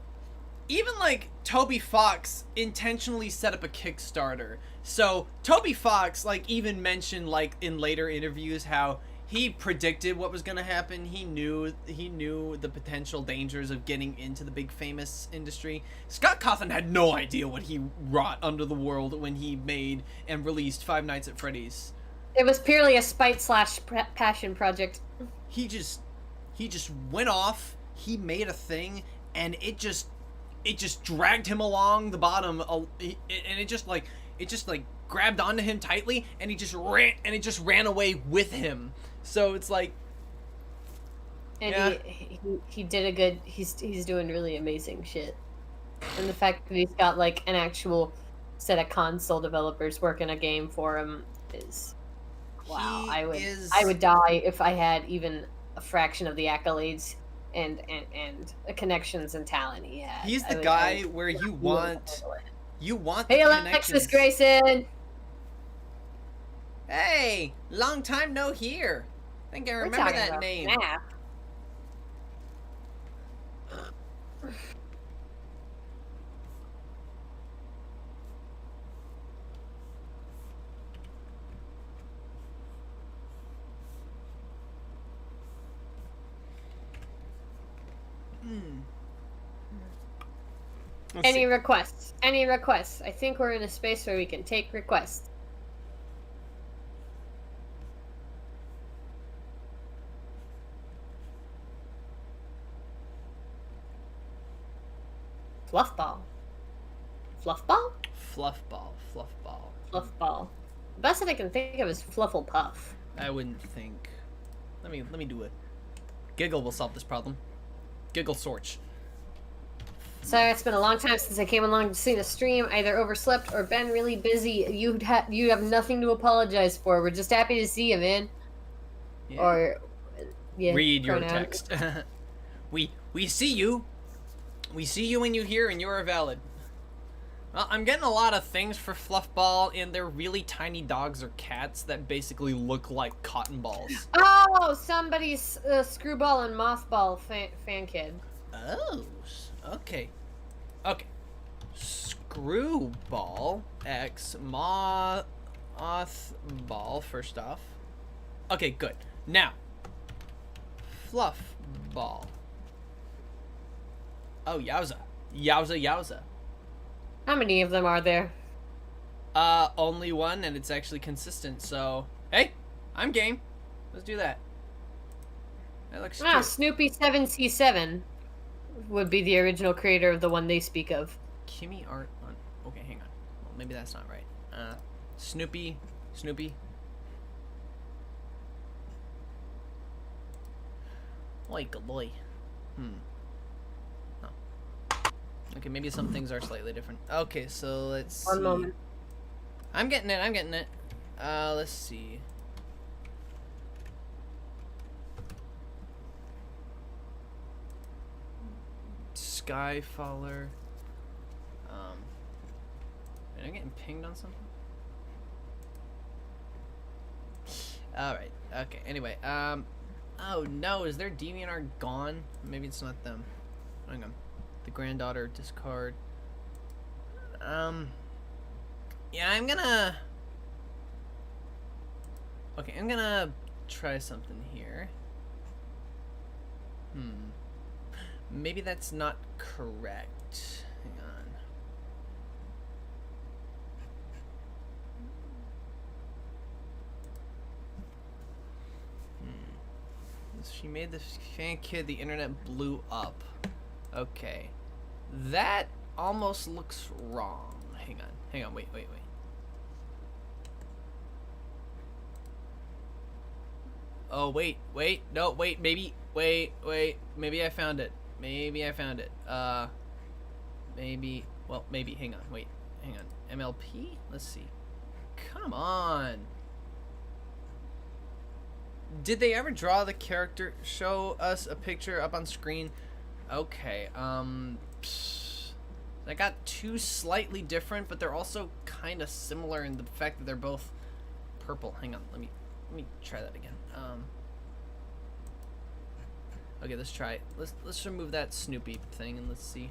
even, like, Toby Fox intentionally set up a Kickstarter. So, Toby Fox, like, even mentioned, like, in later interviews how he predicted what was going to happen. He knew the potential dangers of getting into the big famous industry. Scott Cawthon had no idea what he wrought under the world when he made and released Five Nights at Freddy's. It was purely a spite/passion project. He just went off. He made a thing, and it just dragged him along the bottom, and it just grabbed onto him tightly, and it just ran away with him. So it's like, and he did a good. He's doing really amazing shit, and the fact that he's got like an actual set of console developers working a game for him is wow. I would die if I had even a fraction of the accolades and connections and talent he had. He's the guy where you want the Hey, connections. Alexis Grayson. Hey, long time no hear. I think I We're remember talking that about name. FNAF. Let's Any see. requests? Any requests? I think we're in a space where we can take requests. Fluffball. Fluffball? Fluffball, fluffball. Fluffball. The best that I can think of is Flufflepuff. I wouldn't think. Let me do it. Giggle will solve this problem. Giggle Sorch. Sorry, it's been a long time since I came along to see the stream. Either overslept or been really busy. You have nothing to apologize for. We're just happy to see you, man. Yeah. Or yeah, Read your pronoun. text. we see you. We see you when you hear, and you are valid. Well, I'm getting a lot of things for Fluffball, and they're really tiny dogs or cats that basically look like cotton balls. Oh, somebody's Screwball and Mothball fan kid. Oh, okay. Okay. Screwball X Mothball first off. Okay, good. Now, Fluffball. Oh, yowza. Yowza, yowza. How many of them are there? Only one, and it's actually consistent, so... Hey, I'm game. Let's do that. That looks cute. Snoopy 7C7 would be the original creator of the one they speak of. Kimmy art on... Okay, hang on. Well, maybe that's not right. Snoopy. Oi, good boy. No. Okay, maybe some things are slightly different. Okay, so let's see. One moment. I'm getting it. Let's see. Skyfaller. Am I getting pinged on something? Alright, okay, anyway, oh no, is their DeviantArt gone? Maybe it's not them. Hang on. The granddaughter, discard. Yeah, I'm gonna try something here. Maybe that's not correct. Hang on. She made this fan kid, the internet blew up. Okay. That almost looks wrong. Hang on, wait. Oh, wait, no, wait, maybe I found it. Maybe, hang on, MLP? Let's see. Come on. Did they ever draw the character, show us a picture up on screen? Okay, I got two slightly different, but they're also kind of similar in the fact that they're both purple. Hang on, let me try that again. Okay, let's try it. Let's remove that Snoopy thing and let's see.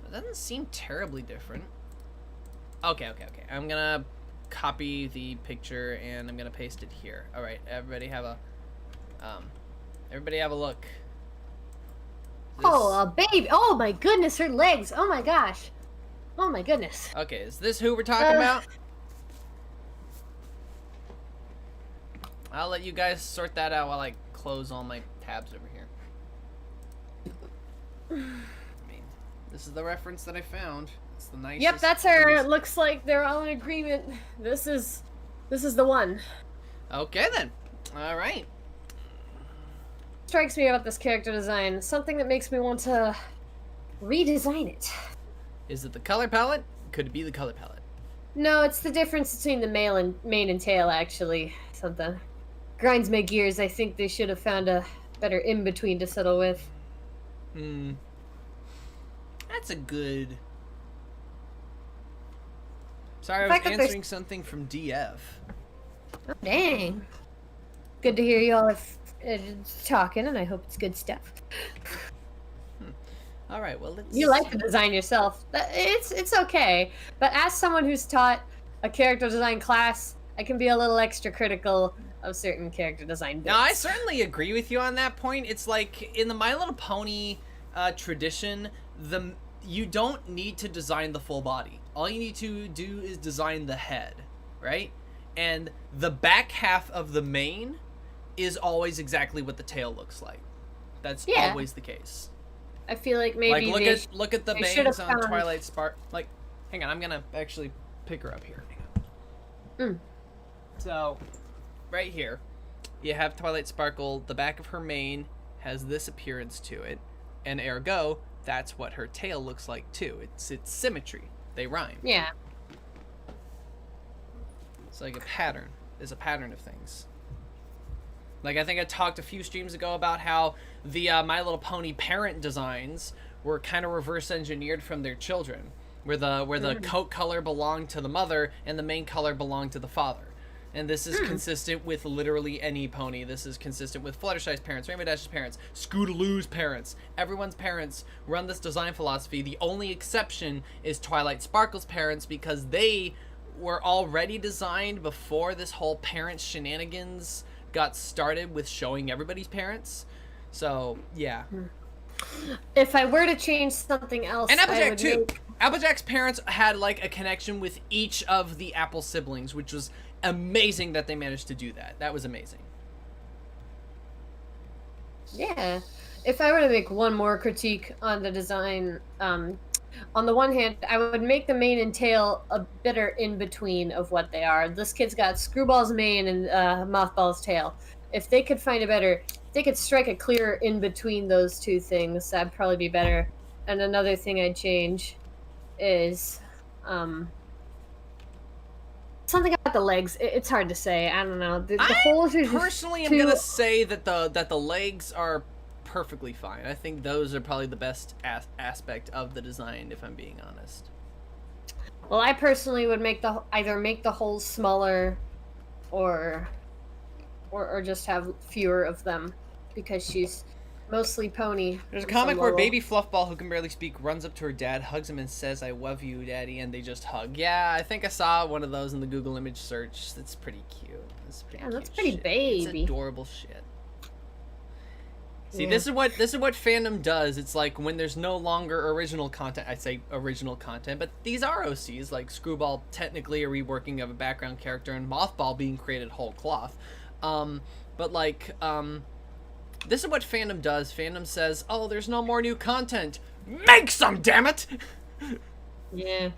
It doesn't seem terribly different. Okay. I'm gonna copy the picture and I'm gonna paste it here. All right, everybody have a look. Oh, a baby! Oh my goodness, her legs! Oh my gosh! Oh my goodness! Okay, is this who we're talking about? I'll let you guys sort that out while I close all my tabs over here. I mean, this is the reference that I found. It's the nicest. Yep, that's her. It looks like they're all in agreement. This is the one. Okay then. All right. Strikes me about this character design. Something that makes me want to redesign it. Is it the color palette? Could it be the color palette? No, it's the difference between the mane and tail, actually. something grinds my gears. I think they should have found a better in-between to settle with. That's a good... Sorry, I was answering something from DF. Oh, dang. Good to hear you all talking, and I hope it's good stuff. All right, well, let's... You like the design yourself. It's okay. But as someone who's taught a character design class, I can be a little extra critical of certain character design bits. Now, I certainly agree with you on that point. It's like, in the My Little Pony tradition, you don't need to design the full body. All you need to do is design the head, right? And the back half of the mane is always exactly what the tail looks like. That's always the case. I feel like maybe look at the bangs on Twilight Spark. Like, hang on, I'm gonna actually pick her up here. Hang on. So, right here, you have Twilight Sparkle. The back of her mane has this appearance to it, and ergo, that's what her tail looks like too. It's symmetry. They rhyme. Yeah. It's like a pattern. There's a pattern of things. Like, I think I talked a few streams ago about how the My Little Pony parent designs were kind of reverse engineered from their children, where the coat color belonged to the mother and the main color belonged to the father. And this is consistent with literally any pony. This is consistent with Fluttershy's parents, Rainbow Dash's parents, Scootaloo's parents. Everyone's parents run this design philosophy. The only exception is Twilight Sparkle's parents, because they were already designed before this whole parent shenanigans got started with showing everybody's parents. So, yeah. If I were to change something else, and Applejack too. Applejack's parents had like a connection with each of the Apple siblings, which was amazing that they managed to do that. That was amazing. Yeah. If I were to make one more critique on the design, on the one hand, I would make the mane and tail a better in-between of what they are. This kid's got Screwball's mane and Mothball's tail. If they could find they could strike a clearer in-between those two things, that'd probably be better. And another thing I'd change is something about the legs. It's hard to say. I don't know. The holes are personally am gonna say that the legs are perfectly fine. I think those are probably the best aspect of the design, if I'm being honest. Well, I personally would either make the holes smaller, or just have fewer of them, because she's mostly pony. There's a comic where baby Fluffball, who can barely speak, runs up to her dad, hugs him, and says, "I love you, Daddy," and they just hug. Yeah, I think I saw one of those in the Google image search. That's pretty cute. That's pretty cute. That's pretty shit. baby. It's adorable shit. See, this is what fandom does. It's like when there's no longer original content. I say original content, but these are OCs, like Screwball, technically a reworking of a background character, and Mothball being created whole cloth. But like, this is what fandom does. Fandom says, "Oh, there's no more new content. Make some, damn it!" Yeah.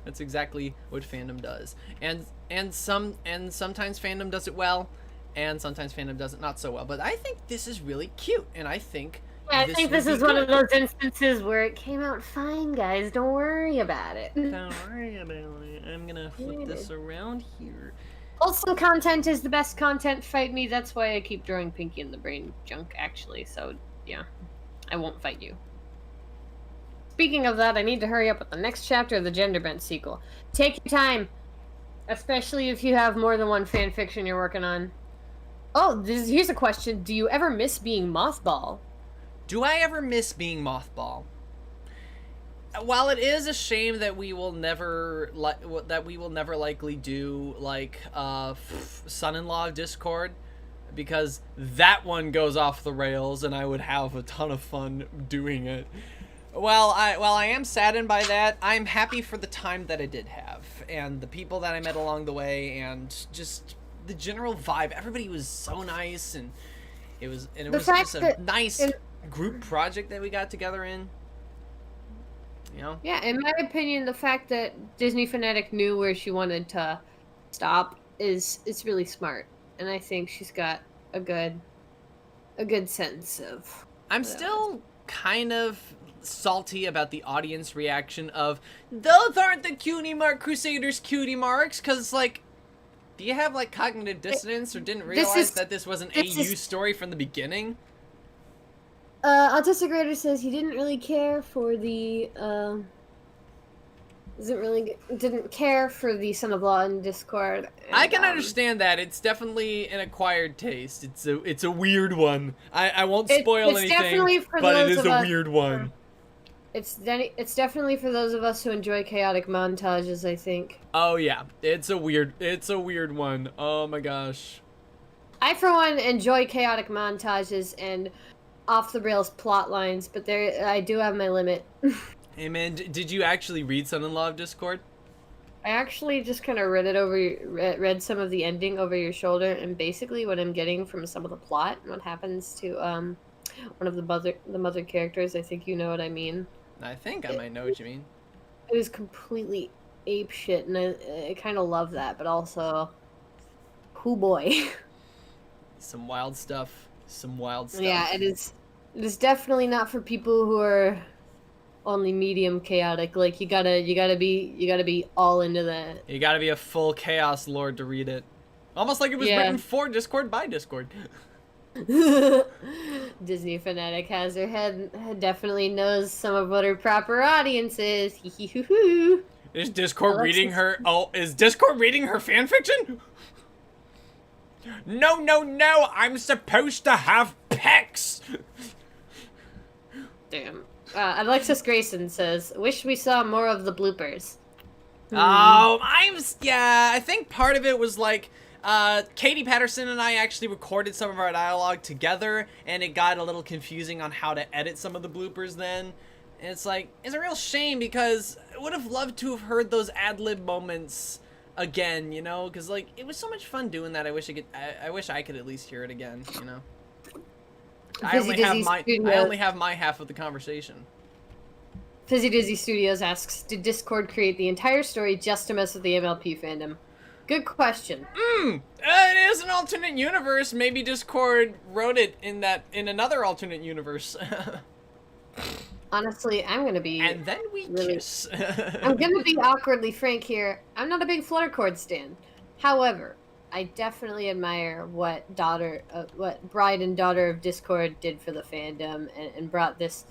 That's exactly what fandom does. And sometimes fandom does it well, and sometimes fandom does it not so well. But I think this is really cute, and I think this is one of those instances where it came out fine, guys. Don't worry about it. Don't worry about it. I'm gonna flip this around here. Wholesome content is the best content. Fight me. That's why I keep drawing Pinky in the Brain junk, actually. So, yeah. I won't fight you. Speaking of that, I need to hurry up with the next chapter of the Gender Bent sequel. Take your time. Especially if you have more than one fan fiction you're working on. Oh, here's a question. Do you ever miss being Mothball? Do I ever miss being Mothball? While it is a shame that we will never likely do like son-in-law Discord, because that one goes off the rails and I would have a ton of fun doing it. While I am saddened by that, I'm happy for the time that I did have and the people that I met along the way, and just the general vibe. Everybody was so nice, and it was just a nice group project that we got together in. You know? Yeah, in my opinion, the fact that Disney Fanatic knew where she wanted to stop is really smart, and I think she's got a good sense of. I'm still kind of salty about the audience reaction of, "Those aren't the cutie mark Crusaders cutie marks," because like, Do you have like cognitive dissonance or didn't realize that this was an this AU is- story from the beginning? Autistic Raider says he didn't really care for the didn't care for the Son of Law in Discord. I and, can understand that. It's definitely an acquired taste. It's a weird one. I won't spoil it's anything, definitely for but it those is of a us- weird one. It's definitely for those of us who enjoy chaotic montages, I think. Oh yeah, it's a weird one. Oh my gosh. I, for one, enjoy chaotic montages and off-the-rails plot lines, but I do have my limit. Hey man, did you actually read Son-in-Law of Discord? I actually just kind of read some of the ending over your shoulder, and basically what I'm getting from some of the plot and what happens to one of the mother characters. I think you know what I mean. I think I might know what you mean. It was completely ape shit, and I kind of love that, but also, oh boy. Some wild stuff. Some wild stuff. Yeah, it is. It is definitely not for people who are only medium chaotic. Like you gotta be all into that. You gotta be a full chaos lord to read it. Almost like it was Yeah. written for Discord by Discord. Disney fanatic has her head definitely knows some of what her proper audience is. Hee hee hoo hoo. Is Discord Alexis- reading her? Oh, is Discord reading her fan fiction? No, no, no! I'm supposed to have pecs. Damn. Alexis Grayson says, "Wish we saw more of the bloopers." Oh, yeah. I think part of it was like, Katie Patterson and I actually recorded some of our dialogue together, and it got a little confusing on how to edit some of the bloopers then. And it's like, it's a real shame because I would have loved to have heard those ad-lib moments again, you know? Because, like, it was so much fun doing that. I wish I could at least hear it again, you know? I only have my half of the conversation. Fizzy Dizzy Studios asks, "Did Discord create the entire story just to mess with the MLP fandom?" Good question. It is an alternate universe. Maybe Discord wrote it in another alternate universe. Honestly, I'm gonna be. And then we Really? kiss. I'm gonna be awkwardly frank here. I'm not a big Fluttercord stan. However, I definitely admire what Bride and Daughter of Discord did for the fandom and brought this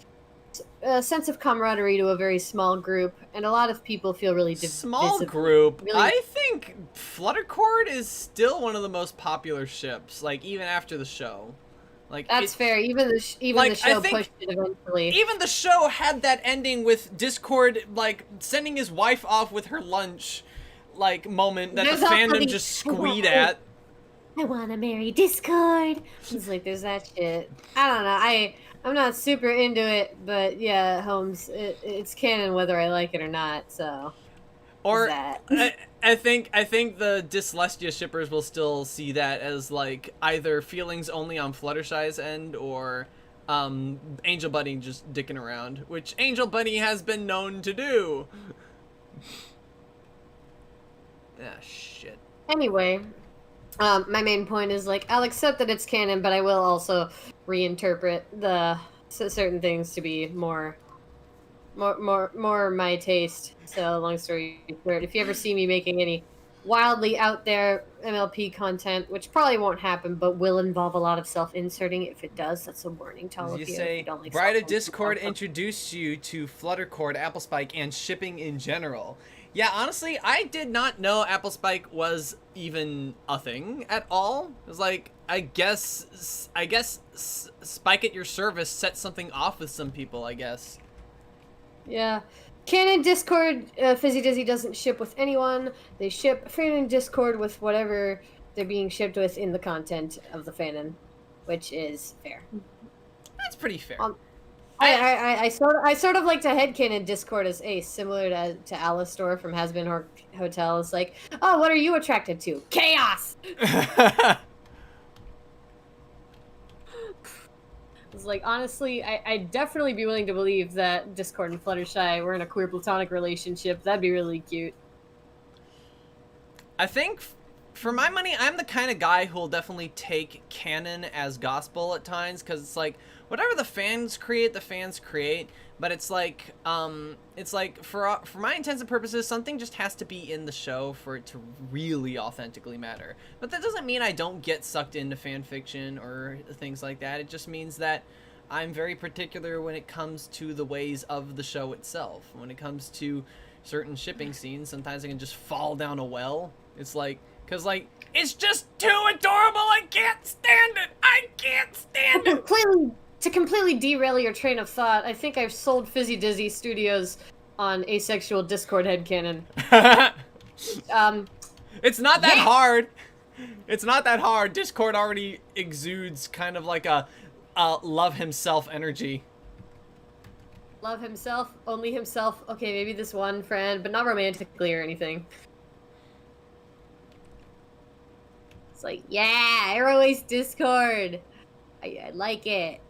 sense of camaraderie to a very small group, and a lot of people feel really Small divisive. group. Really- I think Fluttercord is still one of the most popular ships. Like even after the show, like That's fair. Even the show I think- pushed it eventually. even the show had that ending with Discord like sending his wife off with her lunch, like moment that There's the also fandom the- just squeed at. I want to marry Discord. It's like there's that shit. I don't know. I'm not super into it, but yeah, Holmes, it's canon whether I like it or not. So, Or that. I think the Dyslestia shippers will still see that as like either feelings only on Fluttershy's end or Angel Bunny just dicking around, which Angel Bunny has been known to do. Ah, shit. Anyway, my main point is like I'll accept that it's canon, but I will also reinterpret the certain things to be more my taste. So long story short, if you ever see me making any wildly out there MLP content, which probably won't happen, but will involve a lot of self-inserting. If it does, that's a warning to all As of you you. say, If you don't like Bride of self-insert Discord content. introduced you to Fluttercord, Applespike, and shipping in general. Yeah, honestly, I did not know Applespike was even a thing at all. It was like, I guess Spike at your service set something off with some people, I guess. Yeah. Canon Discord, Fizzy Dizzy doesn't ship with anyone. They ship Fanon Discord with whatever they're being shipped with in the content of the Fanon, which is fair. That's pretty fair. I sort of like to headcanon Discord as Ace, similar to Alistor from Has Been Hotel. It's like, oh, what are you attracted to? Chaos! It's like, honestly, I'd definitely be willing to believe that Discord and Fluttershy were in a queer platonic relationship. That'd be really cute. I think, for my money, I'm the kind of guy who'll definitely take canon as gospel at times, because it's like, whatever the fans create, but it's like for my intents and purposes, something just has to be in the show for it to really authentically matter. But that doesn't mean I don't get sucked into fan fiction or things like that. It just means that I'm very particular when it comes to the ways of the show itself. When it comes to certain shipping scenes, sometimes I can just fall down a well. It's like, cause like, it's just too adorable. I can't stand it. I can't stand it. To completely derail your train of thought, I think I've sold Fizzy Dizzy Studios on asexual Discord headcanon. It's not that hard. It's not that hard. Discord already exudes kind of like a love himself energy. Love himself, only himself. Okay, maybe this one friend, but not romantically or anything. It's like, yeah, Aeroace Discord. I like it.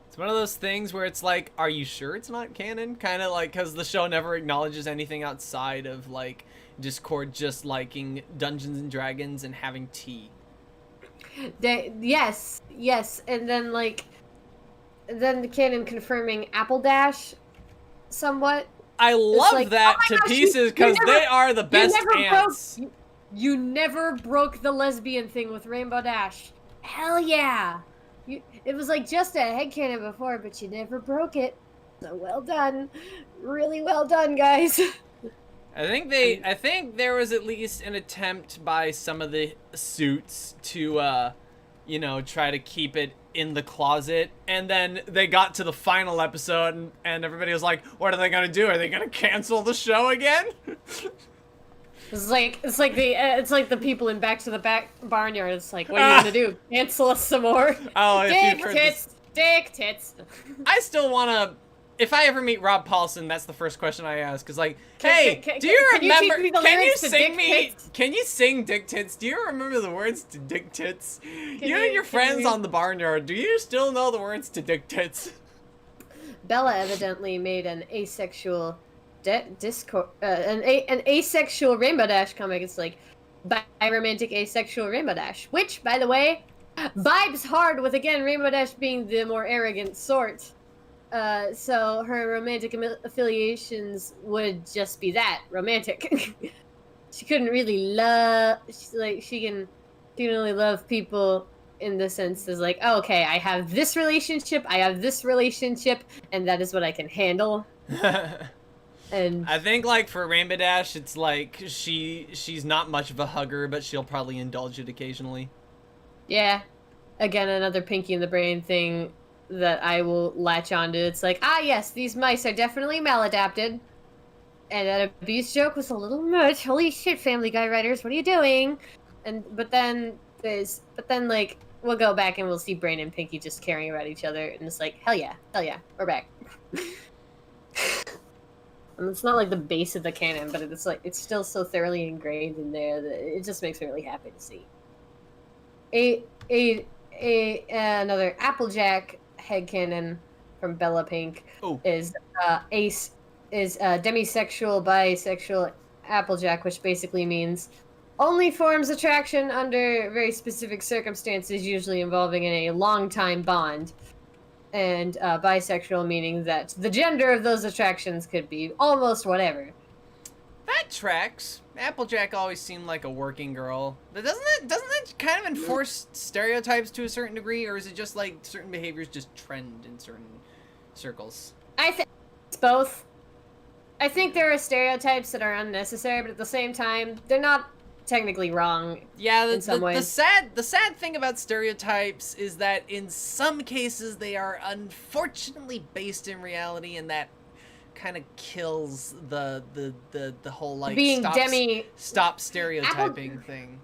It's one of those things where it's like, are you sure it's not canon? Kind of like, because the show never acknowledges anything outside of like Discord just liking Dungeons and Dragons and having tea. Yes, and then like, then the canon confirming Apple Dash, somewhat. I love like, that oh my to gosh, pieces because they are the best ants. You never broke the lesbian thing with Rainbow Dash. Hell yeah! It was like just a headcanon before, but you never broke it. So well done. Really well done, guys. I think there was at least an attempt by some of the suits to, you know, try to keep it in the closet, and then they got to the final episode, and everybody was like, "What are they gonna do? Are they gonna cancel the show again?" It's like the people in Back to the Barnyard. It's like, what are you gonna do? Cancel us some more? Oh, Dick tits. I still wanna. If I ever meet Rob Paulson, that's the first question I ask. Is like, hey, do you remember? Can you sing me? Can you sing Dick Tits? Do you remember the words to Dick Tits? You and your friends on the Barnyard. Do you still know the words to Dick Tits? Bella evidently made an asexual an asexual Rainbow Dash comic. It's like bi-romantic asexual Rainbow Dash, which, by the way, vibes hard with, again, Rainbow Dash being the more arrogant sort. So her romantic affiliations would just be that, romantic. She couldn't really love. She can only love people in the sense as like, oh, okay, I have this relationship, and that is what I can handle. And I think, like, for Rainbow Dash, it's like she's not much of a hugger, but she'll probably indulge it occasionally. Yeah, again, another Pinky in the Brain thing that I will latch onto. It's like, ah, yes, these mice are definitely maladapted. And that abuse joke was a little much. Holy shit, Family Guy writers, what are you doing? But then like, we'll go back and we'll see Brain and Pinky just caring about each other, and it's like, hell yeah, we're back. And it's not like the base of the canon, but it's like, it's still so thoroughly ingrained in there that it just makes me really happy to see. Another Applejack headcanon from Bella Pink is demisexual, bisexual Applejack, which basically means only forms attraction under very specific circumstances, usually involving in a long-time bond. And bisexual meaning that the gender of those attractions could be almost whatever. That tracks. Applejack always seemed like a working girl. But doesn't that kind of enforce stereotypes to a certain degree, or is it just like certain behaviors just trend in certain circles? I think it's both. I think there are stereotypes that are unnecessary, but at the same time, they're not technically wrong. Yeah, in some ways. The sad thing about stereotypes is that in some cases they are unfortunately based in reality, and that kind of kills the whole like being stop stereotyping thing.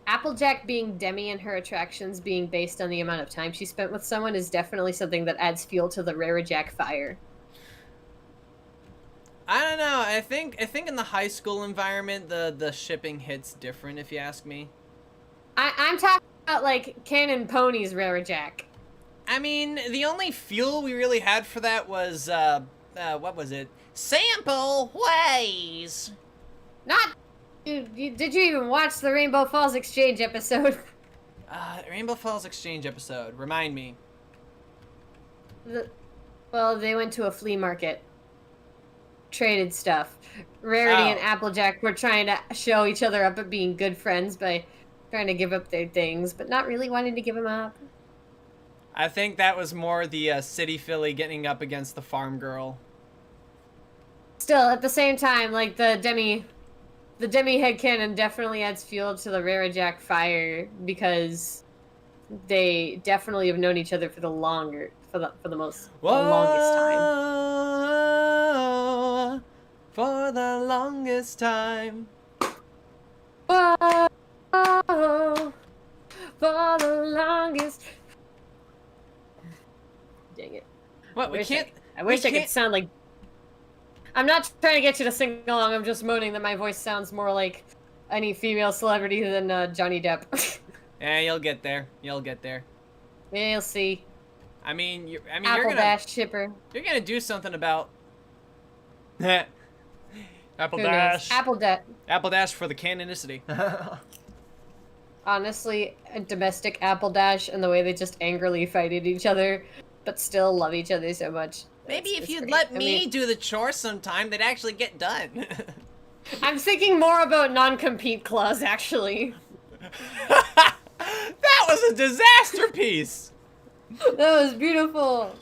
Applejack being Demi and her attractions being based on the amount of time she spent with someone is definitely something that adds fuel to the Rarajack fire. I don't know. I think in the high school environment, the shipping hits different, if you ask me. I'm talking about like Canon Ponies Rarajack. I mean, the only fuel we really had for that was what was it? Sample ways. Not. Did you even watch the Rainbow Falls Exchange episode? Rainbow Falls Exchange episode. Remind me. Well, they went to a flea market, traded stuff. Rarity and Oh. Applejack were trying to show each other up at being good friends by trying to give up their things, but not really wanting to give them up. I think that was more the city filly getting up against the farm girl. Still, at the same time, like the Demi headcanon definitely adds fuel to the Rarajack fire because they definitely have known each other for the longest time. Whoa, for the longest time. Whoa, for the longest. Dang it! What, we can't... I wish I could can't- sound like. I'm not trying to get you to sing along. I'm just moaning that my voice sounds more like any female celebrity than Johnny Depp. Yeah, you'll get there. You'll get there. Yeah, you'll see. I mean, you're Apple gonna... Dash shipper. You're gonna do something about... Apple Who knows? Dash. Apple Dash for the canonicity. Honestly, a domestic Apple Dash and the way they just angrily fight at each other, but still love each other so much. Maybe if It's you'd great. let I me mean, do the chores sometime, they'd actually get done. I'm thinking more about non-compete clause, actually. That was a disaster piece. That was beautiful.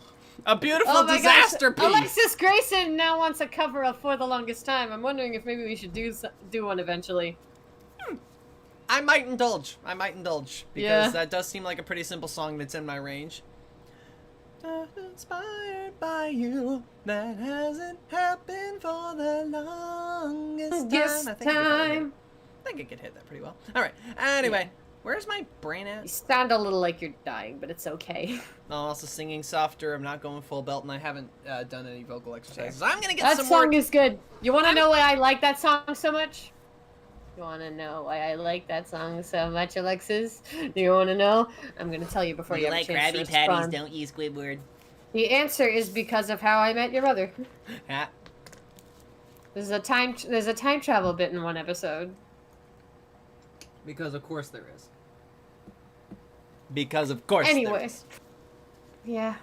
A beautiful Oh my disaster gosh. piece. Alexis Grayson now wants a cover of For the Longest Time. I'm wondering if maybe we should do one eventually. I might indulge. Because Yeah. that does seem like a pretty simple song that's in my range. Inspired by you, that hasn't happened for the longest time. I think I could hit that pretty well. All right. Anyway, where's my brain You at? sound a little like you're dying, but it's okay. I'm also singing softer. I'm not going full belt, and I haven't done any vocal exercises. I'm gonna get That some song more. is good. You want to know why I like that song so much? You want to know why I like that song so much, Alexis? Do you want to know? I'm going to tell you before you, You have like a chance to Krabby Patties, respond. don't you, Squidward? The answer is because of How I Met Your Mother. Yeah. There's a time travel bit in one episode. Because of course there is. Because of course. there Anyway, is. yeah,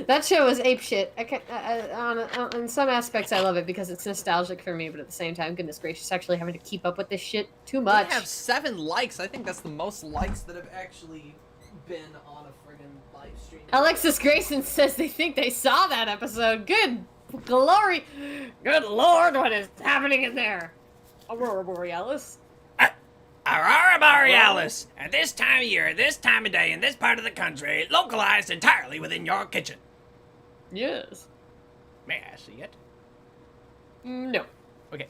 that show was ape shit. In some aspects, I love it because it's nostalgic for me, but at the same time, goodness gracious, actually having to keep up with this shit too much. We have 7 likes. I think that's the most likes that have actually been on a friggin' live stream. Alexis Grayson says they think they saw that episode. Good glory, good lord, what is happening in there? Aurora Borealis. Aurora Borealis! At this time of year, this time of day, in this part of the country, localized entirely within your kitchen. Yes. May I see it? No. Okay.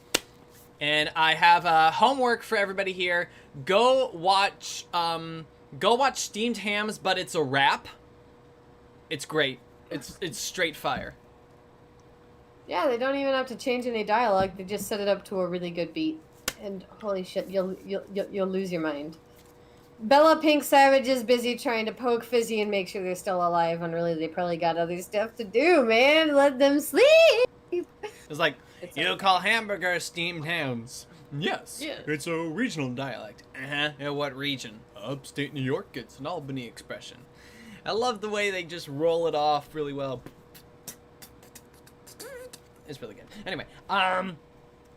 And I have homework for everybody here. Go watch Steamed Hams, but it's a rap. It's great. It's straight fire. Yeah, they don't even have to change any dialogue. They just set it up to a really good beat. And holy shit, you'll lose your mind. Bella Pink Savage is busy trying to poke Fizzy and make sure they're still alive, when really they probably got other stuff to do, man. Let them sleep. It's like, you call hamburgers steamed hams. Yes. Yeah. It's a regional dialect. Uh-huh. Yeah, what region? Upstate New York. It's an Albany expression. I love the way they just roll it off really well. It's really good. Anyway,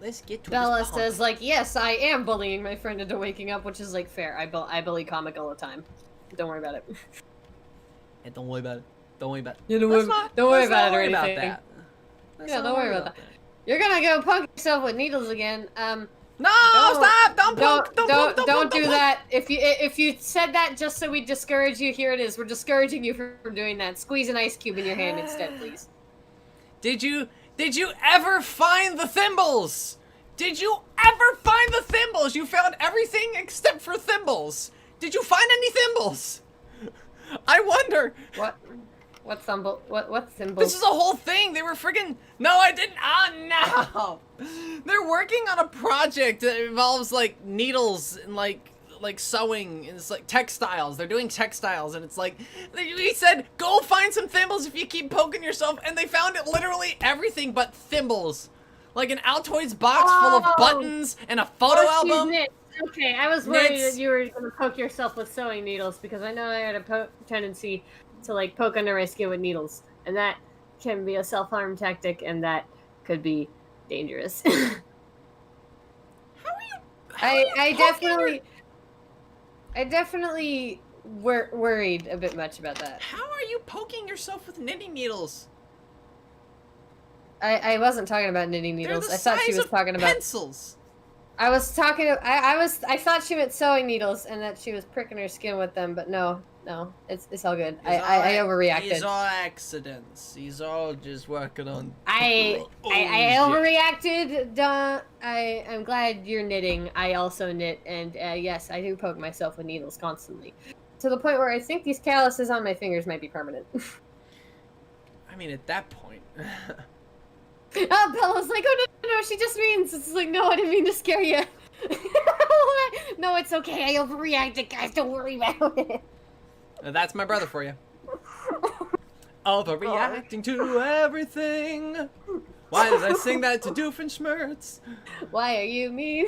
let's get to Bella this punk. says, like, yes, I am bullying my friend into waking up, which is, like, fair. I bully comic all the time. Don't worry about it. Hey, don't worry about it. Don't worry about it. Yeah, don't Let's worry- not- don't worry let's about not it or worry about anything. that. Let's Yeah, not don't worry about that. You're gonna go poke yourself with needles again. No, Don't- stop! Don't poke! Don't do that. If you said that just so we discourage you, here it is. We're discouraging you from doing that. Squeeze an ice cube in your hand instead, please. Did you ever find the thimbles? Did you ever find the thimbles? You found everything except for thimbles. Did you find any thimbles? I wonder. What? What symbol? What symbol? This is a whole thing. They were friggin' No, I didn't. Oh no. They're working on a project that involves like needles and like sewing, and it's like textiles. They're doing textiles, and it's like he said, go find some thimbles if you keep poking yourself, and they found it literally everything but thimbles. Like an Altoids box full of buttons and a photo album. Okay, I was worried Knits. that you were gonna poke yourself with sewing needles because I know I had a tendency to like poke under my skin with needles, and that can be a self-harm tactic, and that could be dangerous. How are you? I definitely worried a bit much about that. How are you poking yourself with knitting needles? I wasn't talking about knitting They're needles. the I thought she size was of talking about. pencils. I was talking. I thought she meant sewing needles and that she was pricking her skin with them, but no, it's all good. I overreacted. These all accidents. He's all just working on. I shit. overreacted. I'm glad you're knitting. I also knit, and yes, I do poke myself with needles constantly, to the point where I think these calluses on my fingers might be permanent. I mean, at that point. Oh, Bella's like, oh no, she just means it's like, no, I didn't mean to scare you. No, it's okay. I overreacted, guys. Don't worry about it. That's my brother for you. Overreacting to everything. Why did I sing that to Doofenshmirtz? Why are you mean?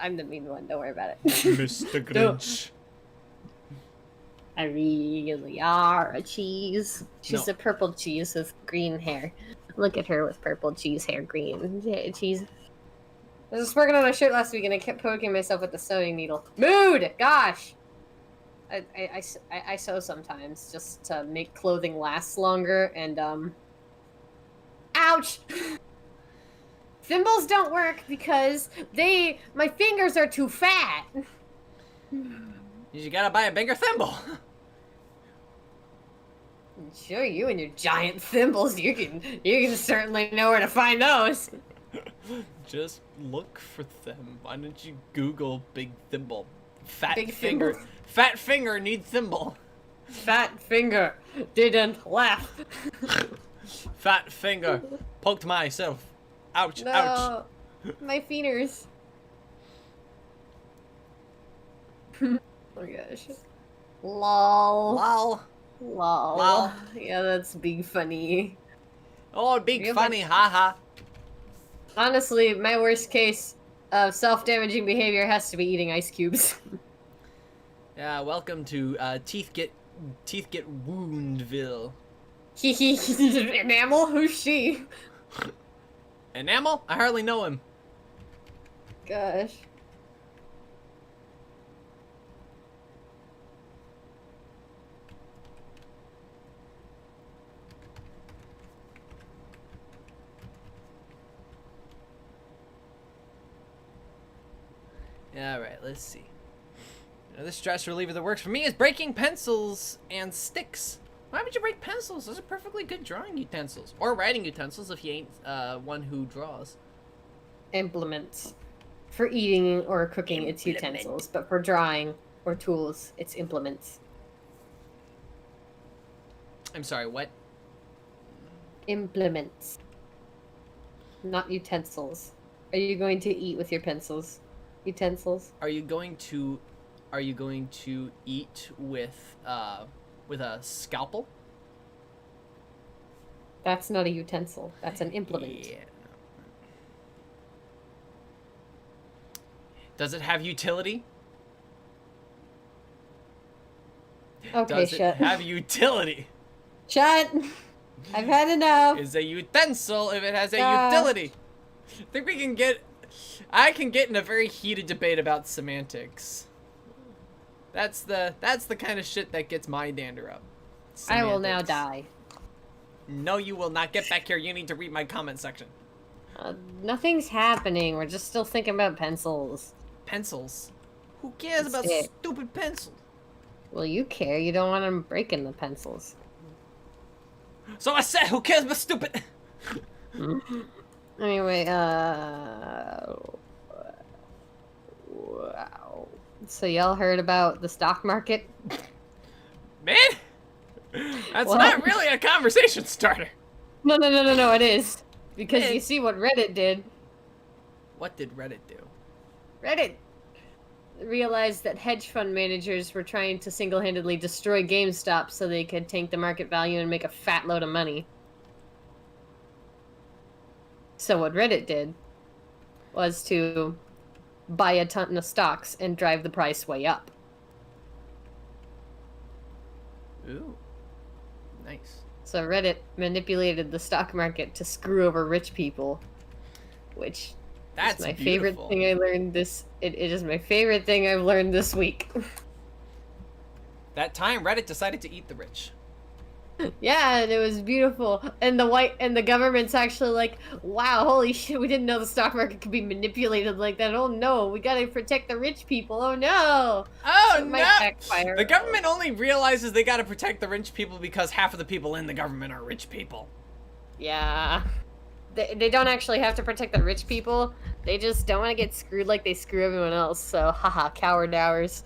I'm the mean one. Don't worry about it. Mr. Grinch. I really are a cheese. She's No. a purple cheese with green hair. Look at her with purple cheese hair, green cheese. I was working on a shirt last week and I kept poking myself with the sewing needle. Mood! Gosh! I sew sometimes just to make clothing last longer and, ouch! Thimbles don't work because my fingers are too fat. You gotta buy a bigger thimble. Sure, you and your giant thimbles, you can certainly know where to find those. Just look for them. Why don't you Google big thimble? Fat Big finger. thimble. Fat finger need thimble. Fat finger didn't laugh. Fat finger poked myself. Ouch, ouch. No, my fingers. Oh my gosh. Lol. Lol. Lol. Lol. Yeah, that's big funny. Oh, big You're funny, haha. Honestly, my worst case of self-damaging behavior has to be eating ice cubes. Yeah, welcome to Teeth Get Woundville. Enamel? Who's she? Enamel? I hardly know him. Gosh. Alright, let's see. This stress reliever that works for me is breaking pencils and sticks. Why would you break pencils? Those are perfectly good drawing utensils. Or writing utensils if you ain't one who draws. Implements. For eating or cooking, it's Implement. utensils. But for drawing or tools, it's implements. I'm sorry, what? Implements. Not utensils. Are you going to eat with your pencils? Utensils? Are you going to eat with a scalpel? That's not a utensil. That's an implement. Yeah. Does it have utility? Okay, Does shut. it have utility? Shut! I've had enough. Is a utensil if it has a Ah. utility? I can get in a very heated debate about semantics. That's the kind of shit that gets my dander up. I will now Semantics. die. No, you will not. Get back here. You need to read my comment section. Nothing's happening. We're just still thinking about pencils. Pencils. Who cares That's about it. stupid pencils? Well, you care. You don't want them breaking the pencils. So I said, who cares about stupid? Anyway, wow. So y'all heard about the stock market? Man, that's What? not really a conversation starter. No, it is. Because you see what Reddit did. What did Reddit do? Reddit realized that hedge fund managers were trying to single-handedly destroy GameStop so they could tank the market value and make a fat load of money. So what Reddit did was to buy a ton of stocks and drive the price way up. Ooh. Nice. So Reddit manipulated the stock market to screw over rich people, which That's is my beautiful. favorite thing I learned this. It is my favorite thing I've learned this week. That time, Reddit decided to eat the rich. Yeah, and it was beautiful. And the government's actually like, wow, holy shit, we didn't know the stock market could be manipulated like that. Oh no, we gotta protect the rich people. Oh no. Oh So it might no! backfire. The government only realizes they gotta protect the rich people because half of the people in the government are rich people. Yeah. They don't actually have to protect the rich people. They just don't want to get screwed like they screw everyone else. So, haha, coward hours.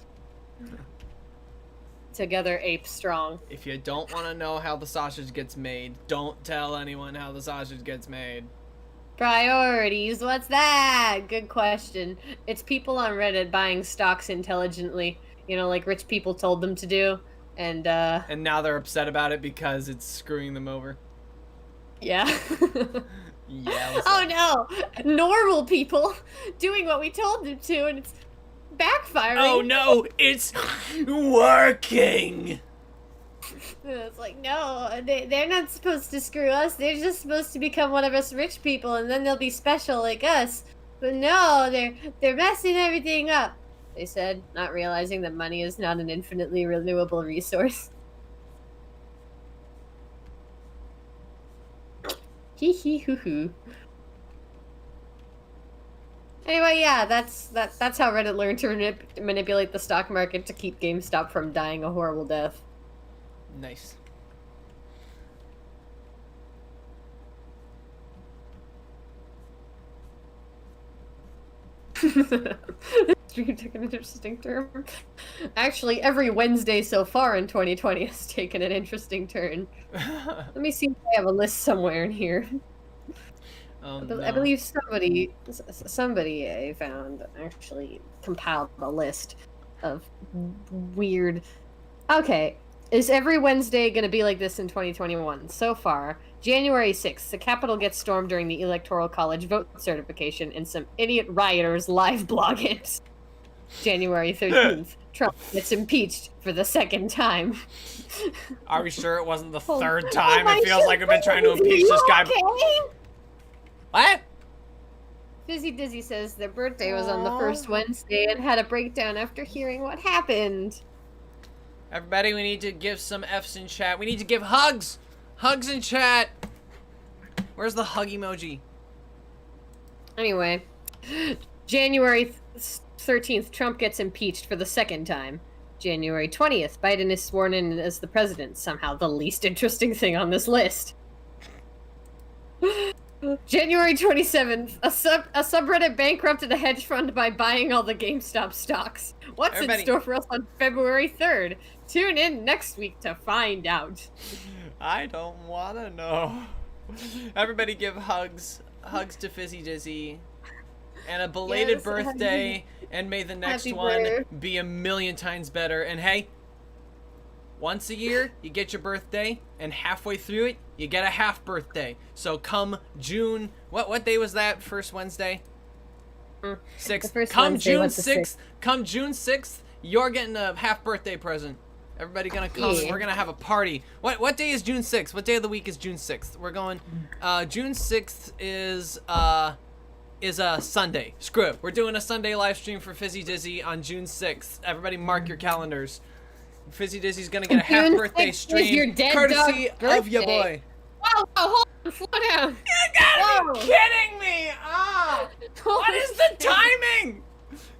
Together, ape strong. If you don't want to know how the sausage gets made, don't tell anyone how the sausage gets made. Priorities, what's that? Good question. It's people on Reddit buying stocks intelligently. You know, like rich people told them to do. And now they're upset about it because it's screwing them over. yeah. Yeah. Oh no! Normal people doing what we told them to, and it's backfiring. Oh no, it's working! It's like, no, they're not supposed to screw us. They're just supposed to become one of us rich people, and then they'll be special like us. But no, they're messing everything up, they said, not realizing that money is not an infinitely renewable resource. Hee hee hoo hoo. Anyway, yeah, that's how Reddit learned to manipulate the stock market to keep GameStop from dying a horrible death. Nice. Stream took an interesting turn. Actually, every Wednesday so far in 2020 has taken an interesting turn. Let me see if I have a list somewhere in here. I believe somebody I found actually compiled a list of weird. Okay, is every Wednesday going to be like this in 2021? So far, January 6th, the Capitol gets stormed during the Electoral College vote certification, and some idiot rioters live blog it. January 13th, Trump gets impeached for the second time. Are we sure it wasn't the Oh, third time? my It feels like we've been trying to shit, impeach are this you guy. okay? What? Fizzy Dizzy says their birthday was on the first Wednesday and had a breakdown after hearing what happened. Everybody, we need to give some F's in chat. We need to give hugs! Hugs in chat! Where's the hug emoji? Anyway, January 13th, Trump gets impeached for the second time. January 20th, Biden is sworn in as the president. Somehow the least interesting thing on this list. January 27th, a subreddit bankrupted a hedge fund by buying all the GameStop stocks. What's Everybody. in store for us on February 3rd? Tune in next week to find out. I don't wanna know. Everybody give hugs. Hugs to Fizzy Dizzy. And a belated Yes, birthday. And may the next Happy one birthday. be a million times better. And hey, once a year, you get your birthday, and halfway through it, you get a half birthday. So come June, what day was that? First Wednesday? 6th. The first Come Wednesday June was the 6th. Come June 6th, you're getting a half birthday present. Everybody gonna come. Yeah. We're gonna have a party. What day is June 6th? What day of the week is June 6th? We're going. June 6th is a Sunday. Screw it. We're doing a Sunday live stream for Fizzy Dizzy on June 6th. Everybody mark your calendars. Fizzy Dizzy's gonna get a half June birthday 6th is stream your dead courtesy dog's of your birthday. boy. Whoa, hold on, slow down. You gotta Whoa. be kidding me! Ah! What is the timing?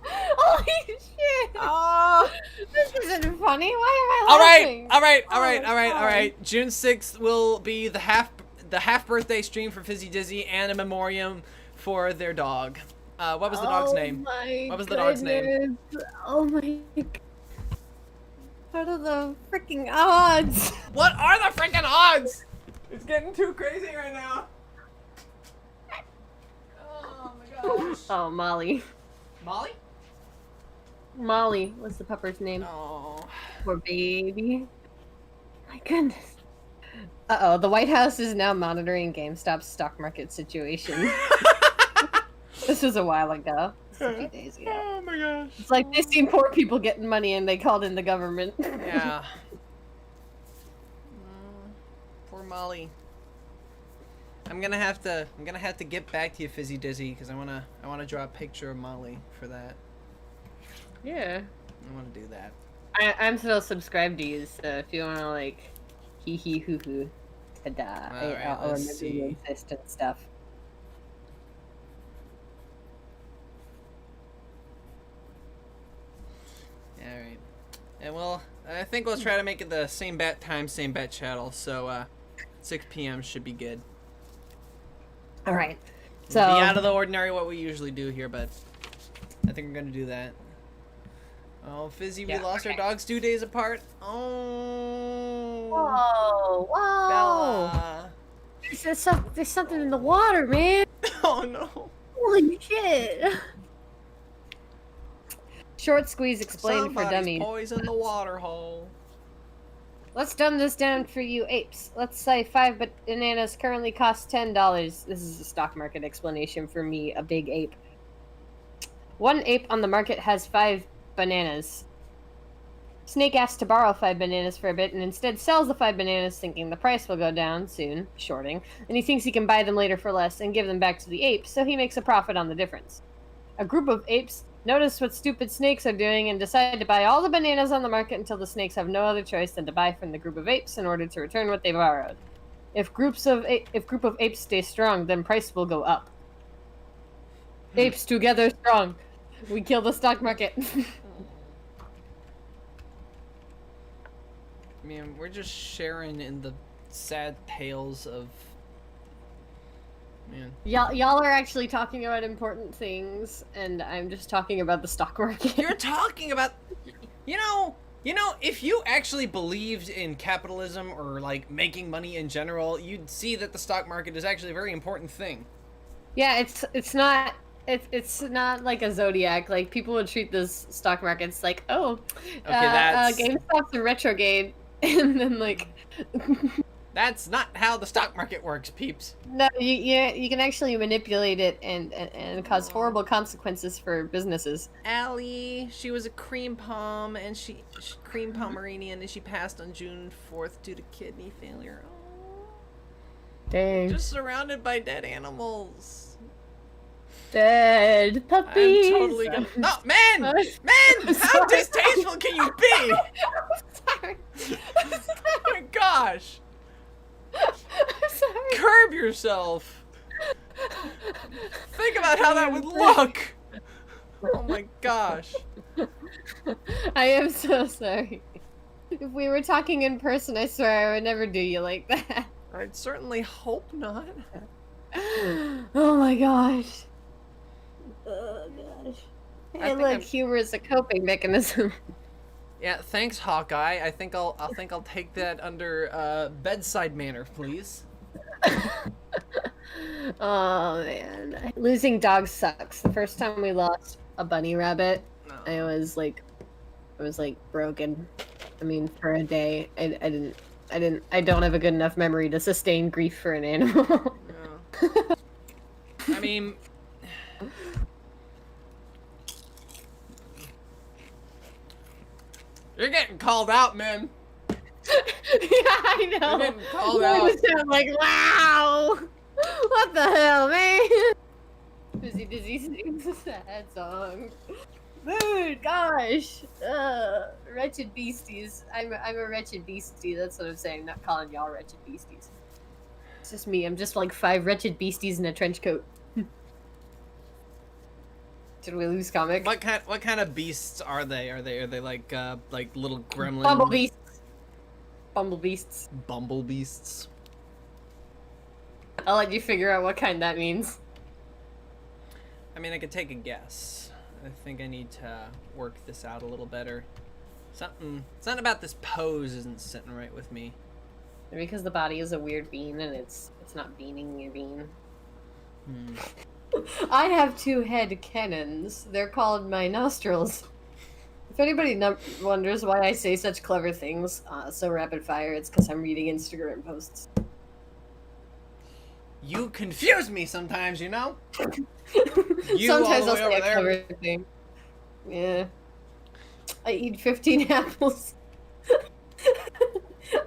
Holy shit! Ah! This isn't funny. Why am I laughing? All right. Oh my God. June 6th will be the half birthday stream for Fizzy Dizzy and a memoriam for their dog. What was the dog's name? What was the dog's name? Oh my god. What are the freaking odds? What are the freaking odds? It's getting too crazy right now. Oh my gosh. Oh, Molly. Molly? Molly was the pupper's name. Oh. Poor baby. My goodness. Uh-oh, the White House is now monitoring GameStop's stock market situation. This was a while ago. A few days ago. Oh my gosh. It's like they seen poor people getting money and they called in the government. Yeah. Poor Molly. I'm gonna have to get back to you, Fizzy Dizzy, because I wanna draw a picture of Molly for that. Yeah. I wanna do that. I'm still subscribed to you, so if you wanna like, hee hee hoo hoo, ta-da, Alright, I'll let's remember see. you exist and stuff. Alright. And well, I think we'll try to make it the same bat time, same bat channel, so 6 p.m. should be good. All right. It'll So be out of the ordinary what we usually do here, but I think we're gonna do that. Oh, Fizzy, we Yeah, lost our okay. dogs 2 days apart. Oh, Whoa, whoa! Bella. There's something in the water, man. Oh no. Holy shit! Short squeeze explained for Somebody's dummies. poisoned the water hole. Let's dumb this down for you apes. Let's say 5 bananas currently cost $10. This is a stock market explanation for me, a big ape. One ape on the market has 5 bananas. Snake asks to borrow 5 bananas for a bit and instead sells the 5 bananas thinking the price will go down soon, shorting, and he thinks he can buy them later for less and give them back to the ape, so he makes a profit on the difference. A group of apes notice what stupid snakes are doing and decide to buy all the bananas on the market until the snakes have no other choice than to buy from the group of apes in order to return what they borrowed. If group of apes stay strong, then price will go up. Apes together strong. We kill the stock market. I mean, we're just sharing in the sad tales of... Man. Y'all are actually talking about important things, and I'm just talking about the stock market. You're talking about... You know, if you actually believed in capitalism or, like, making money in general, you'd see that the stock market is actually a very important thing. Yeah, it's not like a zodiac. Like, people would treat this stock markets like, oh, that's... GameStop's a retrograde, and then like, That's not how the stock market works, peeps. no, you can actually manipulate it and cause horrible consequences for businesses. Allie, she was a cream palm, and she cream Pomeranian, and she passed on June 4th due to kidney failure. Oh. Dang. Just surrounded by dead animals. Dead puppies. I'm totally gonna... No, man! Man! I'm How sorry. distasteful can you be? Sorry. Oh my gosh! I'm sorry. Curb yourself! Think about how that would look! Oh my gosh. I am so sorry. If we were talking in person, I swear I would never do you like that. I'd certainly hope not. Oh my gosh. Oh gosh. I Hey, think look, I'm- humor is a coping mechanism. Yeah, thanks, Hawkeye. I think I'll take that under bedside manner, please. Oh man, losing dogs sucks. The first time we lost a bunny rabbit, No. I was like broken. I mean, for a day, I don't have a good enough memory to sustain grief for an animal. No. I mean, you're getting called out, man. Yeah, I know. You're getting called I out. was just like, wow, what the hell, man? Fizzy Dizzy sings a sad song. Dude, gosh, wretched beasties. I'm a wretched beastie. That's what I'm saying. Not calling y'all wretched beasties. It's just me. I'm just like 5 wretched beasties in a trench coat. Did we lose comic? What kind of beasts are they? Are they like little gremlin? Bumble beasts. Bumble beasts. Bumble beasts. I'll let you figure out what kind that means. I mean, I could take a guess. I think I need to work this out a little better. Something about this pose isn't sitting right with me. Because the body is a weird bean and it's not beaning your bean. Hmm. I have 2 head cannons. They're called my nostrils. If anybody wonders why I say such clever things so rapid fire, it's because I'm reading Instagram posts. You confuse me sometimes, you know? You Sometimes all the I'll way say a over there. clever thing. Yeah. I eat 15 apples.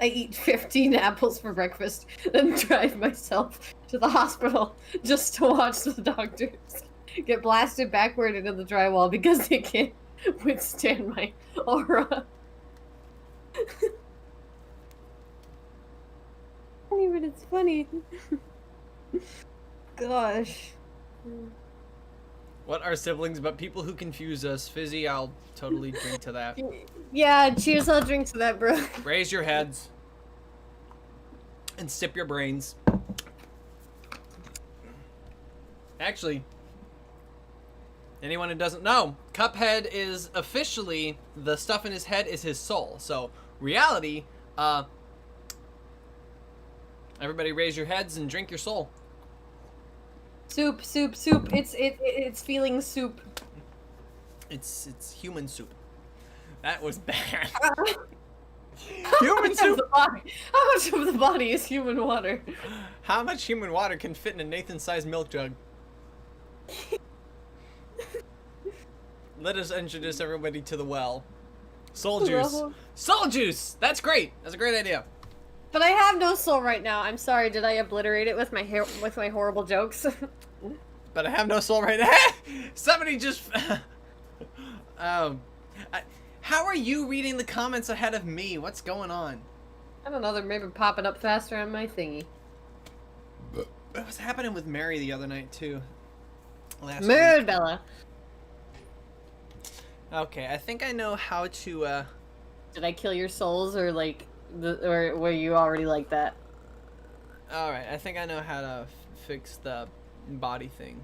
I I eat 15 apples for breakfast, then drive myself to the hospital just to watch the doctors get blasted backward into the drywall because they can't withstand my aura. Funny, but it's funny. Gosh. What are siblings but people who confuse us? Fizzy, I'll totally drink to that. Yeah, cheers, I'll drink to that, bro. Raise your heads. And sip your brains. Actually, anyone who doesn't know, Cuphead is officially, the stuff in his head is his soul. So, reality, everybody raise your heads and drink your soul. Soup. It's feeling soup. It's human soup. That was bad. Human soup. How much of the body is human water? How much human water can fit in a Nathan-sized milk jug? Let us introduce everybody to the well. Soul juice. Soul juice! That's great! That's a great idea. But I have no soul right now. I'm sorry, did I obliterate it with my horrible jokes? But I have no soul right now. Somebody just... how are you reading the comments ahead of me? What's going on? I don't know, they're maybe popping up faster on my thingy. What was happening with Mary the other night, too? Mood, week. Bella. Okay, I think I know how to, Did I kill your souls, or like... or were you already like that? Alright, I think I know how to fix the body thing.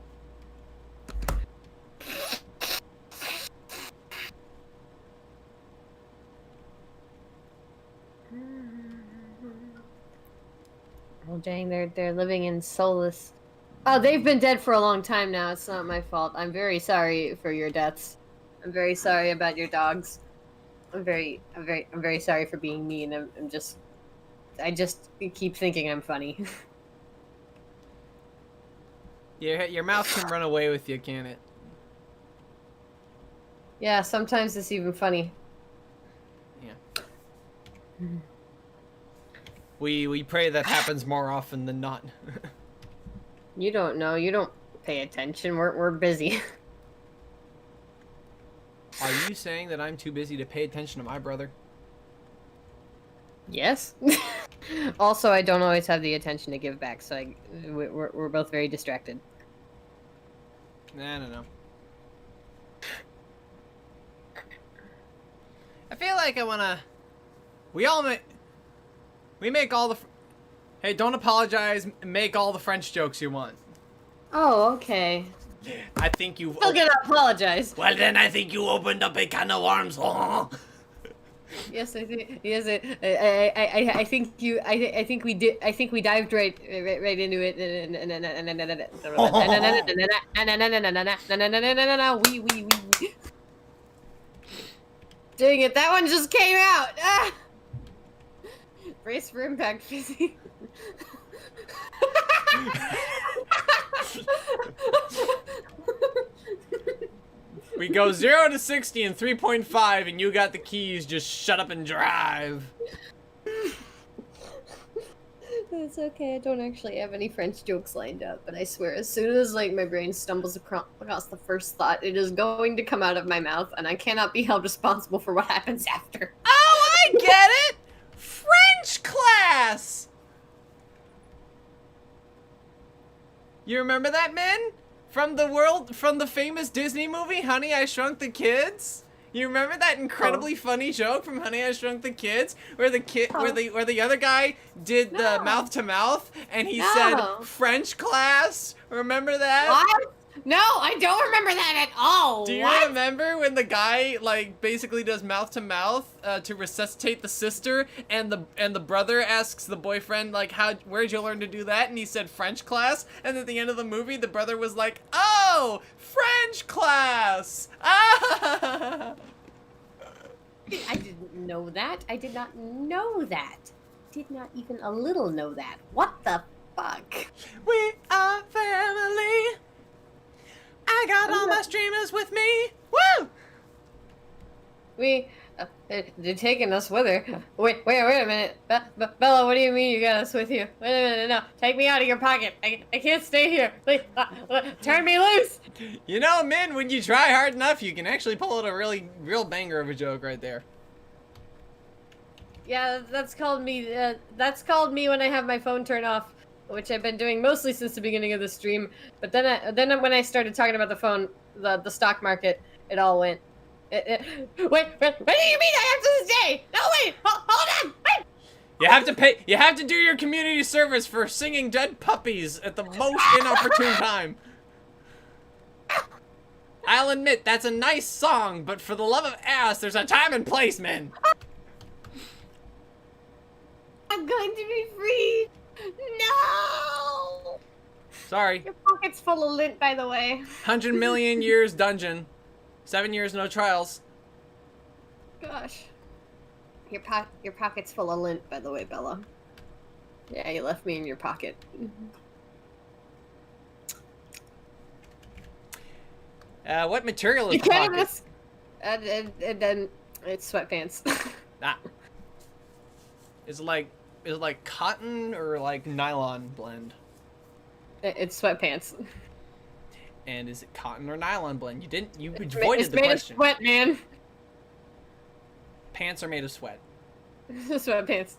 Oh dang, they're living in soulless... Oh, they've been dead for a long time now. It's not my fault. I'm very sorry for your deaths. I'm very sorry about your dogs. I'm very sorry for being mean. I just keep thinking I'm funny. Your mouth can run away with you, can it? Yeah, sometimes it's even funny. Yeah. We pray that happens more often than not. You don't know. You don't pay attention. We're busy. Are you saying that I'm too busy to pay attention to my brother? Yes. Also, I don't always have the attention to give back, so we're both very distracted. I don't know. I feel like I wanna... We make all the... Hey, don't apologize. Make all the French jokes you want. Oh, okay. I think you've... Still gonna apologize. Well, then I think you opened up a can of worms. Yes, I think. Yes, I think you. I think we did. I think we dived right into it. We. Dang it! That one just came out. Ah! Brace for impact, Fizzy. We go 0 to 60 in 3.5, and you got the keys. Just shut up and drive. It's okay. I don't actually have any French jokes lined up, but I swear, as soon as like my brain stumbles across the first thought, it is going to come out of my mouth, and I cannot be held responsible for what happens after. Oh, I get it. French class. You remember that, man? From the famous Disney movie, Honey, I Shrunk the Kids? You remember that incredibly funny joke from Honey, I Shrunk the Kids? Where where the other guy did the mouth to mouth and he said French class? Remember that? What? No, I don't remember that at all. Do you remember when the guy like basically does mouth to mouth to resuscitate the sister, and the brother asks the boyfriend like, where'd you learn to do that? And he said French class. And at the end of the movie, the brother was like, oh, French class. Ah! I didn't know that. I did not know that. Did not even a little know that. What the fuck? We are family. I got all my streamers with me. Woo! We They're taking us with her. Wait a minute. Bella, what do you mean you got us with you? Wait a minute, no. Take me out of your pocket. I can't stay here. Please, turn me loose. You know, Min, when you try hard enough, you can actually pull out a real banger of a joke right there. Yeah, that's called me when I have my phone turned off, which I've been doing mostly since the beginning of the stream. But then when I started talking about the phone, the stock market, it all went. Wait, what do you mean I have to stay? No, wait, hold on, wait. You have to do your community service for singing dead puppies at the most inopportune time. I'll admit, that's a nice song, but for the love of ass, there's a time and place, man. I'm going to be freed. No. Sorry. Your pocket's full of lint, by the way. 100 million years dungeon. 7 years, no trials. Gosh. Your pocket's full of lint, by the way, Bella. Yeah, you left me in your pocket. What material is You the kind pocket? of it's sweatpants. Ah. Is it like cotton or like nylon blend? It's sweatpants. And is it cotton or nylon blend? You It's avoided the made question. of sweat, man. Pants are made of sweat. Sweatpants.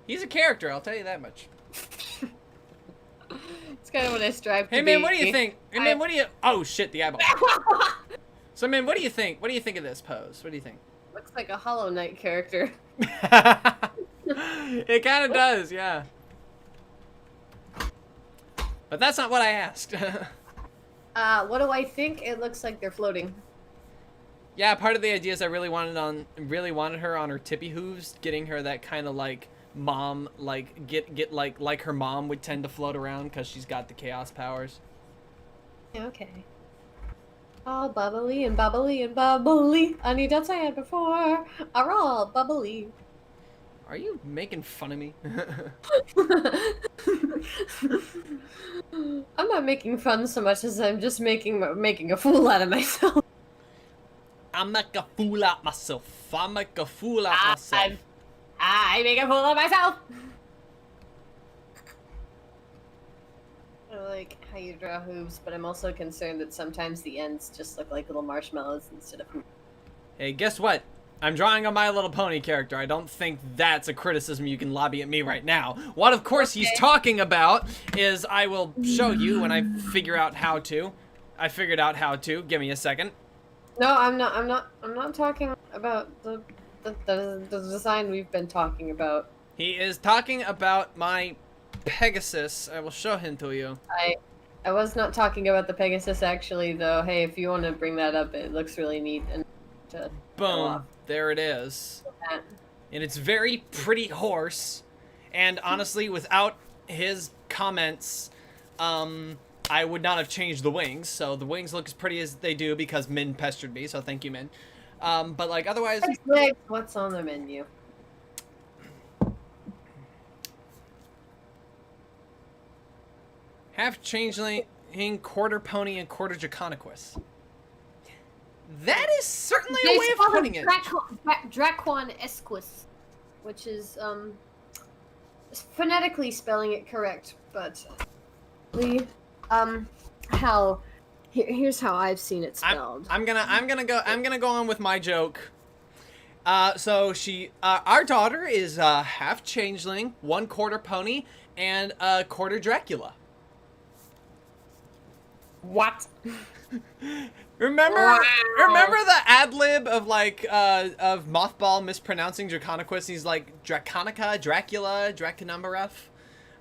He's a character, I'll tell you that much. It's kind of what I strive to Hey be. man, what do you think? Hey man, what do you? Oh shit, the eyeball. So man, what do you think? What do you think of this pose? What do you think? Looks like a Hollow Knight character. It kind of does, yeah. But that's not what I asked. What do I think? It looks like they're floating. Yeah, part of the idea is I really wanted her on her tippy hooves, getting her that kind of like mom, like get like her mom would tend to float around because she's got the chaos powers. Okay. All bubbly and bubbly and bubbly. Any dots I had before are all bubbly. Are you making fun of me? I'm not making fun so much as I'm just making a fool out of myself. I make a fool out myself. I make a fool out myself. I make a fool of myself. I like how you draw hooves, but I'm also concerned that sometimes the ends just look like little marshmallows instead of hooves. Hey, guess what? I'm drawing a My Little Pony character. I don't think that's a criticism you can lobby at me right now. What, of course, he's talking about is I will show you when I figure out how to. I figured out how to. Give me a second. No, I'm not talking about the design we've been talking about. He is talking about my Pegasus. I will show him to you. I was not talking about the Pegasus actually, though. Hey, if you want to bring that up, it looks really neat and to Boom. There it is. And it's very pretty horse. And honestly, without his comments, I would not have changed the wings. So the wings look as pretty as they do because Min pestered me. So thank you, Min. But like otherwise, what's on the menu? half changeling, quarter pony, and quarter Draconequus. That is certainly a way of putting it. Draquan Esquus, which is phonetically spelling it correct, but here's how I've seen it spelled. I'm gonna go on with my joke. So our daughter is half changeling, 1/4 pony, and a quarter Dracula. What? Remember the ad lib of like of Mothball mispronouncing Draconequus? He's like Draconica, Dracula, Draconumberef.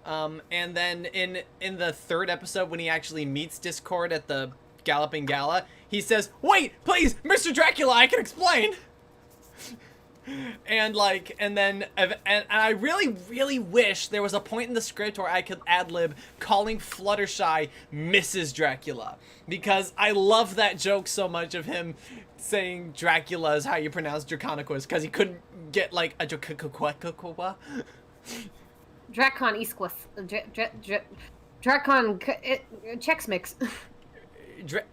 And then in the 3rd episode when he actually meets Discord at the Galloping Gala, he says, "Wait, please, Mr. Dracula, I can explain." And I really wish there was a point in the script where I could ad-lib calling Fluttershy Mrs. Dracula, because I love that joke so much of him saying Dracula is how you pronounce Draconequus, because he couldn't get like a Dracon Esquus. Dracon Chex Mix.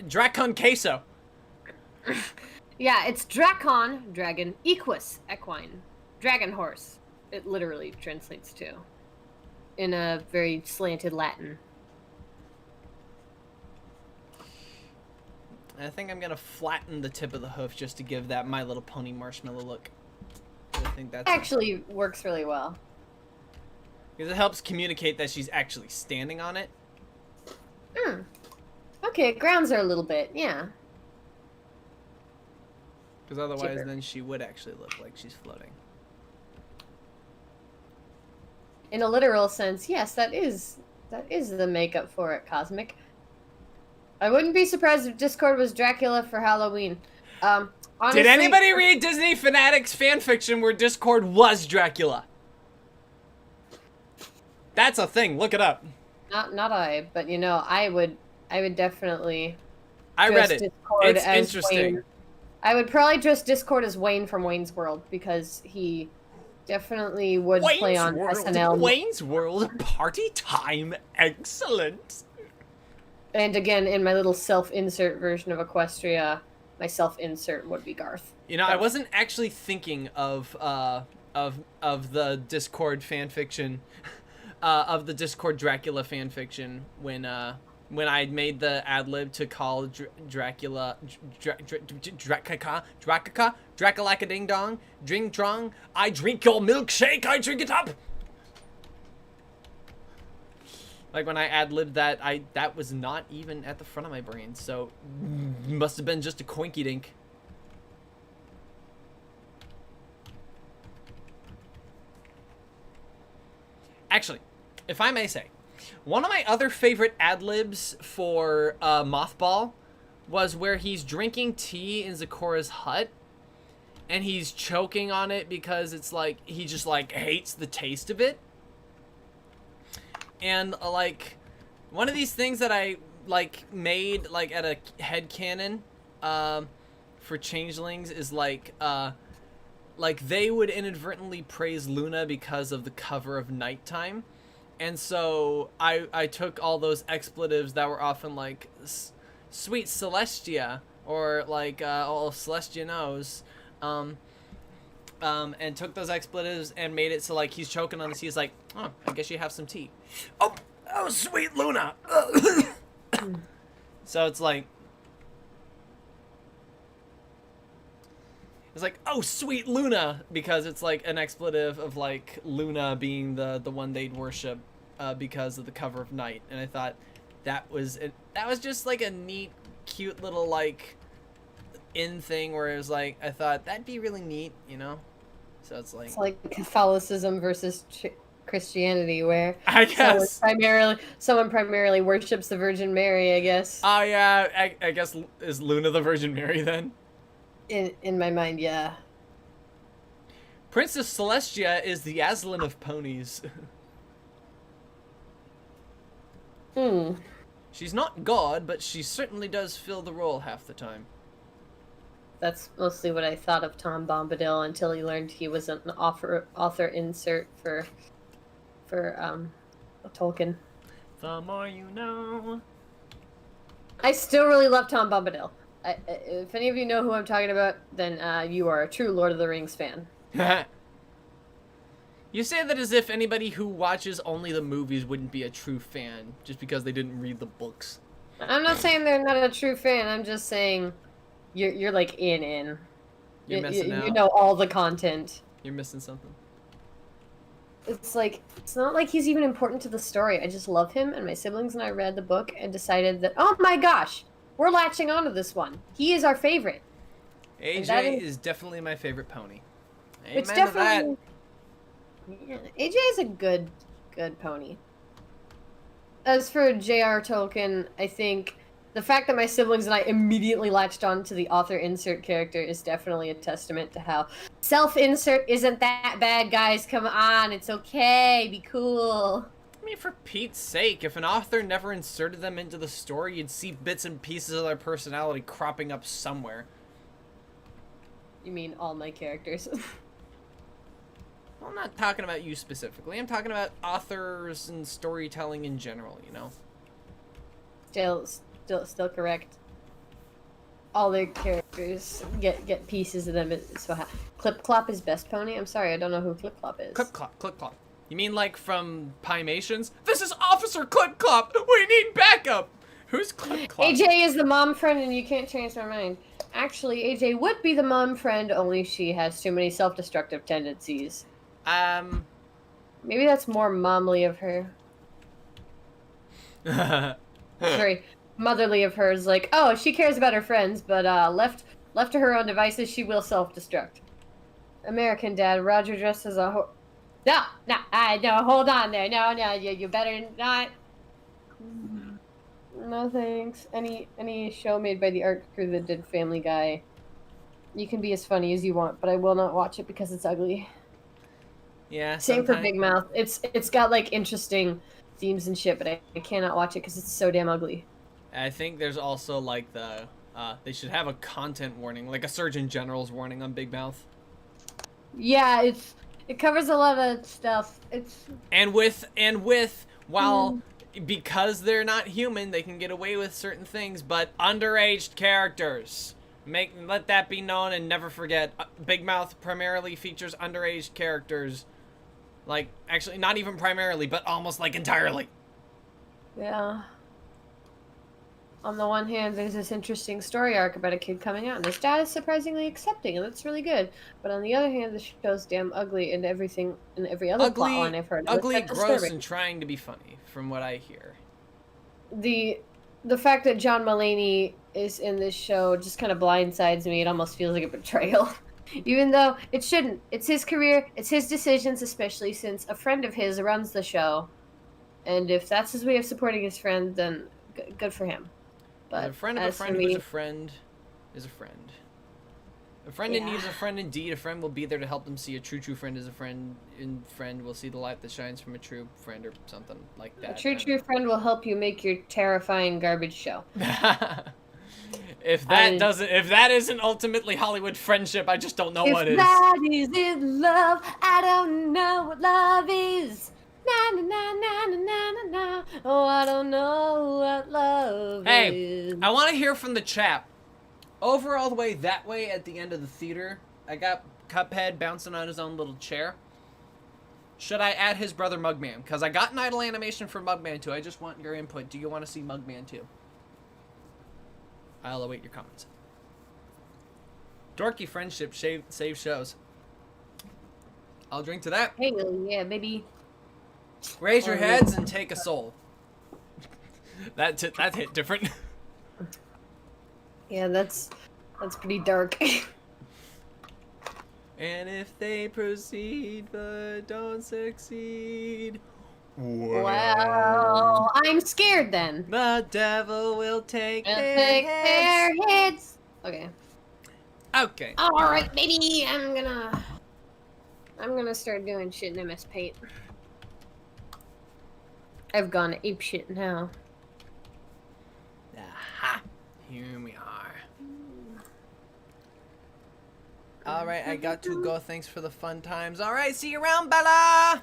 Dracon Queso. Yeah, it's Drakon, dragon, equus, equine, dragon horse. It literally translates to, in a very slanted Latin. I think I'm gonna flatten the tip of the hoof just to give that My Little Pony marshmallow look. I think that's Actually works really well. because it helps communicate that she's actually standing on it. Hmm. Okay, it grounds her a little bit, yeah. Because otherwise, Cheaper. then she would actually look like she's floating. In a literal sense, yes, that is the makeup for it, Cosmic. I wouldn't be surprised if Discord was Dracula for Halloween. Honestly, Did anybody read Disney Fanatics fanfiction where Discord was Dracula? That's a thing. Look it up. Not I, but you know, I would definitely. I read dress it. Discord It's as interesting. Wayne. I would probably dress Discord as Wayne from Wayne's World because he definitely would play on SNL. Wayne's World party time. Excellent. And again, in my little self-insert version of Equestria, my self-insert would be Garth. You know, I wasn't actually thinking of the Discord fanfiction, of the Discord Dracula fanfiction when I made the ad lib to call Dracula like a ding dong, drink drong. I drink your milkshake, I drink it up. Like when I ad libbed that, that was not even at the front of my brain, so must have been just a coinky dink. Actually, if I may say, one of my other favorite ad libs for Mothball was where he's drinking tea in Zikora's hut, and he's choking on it because it's like he just like hates the taste of it. And like one of these things that I like made like at a headcanon for changelings is like they would inadvertently praise Luna because of the cover of Nighttime. And so I took all those expletives that were often like sweet Celestia or like oh Celestia knows and took those expletives and made it so like he's choking on this. He's like, oh, I guess you have some tea. Oh, sweet Luna. So it's like oh, sweet Luna, because it's like an expletive of like Luna being the one they'd worship because of the cover of Night. And I thought that was just like a neat, cute little like in thing where it was like I thought that'd be really neat, you know. So it's like Catholicism versus Christianity, where I guess someone primarily worships the Virgin Mary. I guess. Oh yeah, I guess is Luna the Virgin Mary then? In my mind, yeah. Princess Celestia is the Aslan of ponies. She's not God, but she certainly does fill the role half the time. That's mostly what I thought of Tom Bombadil until he learned he was an author insert for Tolkien. The more you know. I still really love Tom Bombadil. If any of you know who I'm talking about, then you are a true Lord of the Rings fan. You say that as if anybody who watches only the movies wouldn't be a true fan, just because they didn't read the books. I'm not saying they're not a true fan. I'm just saying you're like in. You're missing out. You know all the content. You're missing something. It's like, it's not like he's even important to the story. I just love him, and my siblings and I read the book and decided that, oh my gosh, we're latching onto this one. He is our favorite. AJ is definitely my favorite pony. Amen It's to definitely... Yeah, AJ is a good pony. As for J.R. Tolkien, I think the fact that my siblings and I immediately latched on to the author insert character is definitely a testament to how self-insert isn't that bad, guys. Come on, it's okay. Be cool. I mean, for Pete's sake, if an author never inserted them into the story, you'd see bits and pieces of their personality cropping up somewhere. You mean all my characters? Well, I'm not talking about you specifically. I'm talking about authors and storytelling in general, you know? Still correct. All their characters. characters get pieces of them. So Clip Clop is best pony. I'm sorry, I don't know who Clip Clop is. Clip Clop, Clip Clop. You mean like from Pymations? This is Officer Clip Clop. We need backup. Who's Clip Clop? AJ is the mom friend, and you can't change my mind. Actually, AJ would be the mom friend, only she has too many self-destructive tendencies. Maybe that's more momly of her. Very motherly of hers. Like, oh, she cares about her friends, but left to her own devices, she will self-destruct. American Dad, Roger dressed as a No, hold on there. No, you better not. No thanks. Any show made by the art crew that did Family Guy, you can be as funny as you want, but I will not watch it because it's ugly. Yeah. Same for Big Mouth. It's got like interesting themes and shit, but I cannot watch it because it's so damn ugly. I think there's also like they should have a content warning, like a Surgeon General's warning on Big Mouth. Yeah, it covers a lot of stuff. While because they're not human, they can get away with certain things, but underage characters. Let that be known and never forget. Big Mouth primarily features underage characters. Like, actually, not even primarily, but almost like entirely. Yeah. On the one hand, there's this interesting story arc about a kid coming out, and his dad is surprisingly accepting, and that's really good. But on the other hand, the show's damn ugly and everything, and every other plot line I've heard. Ugly, gross, and trying to be funny, from what I hear. The fact that John Mulaney is in this show just kind of blindsides me. It almost feels like a betrayal. Even though it shouldn't. It's his career, it's his decisions, especially since a friend of his runs the show. And if that's his way of supporting his friend, then good for him. But a friend of a friend who's a friend is a friend. A friend that needs a friend indeed. A friend will be there to help them see. A true friend is a friend. And friend will see the light that shines from a true friend, or something like that. A true friend will help you make your terrifying garbage show. If that isn't ultimately Hollywood friendship, I just don't know what is. If that isn't love, I don't know what love is. Na na na na na na na. Oh, I don't know what love is. Hey, I want to hear from the chat. Over all the way that way at the end of the theater, I got Cuphead bouncing on his own little chair. Should I add his brother Mugman? Because I got an idle animation for Mugman 2. I just want your input. Do you want to see Mugman 2? I'll await your comments. Dorky friendship save shows. I'll drink to that. Hey, yeah, baby. Raise your heads and take a soul. that hit different. Yeah, that's pretty dark. And if they proceed but don't succeed, well, I'm scared then. The devil will take their their heads. Okay. Okay. All right, baby. I'm gonna start doing shit in MS Paint. I've gone ape shit now. Aha. Here we are. Alright, I got to go. Thanks for the fun times. Alright, see you around, Bella!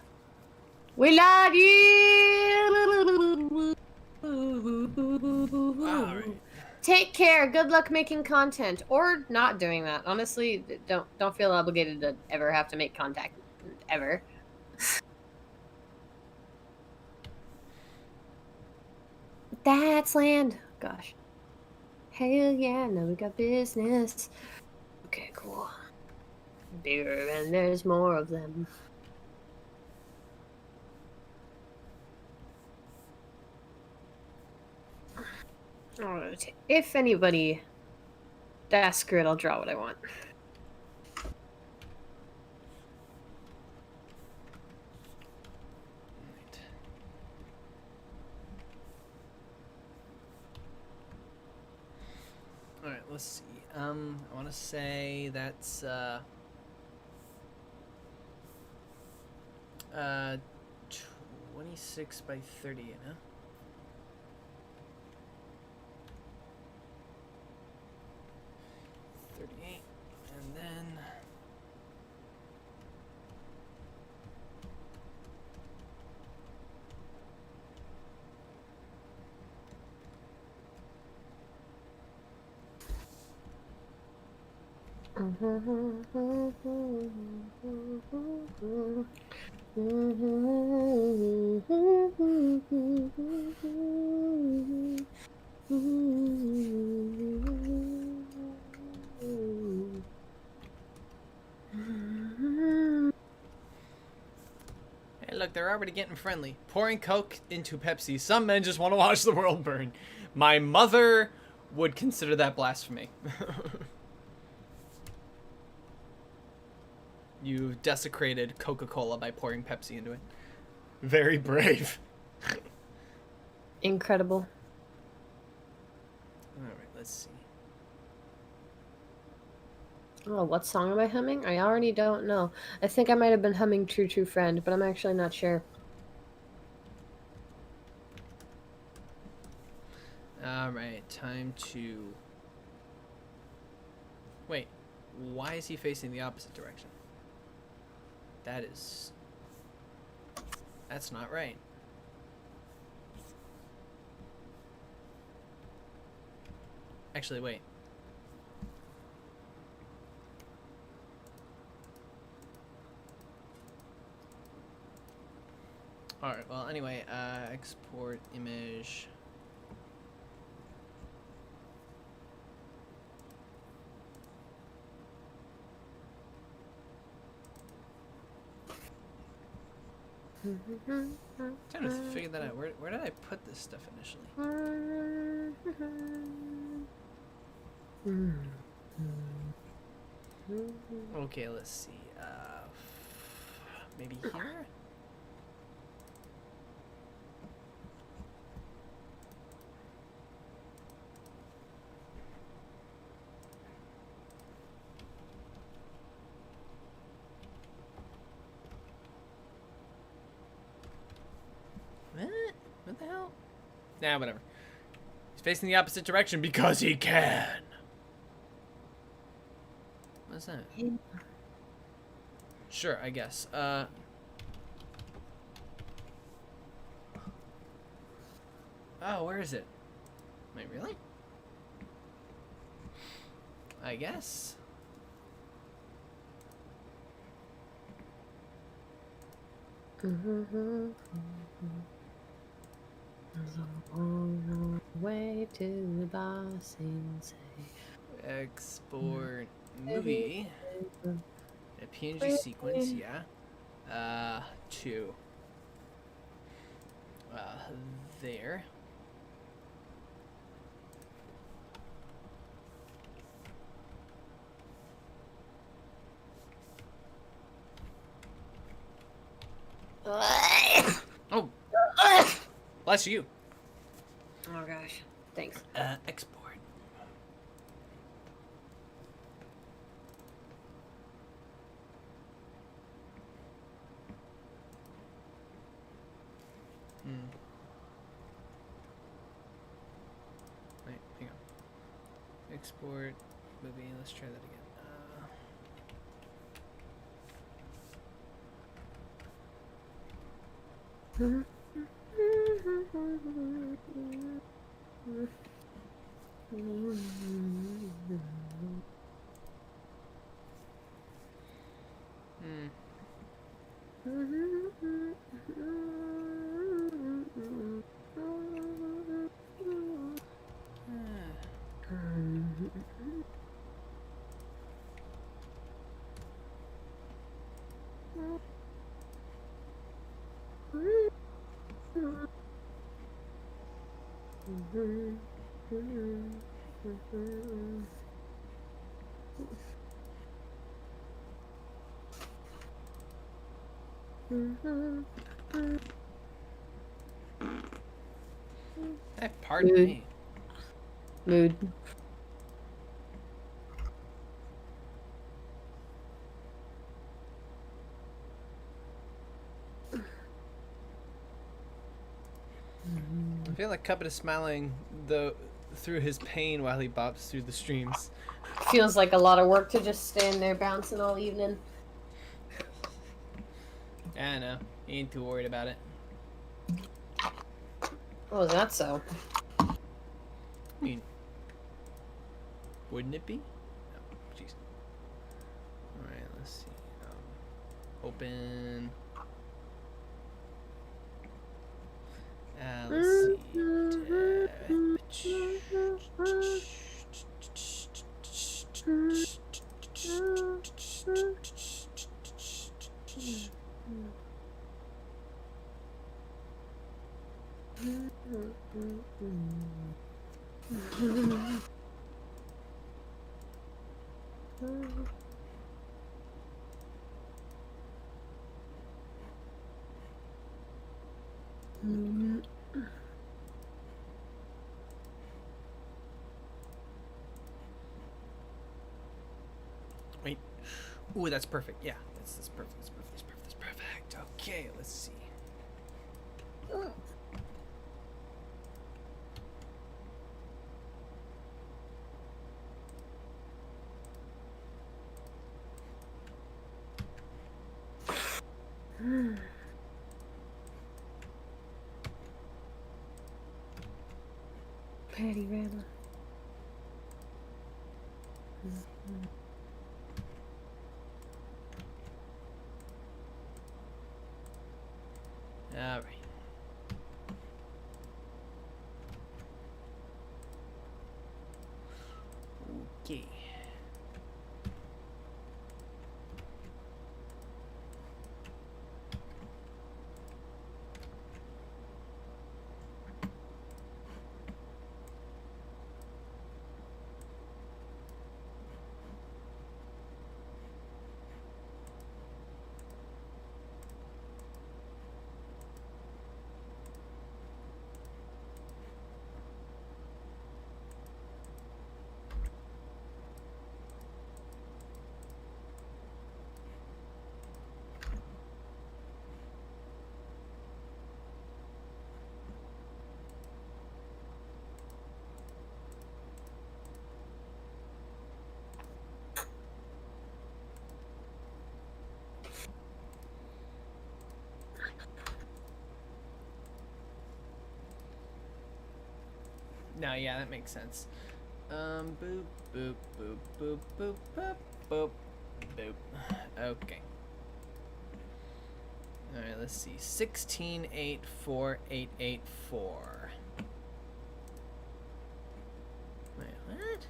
We love you! Alright. Take care. Good luck making content. Or not doing that. Honestly, don't feel obligated to ever have to make content. Ever. That's land. Gosh. Hell yeah, now we got business. Okay, cool. Bigger and there's more of them. Alright. If anybody screw it, I'll draw what I want. Alright, let's see. I want to say that's 26 by 30, you know? And then Hey, look, they're already getting friendly. Pouring Coke into Pepsi. Some men just want to watch the world burn. My mother would consider that blasphemy. You desecrated Coca-Cola by pouring Pepsi into it. Very brave. Incredible. Alright, let's see. Oh, what song am I humming? I already don't know. I think I might have been humming True True Friend, but I'm actually not sure. Alright, time to... Wait, why is he facing the opposite direction? That is... That's not right. Actually, wait. Alright, well, anyway, export image. I'm trying to figure that out. Where did I put this stuff initially? Okay, let's see. Maybe here? What the hell? Nah, whatever. He's facing the opposite direction because he can. What's that? Sure, I guess. Oh, where is it? Wait, really? I guess. Way to the Sing Say. Export movie. A PNG sequence, yeah. To there. Oh, bless you. Oh gosh. Thanks. Export. Wait, hang on. Export movie. Let's try that again. Hey, pardon Mood. me. Mood. I feel like Cupid is smiling through his pain while he bops through the streams. Feels like a lot of work to just stand there bouncing all evening. Yeah, I know. He ain't too worried about it. Oh, is that so? I mean, wouldn't it be? No, jeez. Open. Let's see. Wait. Ooh, that's perfect. Yeah, that's perfect. That's perfect. That's perfect. That's perfect. Okay, let's see. Patty Rama. All right. Okay. No, yeah, that makes sense. Boop, boop, boop, boop, boop, boop, boop, boop. Okay. All right, let's see. 16,84884. Wait, what?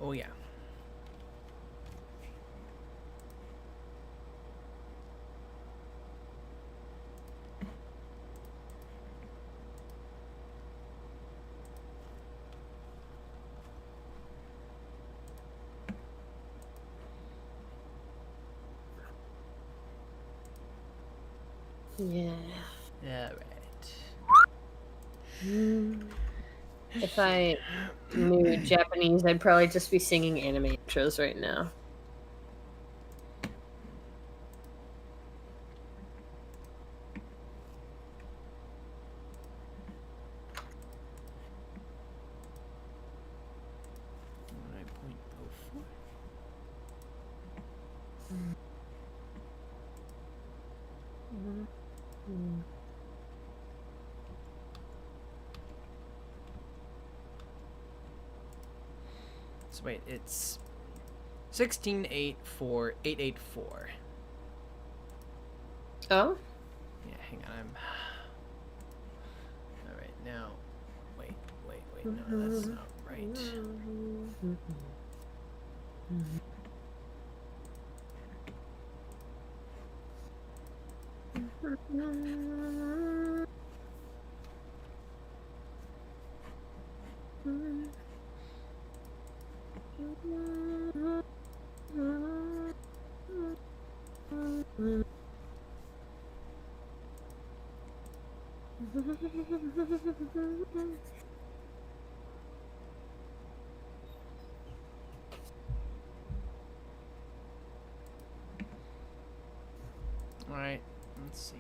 Oh yeah. Yeah. All right. If I knew Japanese, I'd probably just be singing anime intros right now. So wait, it's 16,84884. Oh? Yeah, hang on. I'm. All right, now. Wait. No, that's not right. All right, let's see.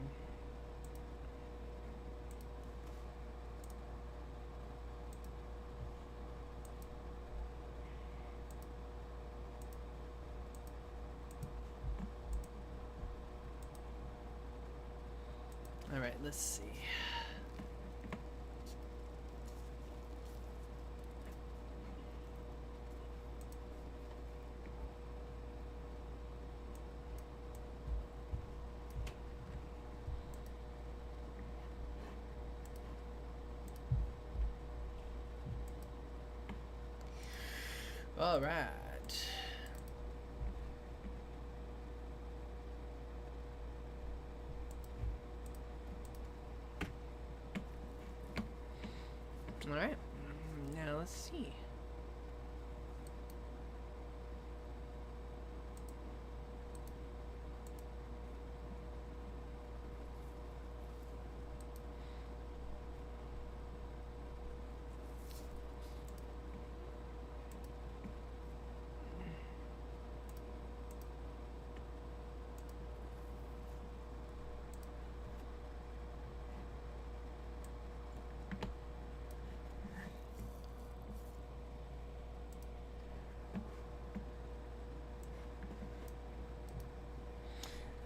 All right, let's see. All right. All right. Now let's see.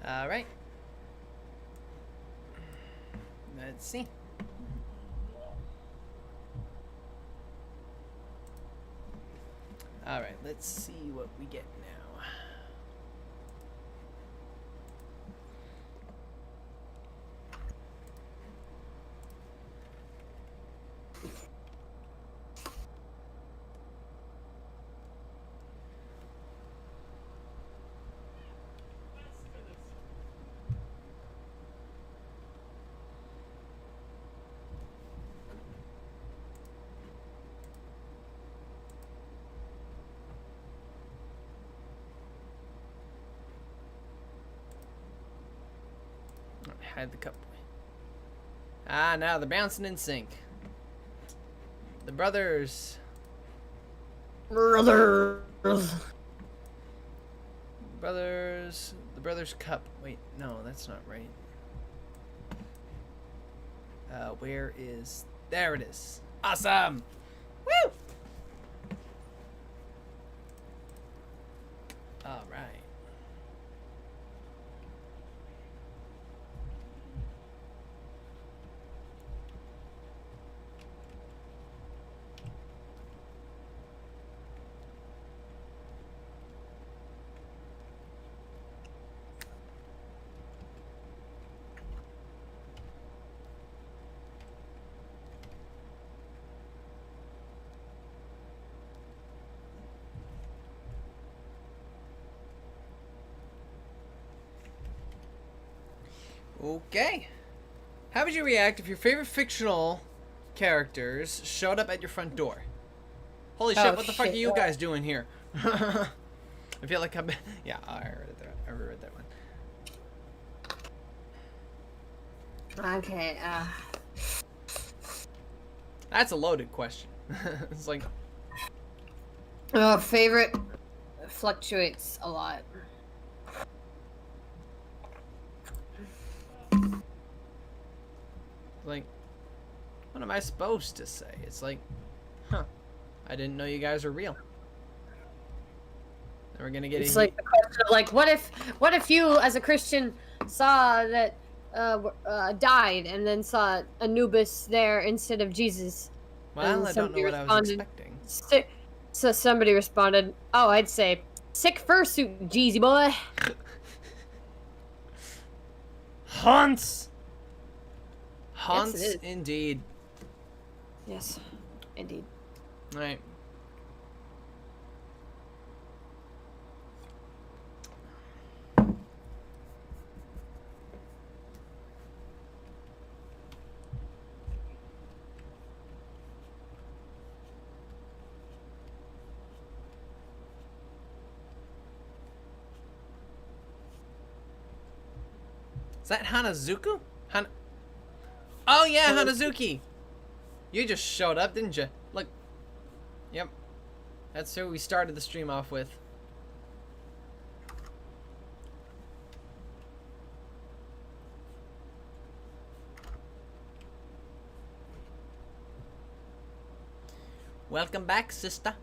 All right. Let's see. All right, let's see what we get now. Hide the cup. Ah, now they're bouncing in sync. The brothers. Brothers. Brothers. The brothers cup. Wait, no, that's not right. Where is... There it is. Awesome! Woo! All right. Okay. How would you react if your favorite fictional characters showed up at your front door? Holy shit, Oh, what the fuck are shit. you guys doing here? I feel like I'm... Yeah, I read that one. Okay, That's a loaded question. It's like... favorite fluctuates a lot. Like, what am I supposed to say? It's like, huh, I didn't know you guys were real. And we're gonna get It's a like the question of like, what if you as a Christian saw that died and then saw Anubis there instead of Jesus? well, and I don't know somebody what I was responded, expecting. So somebody responded, "Oh, I'd say sick fursuit, Jeezy boy." Haunts! Yes, Haunts, it is. indeed. Yes, indeed. Alright. Is that Hanazuku? Oh yeah, Hanazuki! You just showed up, didn't you? Look. Yep. That's who we started the stream off with. Welcome back, sister.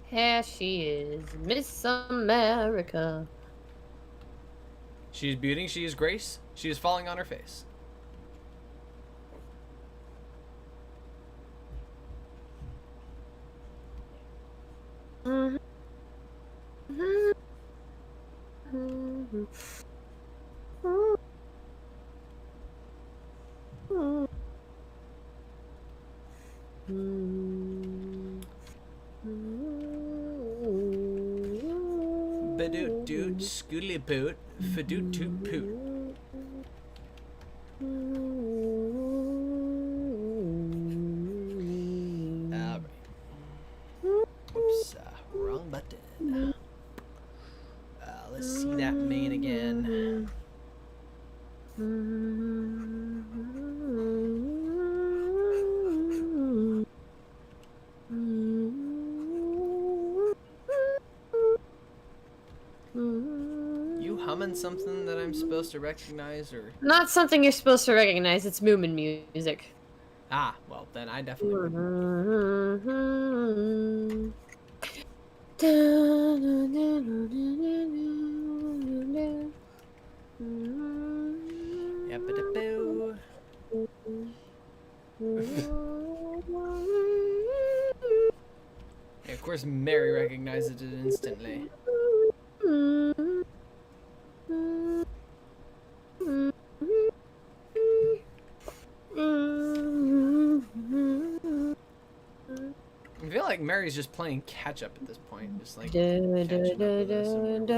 Here she is, Miss America. She is beauty, she is grace, she is falling on her face. badoot doot, scootly boot, fadoot toot poot. Alright. Oops, wrong button. Let's see that main again. You humming something that I'm supposed to recognize, or? Not something you're supposed to recognize. It's Moomin music. Ah, well, then I definitely wouldn't. Yep-a-da-boo. Yeah, of course, Mary recognizes it instantly. I feel like Mary's just playing catch up at this point, just like catching up with us and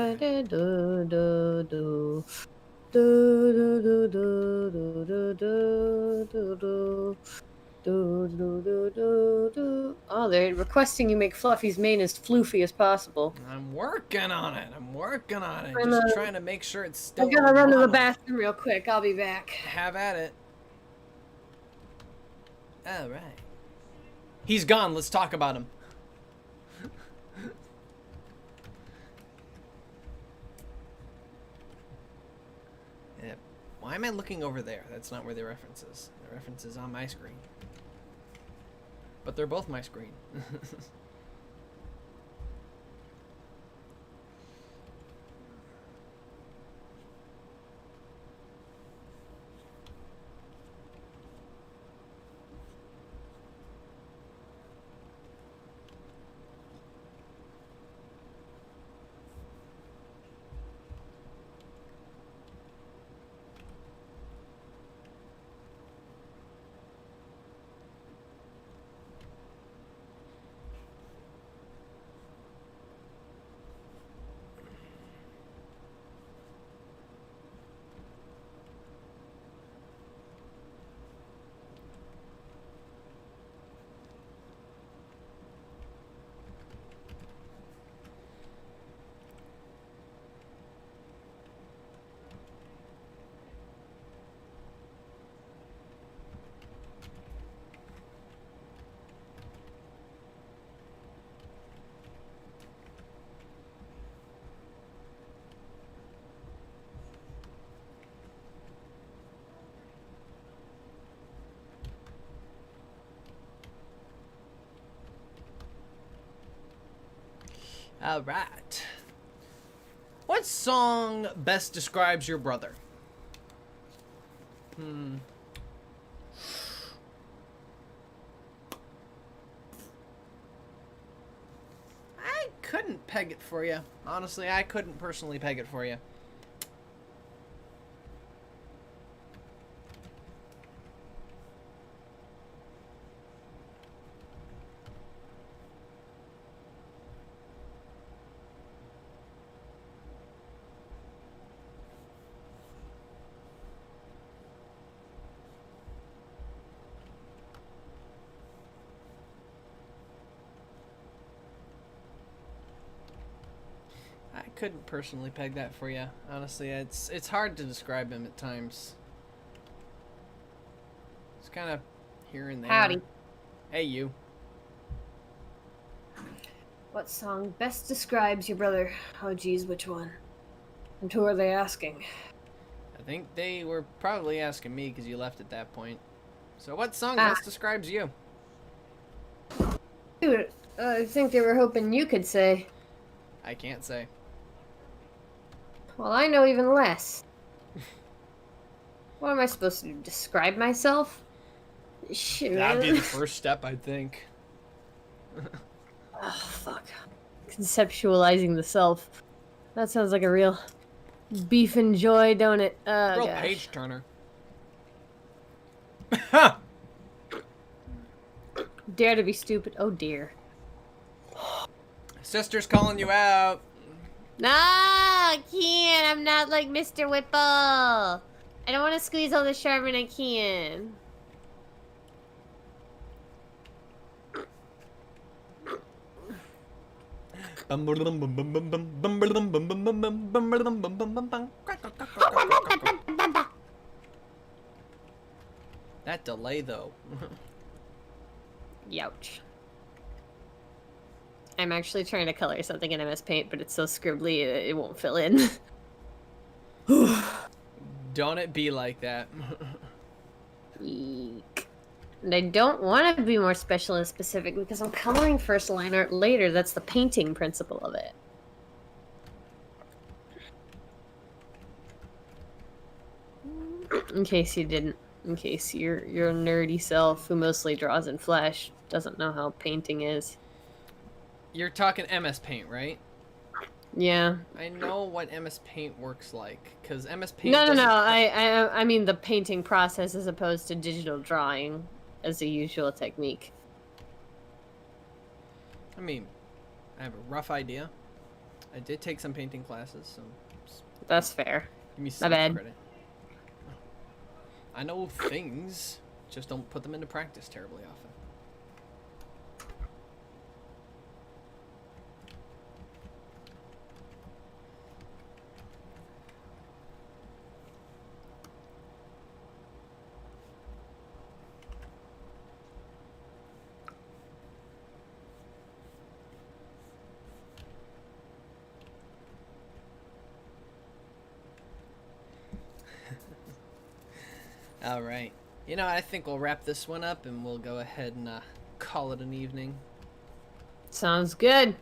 Oh, they're requesting you make Fluffy's mane as floofy as possible. I'm working on it. I'm working on it. I'm, Just trying to make sure it's still. I gotta run to the model. bathroom real quick. I'll be back. Have at it. All right. He's gone. Let's talk about him. Yeah. Why am I looking over there? That's not where the reference is. The reference is on my screen. But they're both my screen. All right. What song best describes your brother? I couldn't peg it for you. Honestly, I couldn't personally peg it for you. I couldn't personally peg that for you. Honestly, it's hard to describe him at times. It's kind of here and there. Howdy. Hey, you. What song best describes your brother? Oh, geez, which one? And who are they asking? I think they were probably asking me because you left at that point. So what song Ah. best describes you? Dude, I think they were hoping you could say. I can't say. Well, I know even less. What am I supposed to do? Describe myself? Shit. That'd be the first step, I think. Oh, fuck. Conceptualizing the self. That sounds like a real beef and joy, don't it? Oh, Real gosh. page turner. Dare to be stupid. Oh, dear. Sister's calling you out. No, I can't. I'm not like Mr. Whipple. I don't want to squeeze all the Charmin I can. That delay, though. Youch. I'm actually trying to color something in MS Paint, but it's so scribbly it won't fill in. Don't it be like that. Eek. And I don't want to be more special and specific because I'm coloring first line art later. That's the painting principle of it. In case you didn't. In case your nerdy self, who mostly draws in Flash, doesn't know how painting is. You're talking MS Paint, right? Yeah. I know what MS Paint works like, because MS Paint. No. doesn't- I mean the painting process as opposed to digital drawing as the usual technique. I mean, I have a rough idea. I did take some painting classes, so That's fair. give me My some bad. credit. I know things, just don't put them into practice terribly often. All right. You know, I think we'll wrap this one up and we'll go ahead and call it an evening. Sounds good.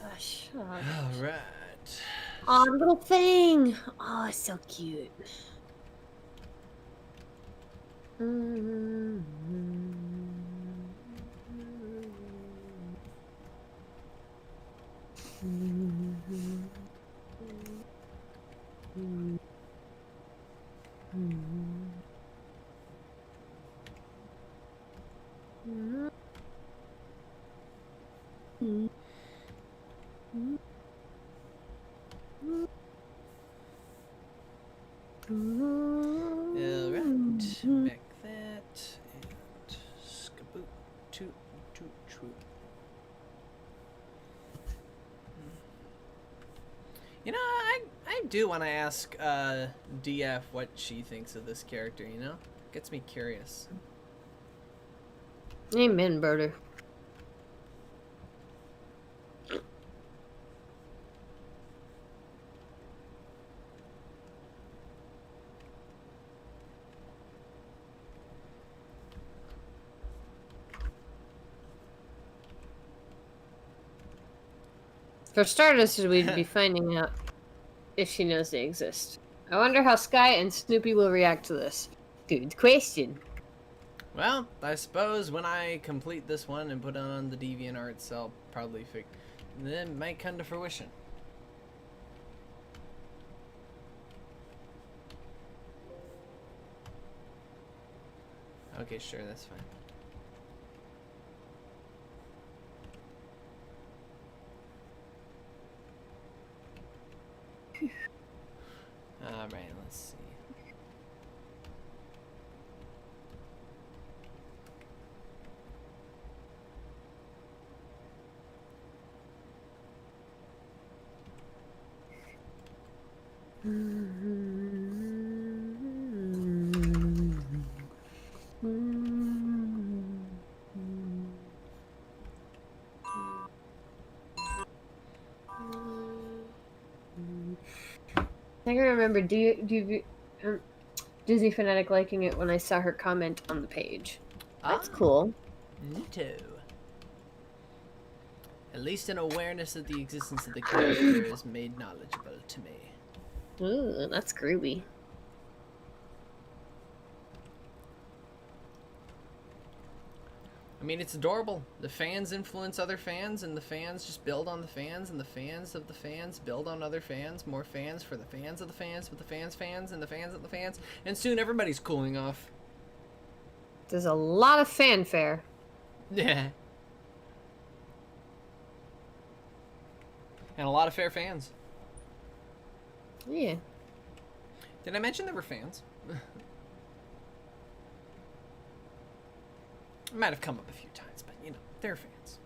Gosh. Oh, All right. aw, little thing. Oh, it's so cute. All right. Back that and skaboot toot toot toot. You know, I do want to ask DF what she thinks of this character. You know, gets me curious. Amen, brother. For starters, we'd be finding out if she knows they exist. I wonder how Sky and Snoopy will react to this. Good question. Well, I suppose when I complete this one and put it on the DeviantArts, I'll probably then it might come to fruition. Okay, sure, that's fine. Alright, let's see. I can remember Disney Fanatic liking it when I saw her comment on the page. That's cool. Neato. At least an awareness of the existence of the character is made knowledgeable to me. Ooh, that's groovy. I mean, it's adorable. The fans influence other fans, and the fans just build on the fans, and the fans of the fans build on other fans. More fans for the fans of the fans, with the fans, and the fans of the fans. And soon everybody's cooling off. There's a lot of fanfare. Yeah. And a lot of fair fans. Yeah. Did I mention there were fans? It might have come up a few times, but you know, they're fans.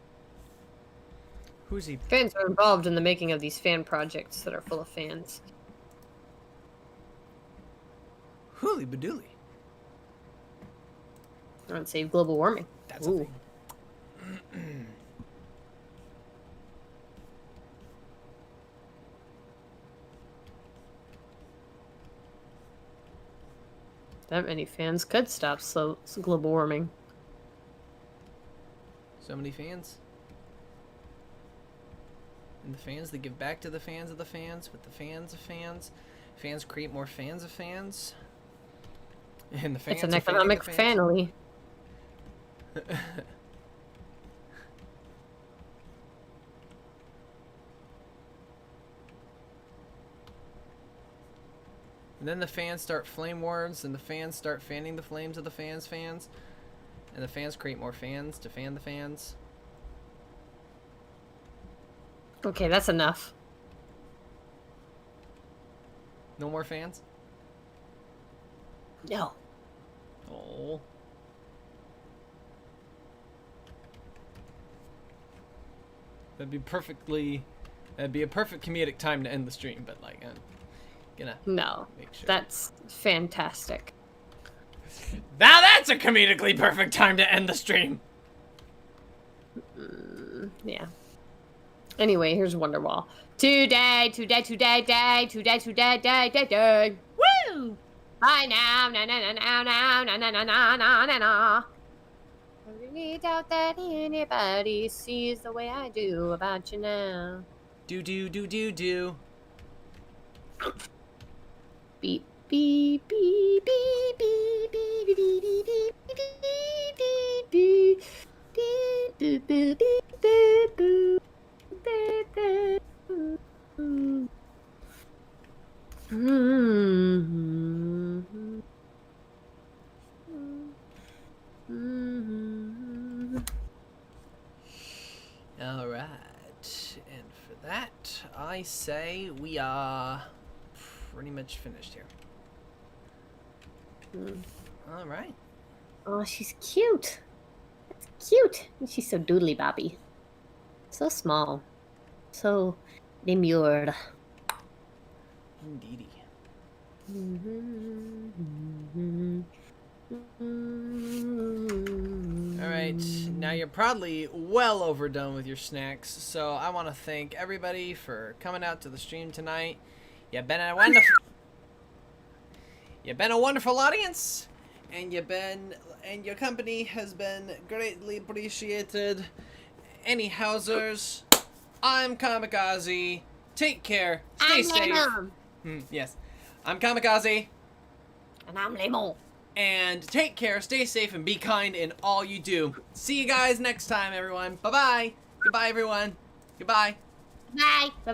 Who's he? Fans are involved in the making of these fan projects that are full of fans. Hooly badooly. I would save global warming. That's Ooh. a thing. That many fans could stop global warming. So many fans. And the fans, they give back to the fans of the fans with the fans of fans. Fans create more fans of fans. And the fans It's an are fanning economic the fans. family. And then the fans start flame wars, and the fans start fanning the flames of the fans. And the fans create more fans to fan the fans. Okay, that's enough. No more fans? No. Oh. That'd be a perfect comedic time to end the stream, but like, I'm gonna No. make sure. That's fantastic. Now that's a comedically perfect time to end the stream! Yeah. Anyway, here's Wonderwall. Today. Woo! Bye now, na. I really doubt that anybody sees the way I do about you now. Do. Beep, beep, beep, beep, beep, beep, beep, beep, beep, beep, beep, beep, beep, beep, beep, beep. Alright, and for that, I say we are pretty much finished here. Alright. Oh, she's cute. That's cute. And she's so doodly bobby. So small. So demure. Indeedy. Alright, now you're probably well overdone with your snacks, so I want to thank everybody for coming out to the stream tonight. You've been a wonderful audience, and your company has been greatly appreciated. Any Housers, I'm Kamikaze. Take care. Stay safe. Yes, I'm Kamikaze. And I'm Lemon. And take care, stay safe, and be kind in all you do. See you guys next time, everyone. Bye-bye. Goodbye, everyone. Goodbye. Bye.